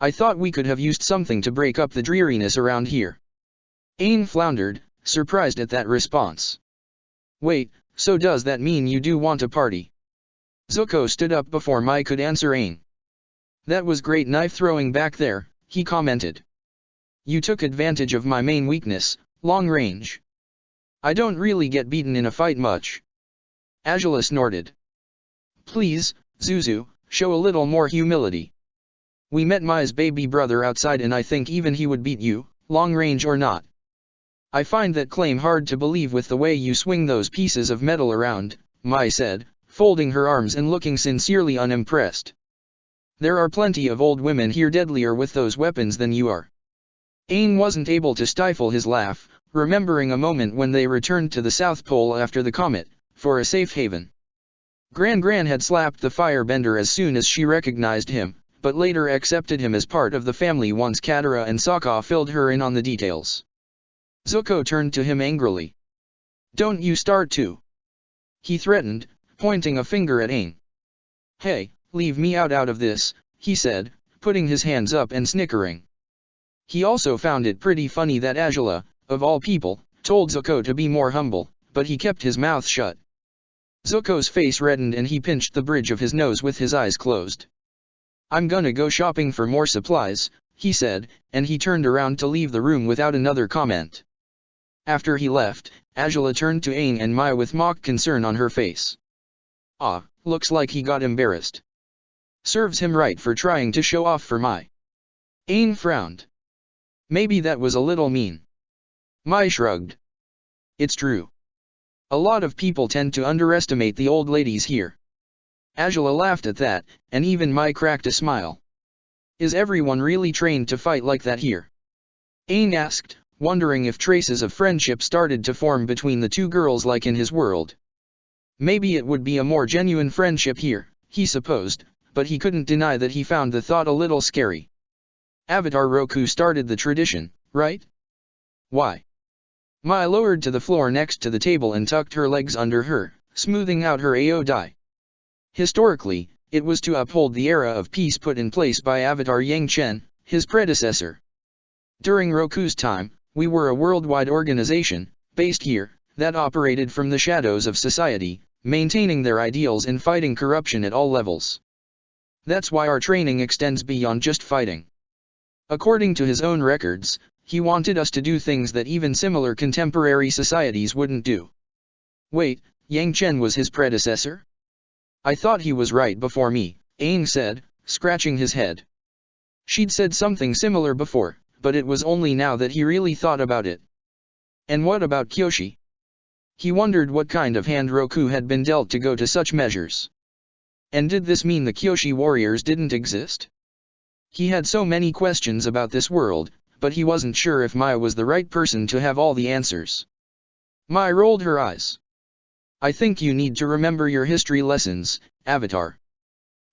Speaker 1: I thought we could have used something to break up the dreariness around here." Aang floundered, surprised at that response. "Wait, so does that mean you do want a party?" Zuko stood up before Mai could answer Aang. "That was great knife throwing back there," he commented. "You took advantage of my main weakness, long range. I don't really get beaten in a fight much." Azula snorted. "Please, Zuzu, show a little more humility. We met Mai's baby brother outside and I think even he would beat you, long range or not. I find that claim hard to believe with the way you swing those pieces of metal around," Mai said, folding her arms and looking sincerely unimpressed. "There are plenty of old women here deadlier with those weapons than you are." Aang wasn't able to stifle his laugh, remembering a moment when they returned to the South Pole after the comet, for a safe haven. Gran had slapped the firebender as soon as she recognized him, but later accepted him as part of the family once Katara and Sokka filled her in on the details. Zuko turned to him angrily. "Don't you start too," he threatened, pointing a finger at Aang. "Hey, leave me out of this," he said, putting his hands up and snickering. He also found it pretty funny that Azula, of all people, told Zuko to be more humble, but he kept his mouth shut. Zuko's face reddened and he pinched the bridge of his nose with his eyes closed. "I'm gonna go shopping for more supplies," he said, and he turned around to leave the room without another comment. After he left, Azula turned to Aang and Mai with mock concern on her face. "Ah, looks like he got embarrassed. Serves him right for trying to show off for Mai. Aang frowned. Maybe that was a little mean. Mai shrugged. It's true. A lot of people tend to underestimate the old ladies here. Azula laughed at that, and even Mai cracked a smile. Is everyone really trained to fight like that here? Aang asked, wondering if traces of friendship started to form between the two girls like in his world. Maybe it would be a more genuine friendship here, he supposed, but he couldn't deny that he found the thought a little scary. Avatar Roku started the tradition, right? Why? Mai lowered to the floor next to the table and tucked her legs under her, smoothing out her Aodai. Historically, it was to uphold the era of peace put in place by Avatar Yang Chen, his predecessor. During Roku's time, we were a worldwide organization, based here, that operated from the shadows of society, maintaining their ideals and fighting corruption at all levels. That's why our training extends beyond just fighting. According to his own records, he wanted us to do things that even similar contemporary societies wouldn't do. Wait, Yang Chen was his predecessor? I thought he was right before me, Aang said, scratching his head. She'd said something similar before, but it was only now that he really thought about it. And what about Kyoshi? He wondered what kind of hand Roku had been dealt to go to such measures. And did this mean the Kyoshi warriors didn't exist? He had so many questions about this world, but he wasn't sure if Mai was the right person to have all the answers. Mai rolled her eyes. I think you need to remember your history lessons, Avatar.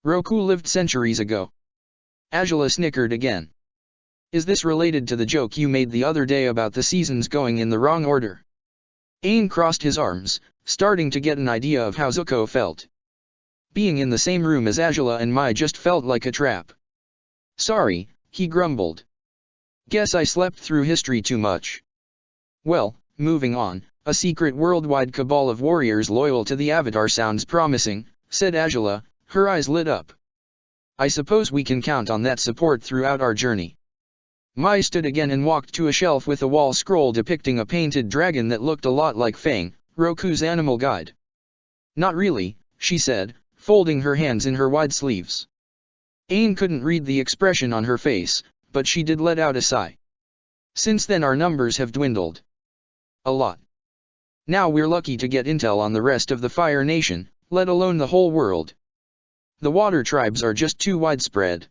Speaker 1: Roku lived centuries ago. Azula snickered again. Is this related to the joke you made the other day about the seasons going in the wrong order? Aang crossed his arms, starting to get an idea of how Zuko felt. Being in the same room as Azula and Mai just felt like a trap. Sorry, he grumbled. Guess I slept through history too much. Well, moving on, a secret worldwide cabal of warriors loyal to the Avatar sounds promising, said Azula, her eyes lit up. I suppose we can count on that support throughout our journey. Mai stood again and walked to a shelf with a wall scroll depicting a painted dragon that looked a lot like Fang, Roku's animal guide. Not really, she said, folding her hands in her wide sleeves. Aang couldn't read the expression on her face, but she did let out a sigh. Since then our numbers have dwindled. A lot. Now we're lucky to get intel on the rest of the Fire Nation, let alone the whole world. The water tribes are just too widespread.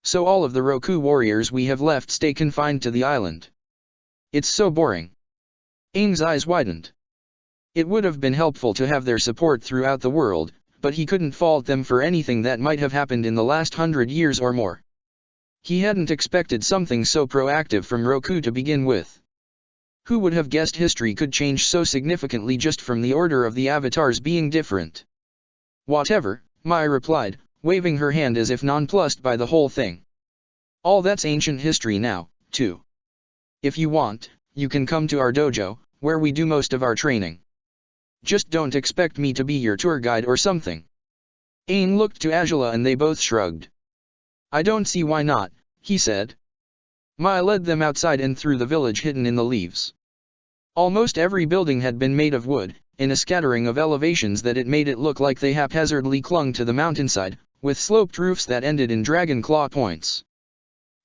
Speaker 1: So all of the Roku warriors we have left stay confined to the island. It's so boring. Aang's eyes widened. It would have been helpful to have their support throughout the world, but he couldn't fault them for anything that might have happened in the last 100 years or more. He hadn't expected something so proactive from Roku to begin with. Who would have guessed history could change so significantly just from the order of the avatars being different? Whatever, Mai replied, waving her hand as if nonplussed by the whole thing. All that's ancient history now, too. If you want, you can come to our dojo, where we do most of our training. Just don't expect me to be your tour guide or something. Aang looked to Azula and they both shrugged. I don't see why not, he said. Mai led them outside and through the village hidden in the leaves. Almost every building had been made of wood, in a scattering of elevations that it made it look like they haphazardly clung to the mountainside, with sloped roofs that ended in dragon claw points.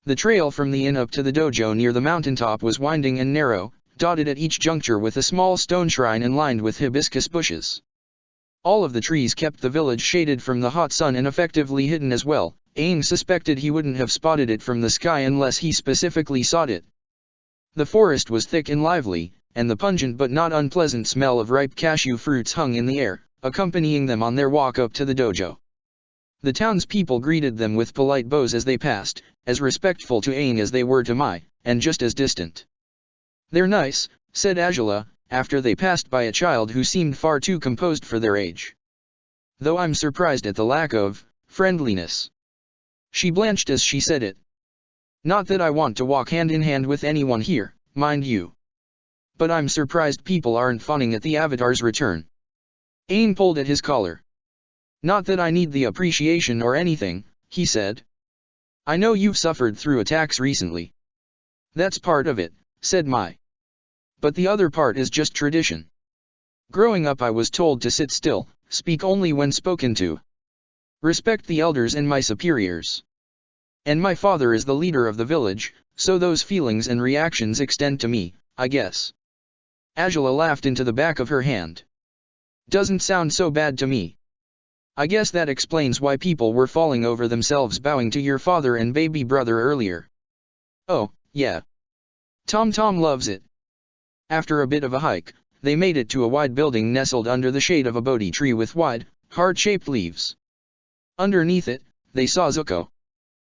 Speaker 1: The trail from the inn up to the dojo near the mountaintop was winding and narrow, dotted at each juncture with a small stone shrine and lined with hibiscus bushes. All of the trees kept the village shaded from the hot sun and effectively hidden as well. Aang suspected he wouldn't have spotted it from the sky unless he specifically sought it. The forest was thick and lively, and the pungent but not unpleasant smell of ripe cashew fruits hung in the air, accompanying them on their walk up to the dojo. The townspeople greeted them with polite bows as they passed, as respectful to Aang as they were to Mai, and just as distant. They're nice, said Azula, after they passed by a child who seemed far too composed for their age. Though I'm surprised at the lack of friendliness. She blanched as she said it. Not that I want to walk hand in hand with anyone here, mind you. But I'm surprised people aren't fawning at the Avatar's return. Aang pulled at his collar. Not that I need the appreciation or anything, he said. I know you've suffered through attacks recently. That's part of it, said Mai. But the other part is just tradition. Growing up I was told to sit still, speak only when spoken to. Respect the elders and my superiors. And my father is the leader of the village, so those feelings and reactions extend to me, I guess. Angela laughed into the back of her hand. Doesn't sound so bad to me. I guess that explains why people were falling over themselves bowing to your father and baby brother earlier. Oh, yeah. Tom loves it. After a bit of a hike, they made it to a wide building nestled under the shade of a Bodhi tree with wide, heart-shaped leaves. Underneath it, they saw Zuko.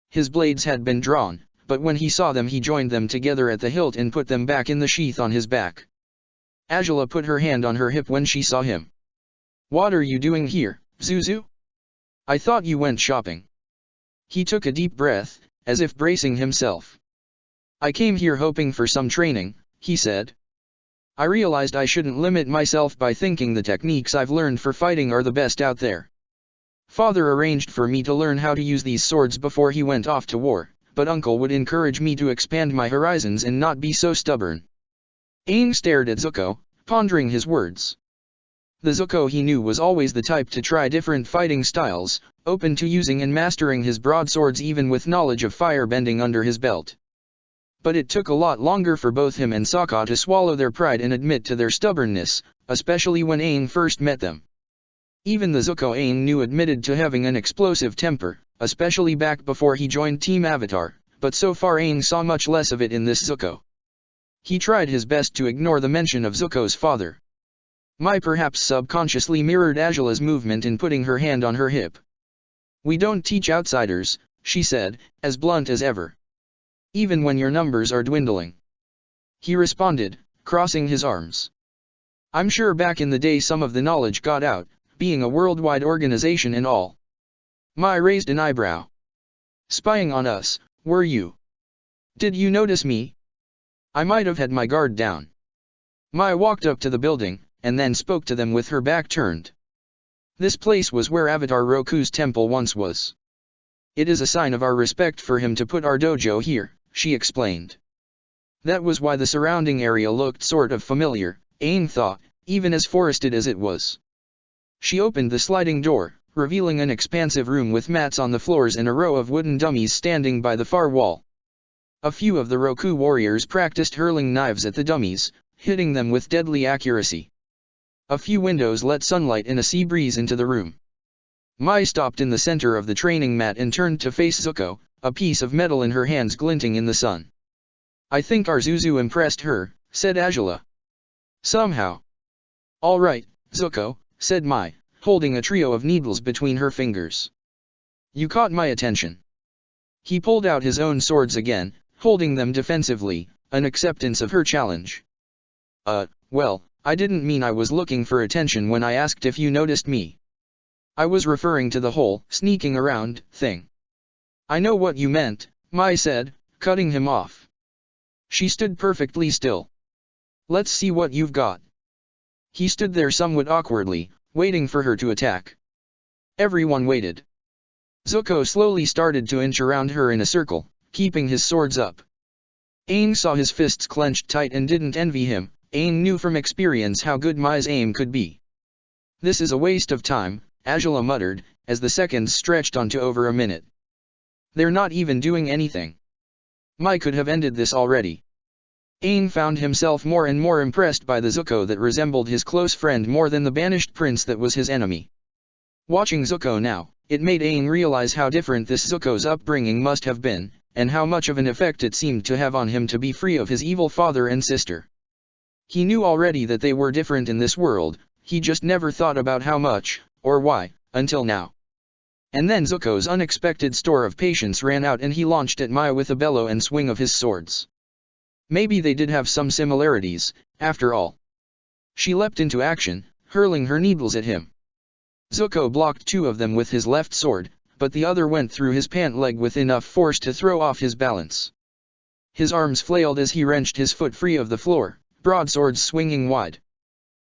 Speaker 1: His blades had been drawn, but when he saw them he joined them together at the hilt and put them back in the sheath on his back. Angela put her hand on her hip when she saw him. What are you doing here, Zuzu? I thought you went shopping. He took a deep breath, as if bracing himself. I came here hoping for some training, he said. I realized I shouldn't limit myself by thinking the techniques I've learned for fighting are the best out there. Father arranged for me to learn how to use these swords before he went off to war, but Uncle would encourage me to expand my horizons and not be so stubborn. Aang stared at Zuko, pondering his words. The Zuko he knew was always the type to try different fighting styles, open to using and mastering his broadswords even with knowledge of firebending under his belt. But it took a lot longer for both him and Sokka to swallow their pride and admit to their stubbornness, especially when Aang first met them. Even the Zuko Aang knew admitted to having an explosive temper, especially back before he joined Team Avatar, but so far Aang saw much less of it in this Zuko. He tried his best to ignore the mention of Zuko's father. Mai perhaps subconsciously mirrored Angela's movement in putting her hand on her hip. We don't teach outsiders, she said, as blunt as ever. Even when your numbers are dwindling. He responded, crossing his arms. I'm sure back in the day some of the knowledge got out, being a worldwide organization and all. Mai raised an eyebrow. Spying on us, were you? Did you notice me? I might have had my guard down. Mai walked up to the building, and then spoke to them with her back turned. This place was where Avatar Roku's temple once was. It is a sign of our respect for him to put our dojo here, she explained. That was why the surrounding area looked sort of familiar, Aang thought, even as forested as it was. She opened the sliding door, revealing an expansive room with mats on the floors and a row of wooden dummies standing by the far wall. A few of the Roku warriors practiced hurling knives at the dummies, hitting them with deadly accuracy. A few windows let sunlight and a sea breeze into the room. Mai stopped in the center of the training mat and turned to face Zuko, a piece of metal in her hands glinting in the sun. I think our Zuzu impressed her, said Angela. Somehow. All right, Zuko, said Mai, holding a trio of needles between her fingers. You caught my attention. He pulled out his own swords again, holding them defensively, an acceptance of her challenge. Well, I didn't mean I was looking for attention when I asked if you noticed me. I was referring to the whole sneaking around thing. I know what you meant, Mai said, cutting him off. She stood perfectly still. Let's see what you've got. He stood there somewhat awkwardly, waiting for her to attack. Everyone waited. Zuko slowly started to inch around her in a circle, keeping his swords up. Aang saw his fists clenched tight and didn't envy him. Aang knew from experience how good Mai's aim could be. This is a waste of time, Angela muttered, as the seconds stretched on to over a minute. They're not even doing anything. Mai could have ended this already. Aang found himself more and more impressed by the Zuko that resembled his close friend more than the banished prince that was his enemy. Watching Zuko now, it made Aang realize how different this Zuko's upbringing must have been, and how much of an effect it seemed to have on him to be free of his evil father and sister. He knew already that they were different in this world, he just never thought about how much, or why, until now. And then Zuko's unexpected store of patience ran out and he launched at Mai with a bellow and swing of his swords. Maybe they did have some similarities, after all. She leapt into action, hurling her needles at him. Zuko blocked two of them with his left sword, but the other went through his pant leg with enough force to throw off his balance. His arms flailed as he wrenched his foot free of the floor, broadswords swinging wide.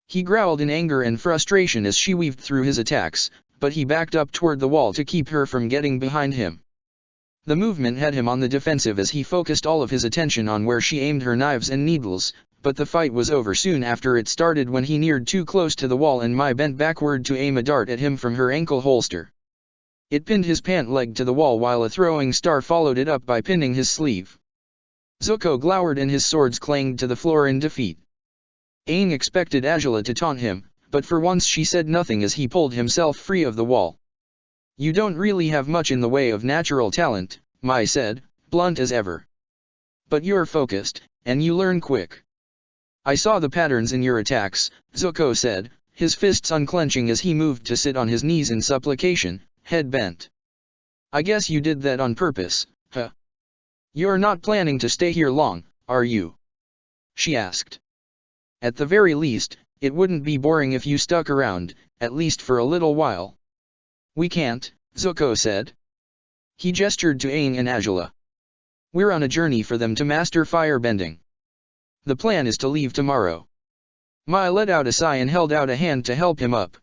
Speaker 1: He growled in anger and frustration as she weaved through his attacks, but he backed up toward the wall to keep her from getting behind him. The movement had him on the defensive as he focused all of his attention on where she aimed her knives and needles, but the fight was over soon after it started when he neared too close to the wall and Mai bent backward to aim a dart at him from her ankle holster. It pinned his pant leg to the wall while a throwing star followed it up by pinning his sleeve. Zuko glowered and his swords clanged to the floor in defeat. Aang expected Azula to taunt him, but for once she said nothing as he pulled himself free of the wall. "You don't really have much in the way of natural talent," Mai said, blunt as ever. "But you're focused, and you learn quick." "I saw the patterns in your attacks," Zuko said, his fists unclenching as he moved to sit on his knees in supplication, head bent. "I guess you did that on purpose, huh? You're not planning to stay here long, are you?" she asked. "At the very least, it wouldn't be boring if you stuck around, at least for a little while." "We can't," Zuko said. He gestured to Aang and Azula. "We're on a journey for them to master firebending. The plan is to leave tomorrow." Mai let out a sigh and held out a hand to help him up.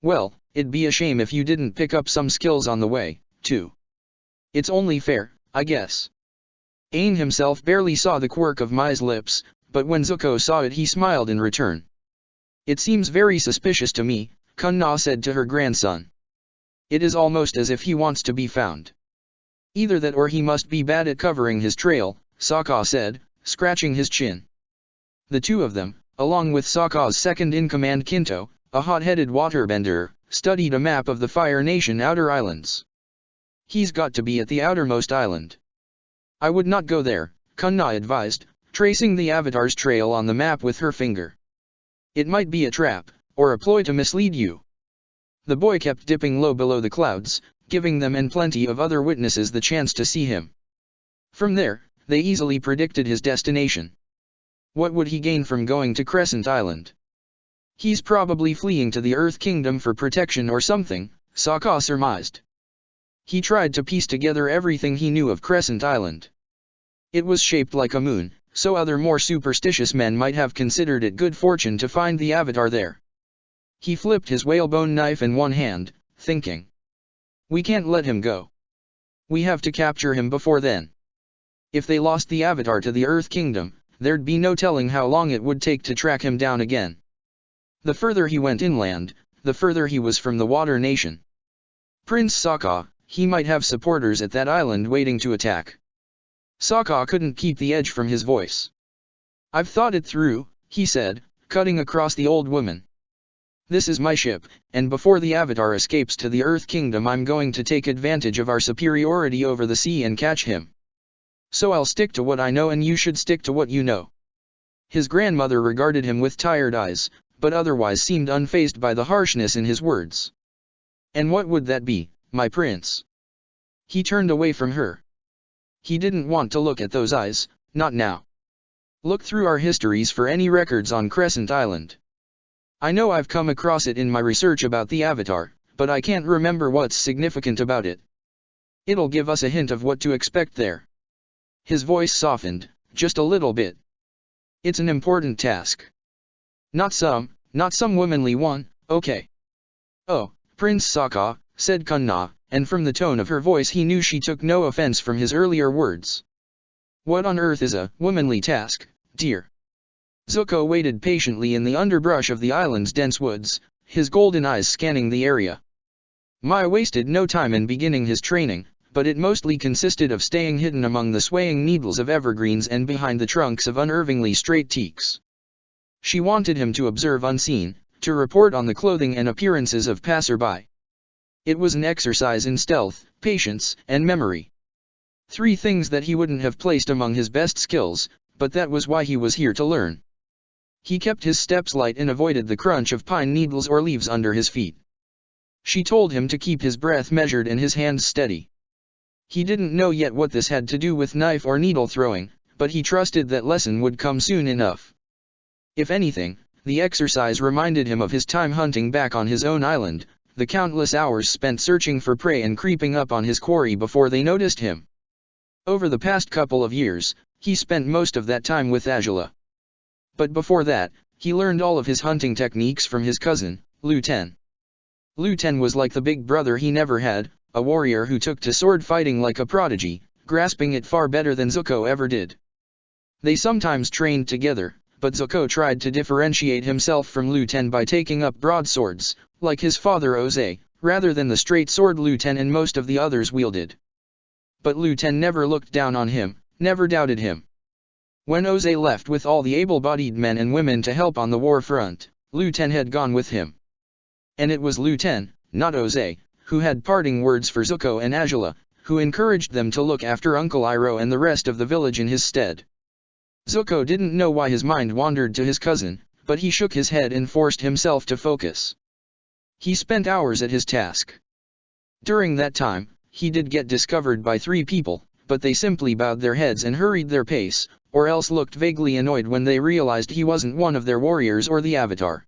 Speaker 1: "Well, it'd be a shame if you didn't pick up some skills on the way, too. It's only fair, I guess." Aang himself barely saw the quirk of Mai's lips, but when Zuko saw it he smiled in return. "It seems very suspicious to me," Kunna said to her grandson. "It is almost as if he wants to be found." "Either that or he must be bad at covering his trail," Sokka said, scratching his chin. The two of them, along with Sokka's second-in-command Kinto, a hot-headed waterbender, studied a map of the Fire Nation outer islands. "He's got to be at the outermost island." "I would not go there," Kunna advised, tracing the Avatar's trail on the map with her finger. "It might be a trap, or a ploy to mislead you." The boy kept dipping low below the clouds, giving them and plenty of other witnesses the chance to see him. From there, they easily predicted his destination. What would he gain from going to Crescent Island? "He's probably fleeing to the Earth Kingdom for protection or something," Sokka surmised. He tried to piece together everything he knew of Crescent Island. It was shaped like a moon, so other more superstitious men might have considered it good fortune to find the Avatar there. He flipped his whalebone knife in one hand, thinking. "We can't let him go. We have to capture him before then. If they lost the Avatar to the Earth Kingdom, there'd be no telling how long it would take to track him down again." The further he went inland, the further he was from the Water Nation. Prince Sokka, he might have supporters at that island waiting to attack. Sokka couldn't keep the edge from his voice. "I've thought it through," he said, cutting across the old woman. "This is my ship, and before the Avatar escapes to the Earth Kingdom I'm going to take advantage of our superiority over the sea and catch him. So I'll stick to what I know and you should stick to what you know." His grandmother regarded him with tired eyes, but otherwise seemed unfazed by the harshness in his words. "And what would that be, my prince?" He turned away from her. He didn't want to look at those eyes, not now. "Look through our histories for any records on Crescent Island. I know I've come across it in my research about the Avatar, but I can't remember what's significant about it. It'll give us a hint of what to expect there." His voice softened, just a little bit. "It's an important task. Not some womanly one, okay?" "Oh, Prince Sokka," said Kunna, and from the tone of her voice he knew she took no offense from his earlier words. "What on earth is a womanly task, dear?" Zuko waited patiently in the underbrush of the island's dense woods, his golden eyes scanning the area. Mai wasted no time in beginning his training, but it mostly consisted of staying hidden among the swaying needles of evergreens and behind the trunks of unervingly straight teaks. She wanted him to observe unseen, to report on the clothing and appearances of passerby. It was an exercise in stealth, patience, and memory. 3 things that he wouldn't have placed among his best skills, but that was why he was here to learn. He kept his steps light and avoided the crunch of pine needles or leaves under his feet. She told him to keep his breath measured and his hands steady. He didn't know yet what this had to do with knife or needle throwing, but he trusted that lesson would come soon enough. If anything, the exercise reminded him of his time hunting back on his own island, the countless hours spent searching for prey and creeping up on his quarry before they noticed him. Over the past couple of years, he spent most of that time with Azula. But before that, he learned all of his hunting techniques from his cousin, Lu Ten. Lu Ten was like the big brother he never had, a warrior who took to sword fighting like a prodigy, grasping it far better than Zuko ever did. They sometimes trained together, but Zuko tried to differentiate himself from Lu Ten by taking up broadswords, like his father Ozai, rather than the straight sword Lu Ten and most of the others wielded. But Lu Ten never looked down on him, never doubted him. When Ozai left with all the able-bodied men and women to help on the war front, Lu Ten had gone with him. And it was Lu Ten, not Ozai, who had parting words for Zuko and Azula, who encouraged them to look after Uncle Iroh and the rest of the village in his stead. Zuko didn't know why his mind wandered to his cousin, but he shook his head and forced himself to focus. He spent hours at his task. During that time, he did get discovered by 3 people, but they simply bowed their heads and hurried their pace, or else looked vaguely annoyed when they realized he wasn't one of their warriors or the Avatar.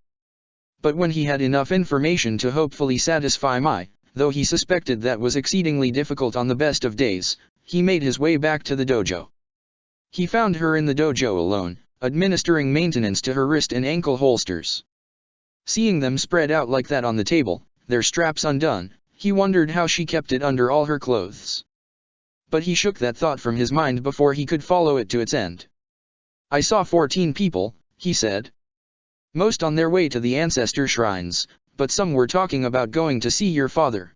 Speaker 1: But when he had enough information to hopefully satisfy Mai, though he suspected that was exceedingly difficult on the best of days, he made his way back to the dojo. He found her in the dojo alone, administering maintenance to her wrist and ankle holsters. Seeing them spread out like that on the table, their straps undone, he wondered how she kept it under all her clothes. But he shook that thought from his mind before he could follow it to its end. "I saw 14 people," he said. "Most on their way to the ancestor shrines, but some were talking about going to see your father."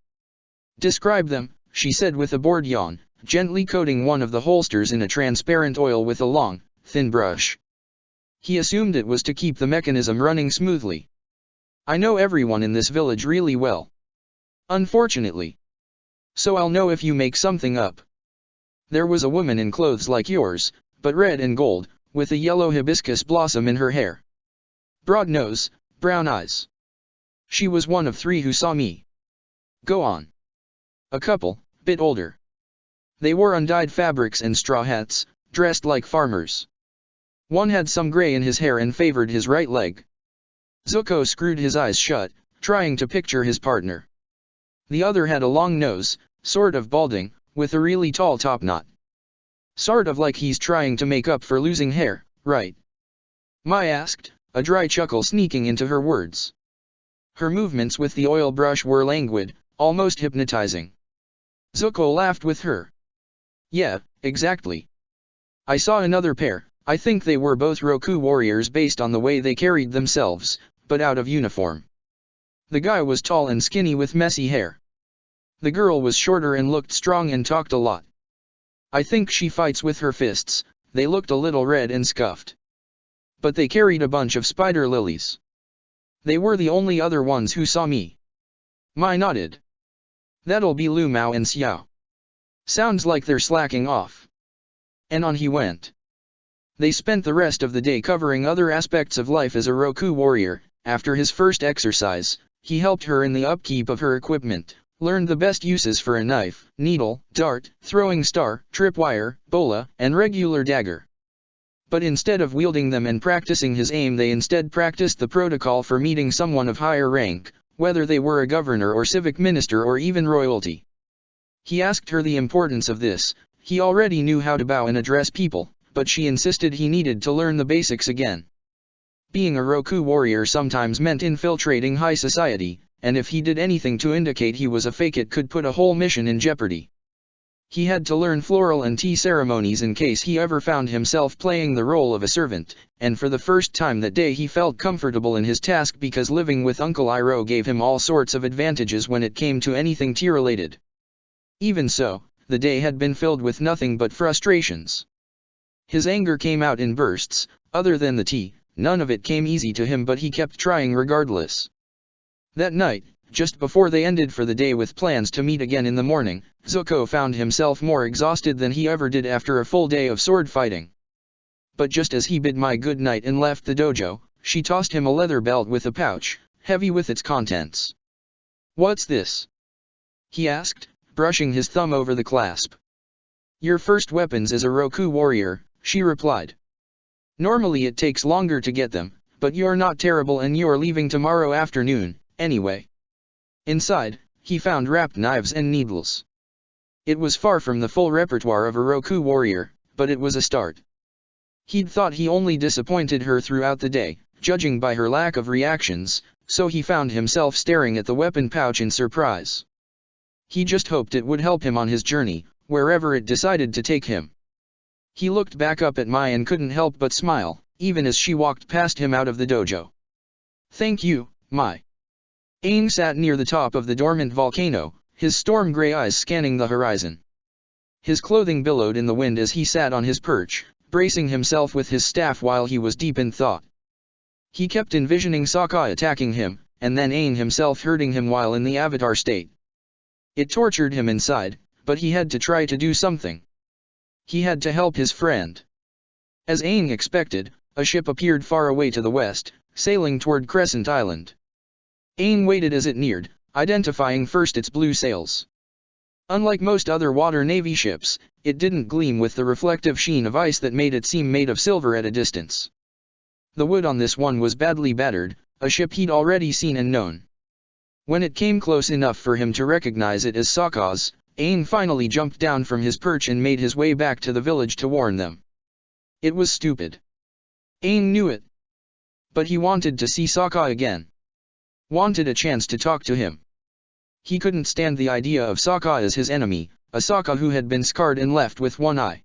Speaker 1: "Describe them," she said with a bored yawn, gently coating one of the holsters in a transparent oil with a long, thin brush. He assumed it was to keep the mechanism running smoothly. "I know everyone in this village really well. Unfortunately. So I'll know if you make something up. There was a woman in clothes like yours, but red and gold, with a yellow hibiscus blossom in her hair. Broad nose, brown eyes. She was one of 3 who saw me." "Go on." "A couple, bit older. They wore undyed fabrics and straw hats, dressed like farmers. One had some gray in his hair and favored his right leg." Zuko screwed his eyes shut, trying to picture his partner. "The other had a long nose, sort of balding, with a really tall top knot. Sort of like he's trying to make up for losing hair, right?" Mai asked, a dry chuckle sneaking into her words. Her movements with the oil brush were languid, almost hypnotizing. Zuko laughed with her. "Yeah, exactly. I saw another pair. I think they were both Roku warriors based on the way they carried themselves, but out of uniform. The guy was tall and skinny with messy hair. The girl was shorter and looked strong and talked a lot. I think she fights with her fists. They looked a little red and scuffed. But they carried a bunch of spider lilies. They were the only other ones who saw me." Mai nodded. "That'll be Lu Mao and Xiao. Sounds like they're slacking off." And on he went. They spent the rest of the day covering other aspects of life as a Roku warrior. After his first exercise, he helped her in the upkeep of her equipment, learned the best uses for a knife, needle, dart, throwing star, tripwire, bola, and regular dagger. But instead of wielding them and practicing his aim, they instead practiced the protocol for meeting someone of higher rank, whether they were a governor or civic minister or even royalty. He asked her the importance of this. He already knew how to bow and address people, but she insisted he needed to learn the basics again. Being a Roku warrior sometimes meant infiltrating high society, and if he did anything to indicate he was a fake, it could put a whole mission in jeopardy. He had to learn floral and tea ceremonies in case he ever found himself playing the role of a servant, and for the first time that day he felt comfortable in his task because living with Uncle Iroh gave him all sorts of advantages when it came to anything tea-related. Even so, the day had been filled with nothing but frustrations. His anger came out in bursts. Other than the tea, none of it came easy to him, but he kept trying regardless. That night, just before they ended for the day with plans to meet again in the morning, Zuko found himself more exhausted than he ever did after a full day of sword fighting. But just as he bid Mai good night and left the dojo, she tossed him a leather belt with a pouch, heavy with its contents. "What's this?" he asked, brushing his thumb over the clasp. "Your first weapons as a Roku warrior," she replied. "Normally it takes longer to get them, but you're not terrible and you're leaving tomorrow afternoon, anyway." Inside, he found wrapped knives and needles. It was far from the full repertoire of a Roku warrior, but it was a start. He'd thought he only disappointed her throughout the day, judging by her lack of reactions, so he found himself staring at the weapon pouch in surprise. He just hoped it would help him on his journey, wherever it decided to take him. He looked back up at Mai and couldn't help but smile. even as she walked past him out of the dojo. "Thank you, Mai." Aang sat near the top of the dormant volcano, his storm-gray eyes scanning the horizon. His clothing billowed in the wind as he sat on his perch, bracing himself with his staff while he was deep in thought. He kept envisioning Sokka attacking him, and then Aang himself hurting him while in the avatar state. It tortured him inside, but he had to try to do something. He had to help his friend. As Aang expected, a ship appeared far away to the west, sailing toward Crescent Island. Aang waited as it neared, identifying first its blue sails. Unlike most other water navy ships, it didn't gleam with the reflective sheen of ice that made it seem made of silver at a distance. The wood on this one was badly battered, a ship he'd already seen and known. When it came close enough for him to recognize it as Sokka's, Aang finally jumped down from his perch and made his way back to the village to warn them. It was stupid. Aang knew it. But he wanted to see Sokka again. Wanted a chance to talk to him. He couldn't stand the idea of Sokka as his enemy, a Sokka who had been scarred and left with one eye.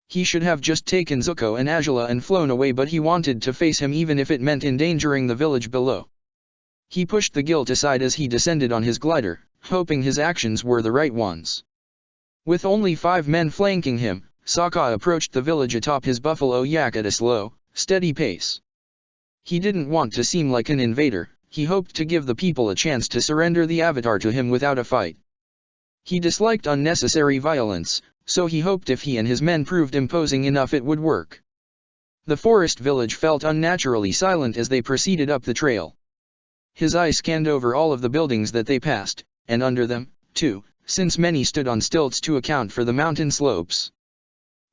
Speaker 1: He should have just taken Zuko and Azula and flown away, but he wanted to face him even if it meant endangering the village below. He pushed the guilt aside as he descended on his glider, hoping his actions were the right ones. With only 5 men flanking him, Sokka approached the village atop his buffalo yak at a slow, steady pace. He didn't want to seem like an invader. He hoped to give the people a chance to surrender the Avatar to him without a fight. He disliked unnecessary violence, so he hoped if he and his men proved imposing enough it would work. The forest village felt unnaturally silent as they proceeded up the trail. His eye scanned over all of the buildings that they passed, and under them, too, since many stood on stilts to account for the mountain slopes.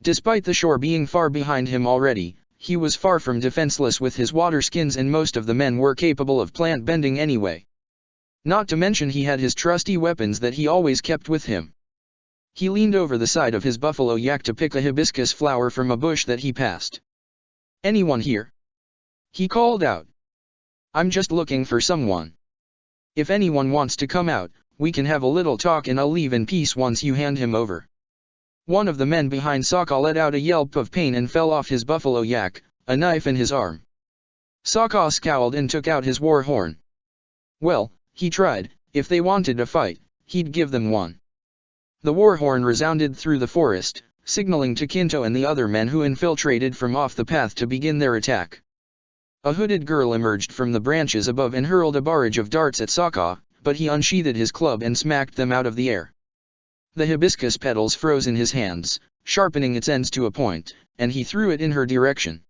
Speaker 1: Despite the shore being far behind him already, he was far from defenseless with his water skins, and most of the men were capable of plant bending anyway. Not to mention he had his trusty weapons that he always kept with him. He leaned over the side of his buffalo yak to pick a hibiscus flower from a bush that he passed. "Anyone here?" he called out. "I'm just looking for someone. If anyone wants to come out, we can have a little talk and I'll leave in peace once you hand him over." One of the men behind Sokka let out a yelp of pain and fell off his buffalo yak, a knife in his arm. Sokka scowled and took out his war horn. Well, he tried. If they wanted a fight, he'd give them one. The war horn resounded through the forest, signaling to Kinto and the other men who infiltrated from off the path to begin their attack. A hooded girl emerged from the branches above and hurled a barrage of darts at Sokka, but he unsheathed his club and smacked them out of the air. The hibiscus petals froze in his hands, sharpening its ends to a point, and he threw it in her direction.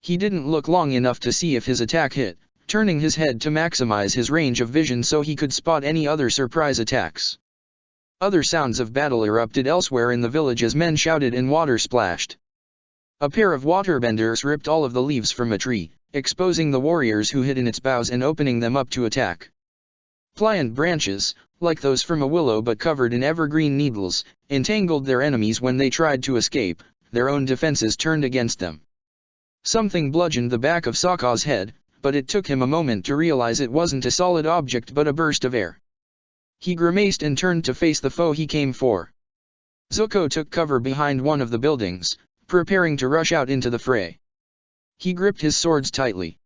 Speaker 1: He didn't look long enough to see if his attack hit, turning his head to maximize his range of vision so he could spot any other surprise attacks. Other sounds of battle erupted elsewhere in the village as men shouted and water splashed. A pair of waterbenders ripped all of the leaves from a tree, exposing the warriors who hid in its boughs and opening them up to attack. Pliant branches, like those from a willow but covered in evergreen needles, entangled their enemies when they tried to escape. Their own defenses turned against them. Something bludgeoned the back of Sokka's head, but it took him a moment to realize it wasn't a solid object but a burst of air. He grimaced and turned to face the foe he came for. Zuko took cover behind one of the buildings, preparing to rush out into the fray. He gripped his swords tightly.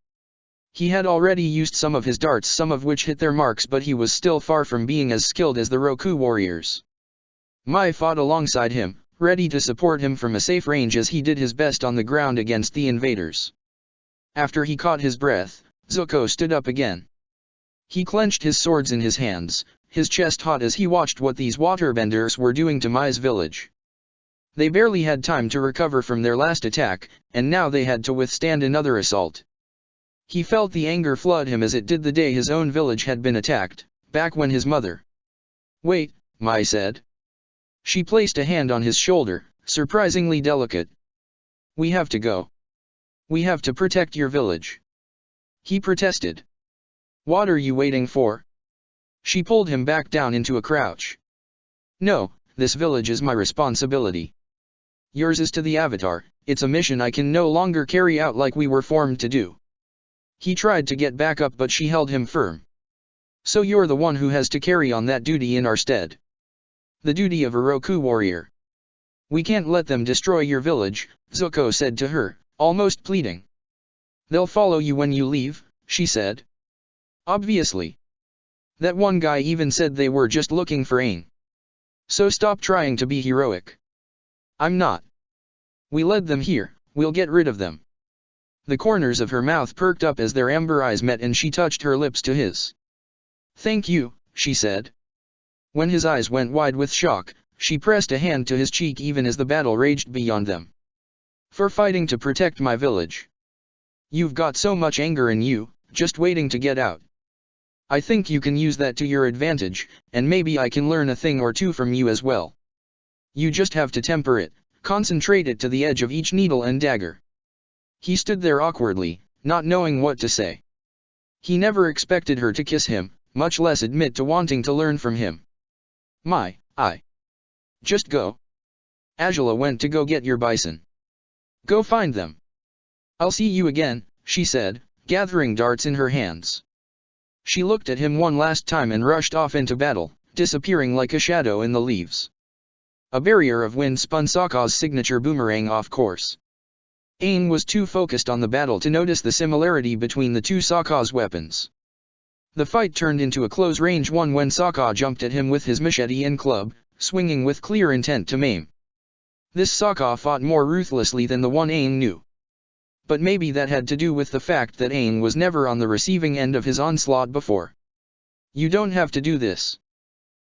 Speaker 1: He had already used some of his darts, some of which hit their marks, but he was still far from being as skilled as the Roku warriors. Mai fought alongside him, ready to support him from a safe range as he did his best on the ground against the invaders. After he caught his breath, Zuko stood up again. He clenched his swords in his hands, his chest hot as he watched what these waterbenders were doing to Mai's village. They barely had time to recover from their last attack, and now they had to withstand another assault. He felt the anger flood him as it did the day his own village had been attacked, back when his mother. "Wait," Mai said. She placed a hand on his shoulder, surprisingly delicate. "We have to go. We have to protect your village." He protested. "What are you waiting for?" She pulled him back down into a crouch. "No, this village is my responsibility. Yours is to the Avatar. It's a mission I can no longer carry out like we were formed to do." He tried to get back up but she held him firm. "So you're the one who has to carry on that duty in our stead. The duty of a Roku warrior. We can't let them destroy your village," Zuko said to her, almost pleading. "They'll follow you when you leave," she said. "Obviously. That one guy even said they were just looking for Aang. So stop trying to be heroic." "I'm not. We led them here, we'll get rid of them." The corners of her mouth perked up as their amber eyes met and she touched her lips to his. "Thank you," she said. When his eyes went wide with shock, she pressed a hand to his cheek even as the battle raged beyond them. "For fighting to protect my village. You've got so much anger in you, just waiting to get out. I think you can use that to your advantage, and maybe I can learn a thing or two from you as well. You just have to temper it, concentrate it to the edge of each needle and dagger." He stood there awkwardly, not knowing what to say. He never expected her to kiss him, much less admit to wanting to learn from him. I just go. Azula went to go get your bison. Go find them. I'll see you again, she said, gathering darts in her hands. She looked at him one last time and rushed off into battle, disappearing like a shadow in the leaves. A barrier of wind spun Sokka's signature boomerang off course. Aang was too focused on the battle to notice the similarity between the two Sokka's weapons. The fight turned into a close-range one when Sokka jumped at him with his machete and club, swinging with clear intent to maim. This Sokka fought more ruthlessly than the one Aang knew. But maybe that had to do with the fact that Aang was never on the receiving end of his onslaught before. "You don't have to do this,"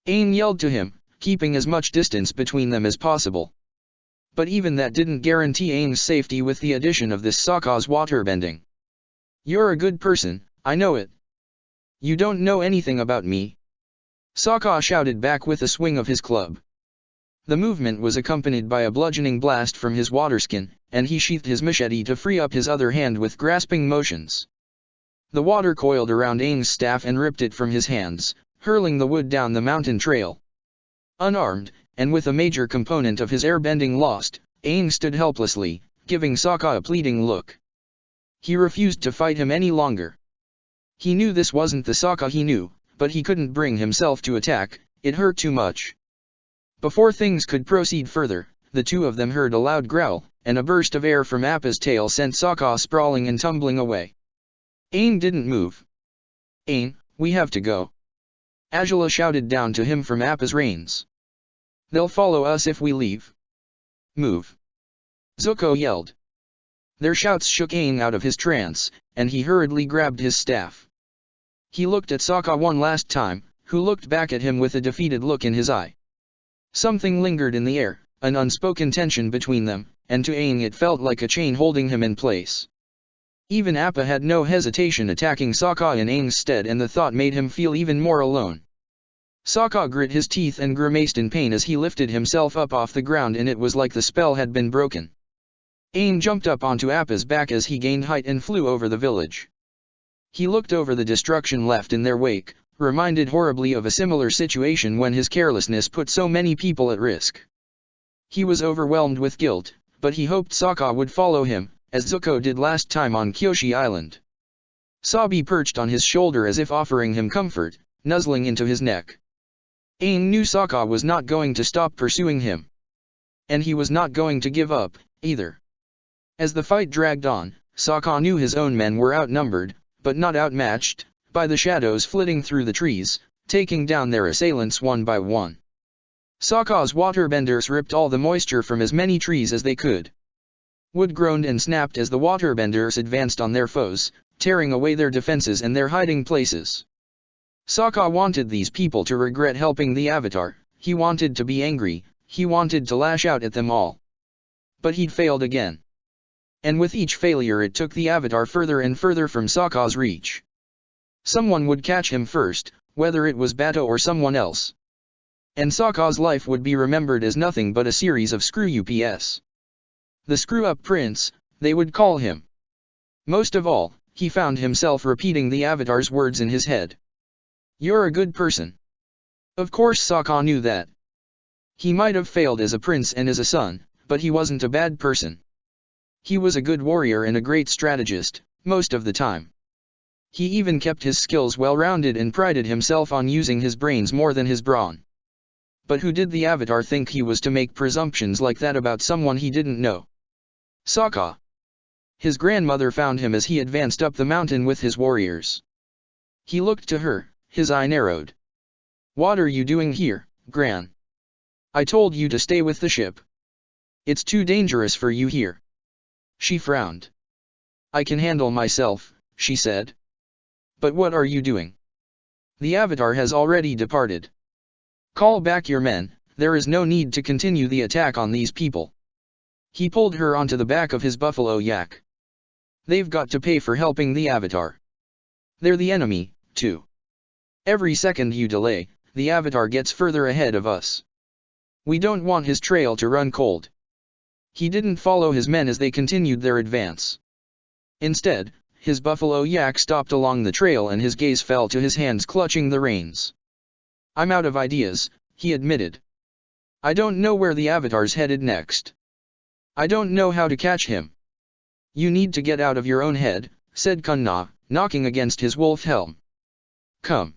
Speaker 1: Aang yelled to him, keeping as much distance between them as possible. But even that didn't guarantee Aang's safety with the addition of this Sokka's waterbending. "You're a good person, I know it. You don't know anything about me," Sokka shouted back with a swing of his club. The movement was accompanied by a bludgeoning blast from his waterskin, and he sheathed his machete to free up his other hand with grasping motions. The water coiled around Aang's staff and ripped it from his hands, hurling the wood down the mountain trail. Unarmed, and with a major component of his airbending lost, Aang stood helplessly, giving Sokka a pleading look. He refused to fight him any longer. He knew this wasn't the Sokka he knew, but he couldn't bring himself to attack, it hurt too much. Before things could proceed further, the two of them heard a loud growl, and a burst of air from Appa's tail sent Sokka sprawling and tumbling away. Aang didn't move. "Aang, we have to go," Azula shouted down to him from Appa's reins. "They'll follow us if we leave." "Move," Zuko yelled. Their shouts shook Aang out of his trance, and he hurriedly grabbed his staff. He looked at Sokka one last time, who looked back at him with a defeated look in his eye. Something lingered in the air, an unspoken tension between them, and to Aang it felt like a chain holding him in place. Even Appa had no hesitation attacking Sokka in Aang's stead, and the thought made him feel even more alone. Sokka grit his teeth and grimaced in pain as he lifted himself up off the ground, and it was like the spell had been broken. Aang jumped up onto Appa's back as he gained height and flew over the village. He looked over the destruction left in their wake, reminded horribly of a similar situation when his carelessness put so many people at risk. He was overwhelmed with guilt, but he hoped Sokka would follow him, as Zuko did last time on Kyoshi Island. Sabi perched on his shoulder as if offering him comfort, nuzzling into his neck. Aang knew Sokka was not going to stop pursuing him. And he was not going to give up, either. As the fight dragged on, Sokka knew his own men were outnumbered, but not outmatched, by the shadows flitting through the trees, taking down their assailants one by one. Sokka's waterbenders ripped all the moisture from as many trees as they could. Wood groaned and snapped as the waterbenders advanced on their foes, tearing away their defenses and their hiding places. Sokka wanted these people to regret helping the Avatar, he wanted to be angry, he wanted to lash out at them all. But he'd failed again. And with each failure it took the Avatar further and further from Sokka's reach. Someone would catch him first, whether it was Bato or someone else. And Sokka's life would be remembered as nothing but a series of screw-ups. The screw-up prince, they would call him. Most of all, he found himself repeating the Avatar's words in his head. "You're a good person." Of course Sokka knew that. He might have failed as a prince and as a son, but he wasn't a bad person. He was a good warrior and a great strategist, most of the time. He even kept his skills well-rounded and prided himself on using his brains more than his brawn. But who did the Avatar think he was to make presumptions like that about someone he didn't know? Sokka. His grandmother found him as he advanced up the mountain with his warriors. He looked to her, his eye narrowed. "What are you doing here, Gran? I told you to stay with the ship. It's too dangerous for you here." She frowned. "I can handle myself," she said. "But what are you doing? The Avatar has already departed. Call back your men, there is no need to continue the attack on these people." He pulled her onto the back of his buffalo yak. "They've got to pay for helping the Avatar. They're the enemy, too. Every second you delay, the Avatar gets further ahead of us. We don't want his trail to run cold." He didn't follow his men as they continued their advance. Instead, his buffalo yak stopped along the trail and his gaze fell to his hands clutching the reins. "I'm out of ideas," he admitted. "I don't know where the Avatar's headed next. I don't know how to catch him." "You need to get out of your own head," said Kunna, knocking against his wolf helm. "Come.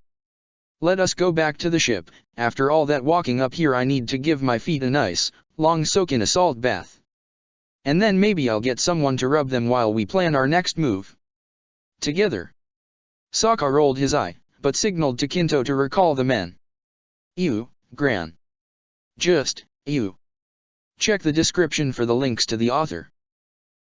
Speaker 1: Let us go back to the ship. After all that walking up here I need to give my feet a nice, long soak in a salt bath. And then maybe I'll get someone to rub them while we plan our next move. Together." Sokka rolled his eye, but signaled to Kinto to recall the men. "You, Gran. Just, you. Check the description for the links to the author."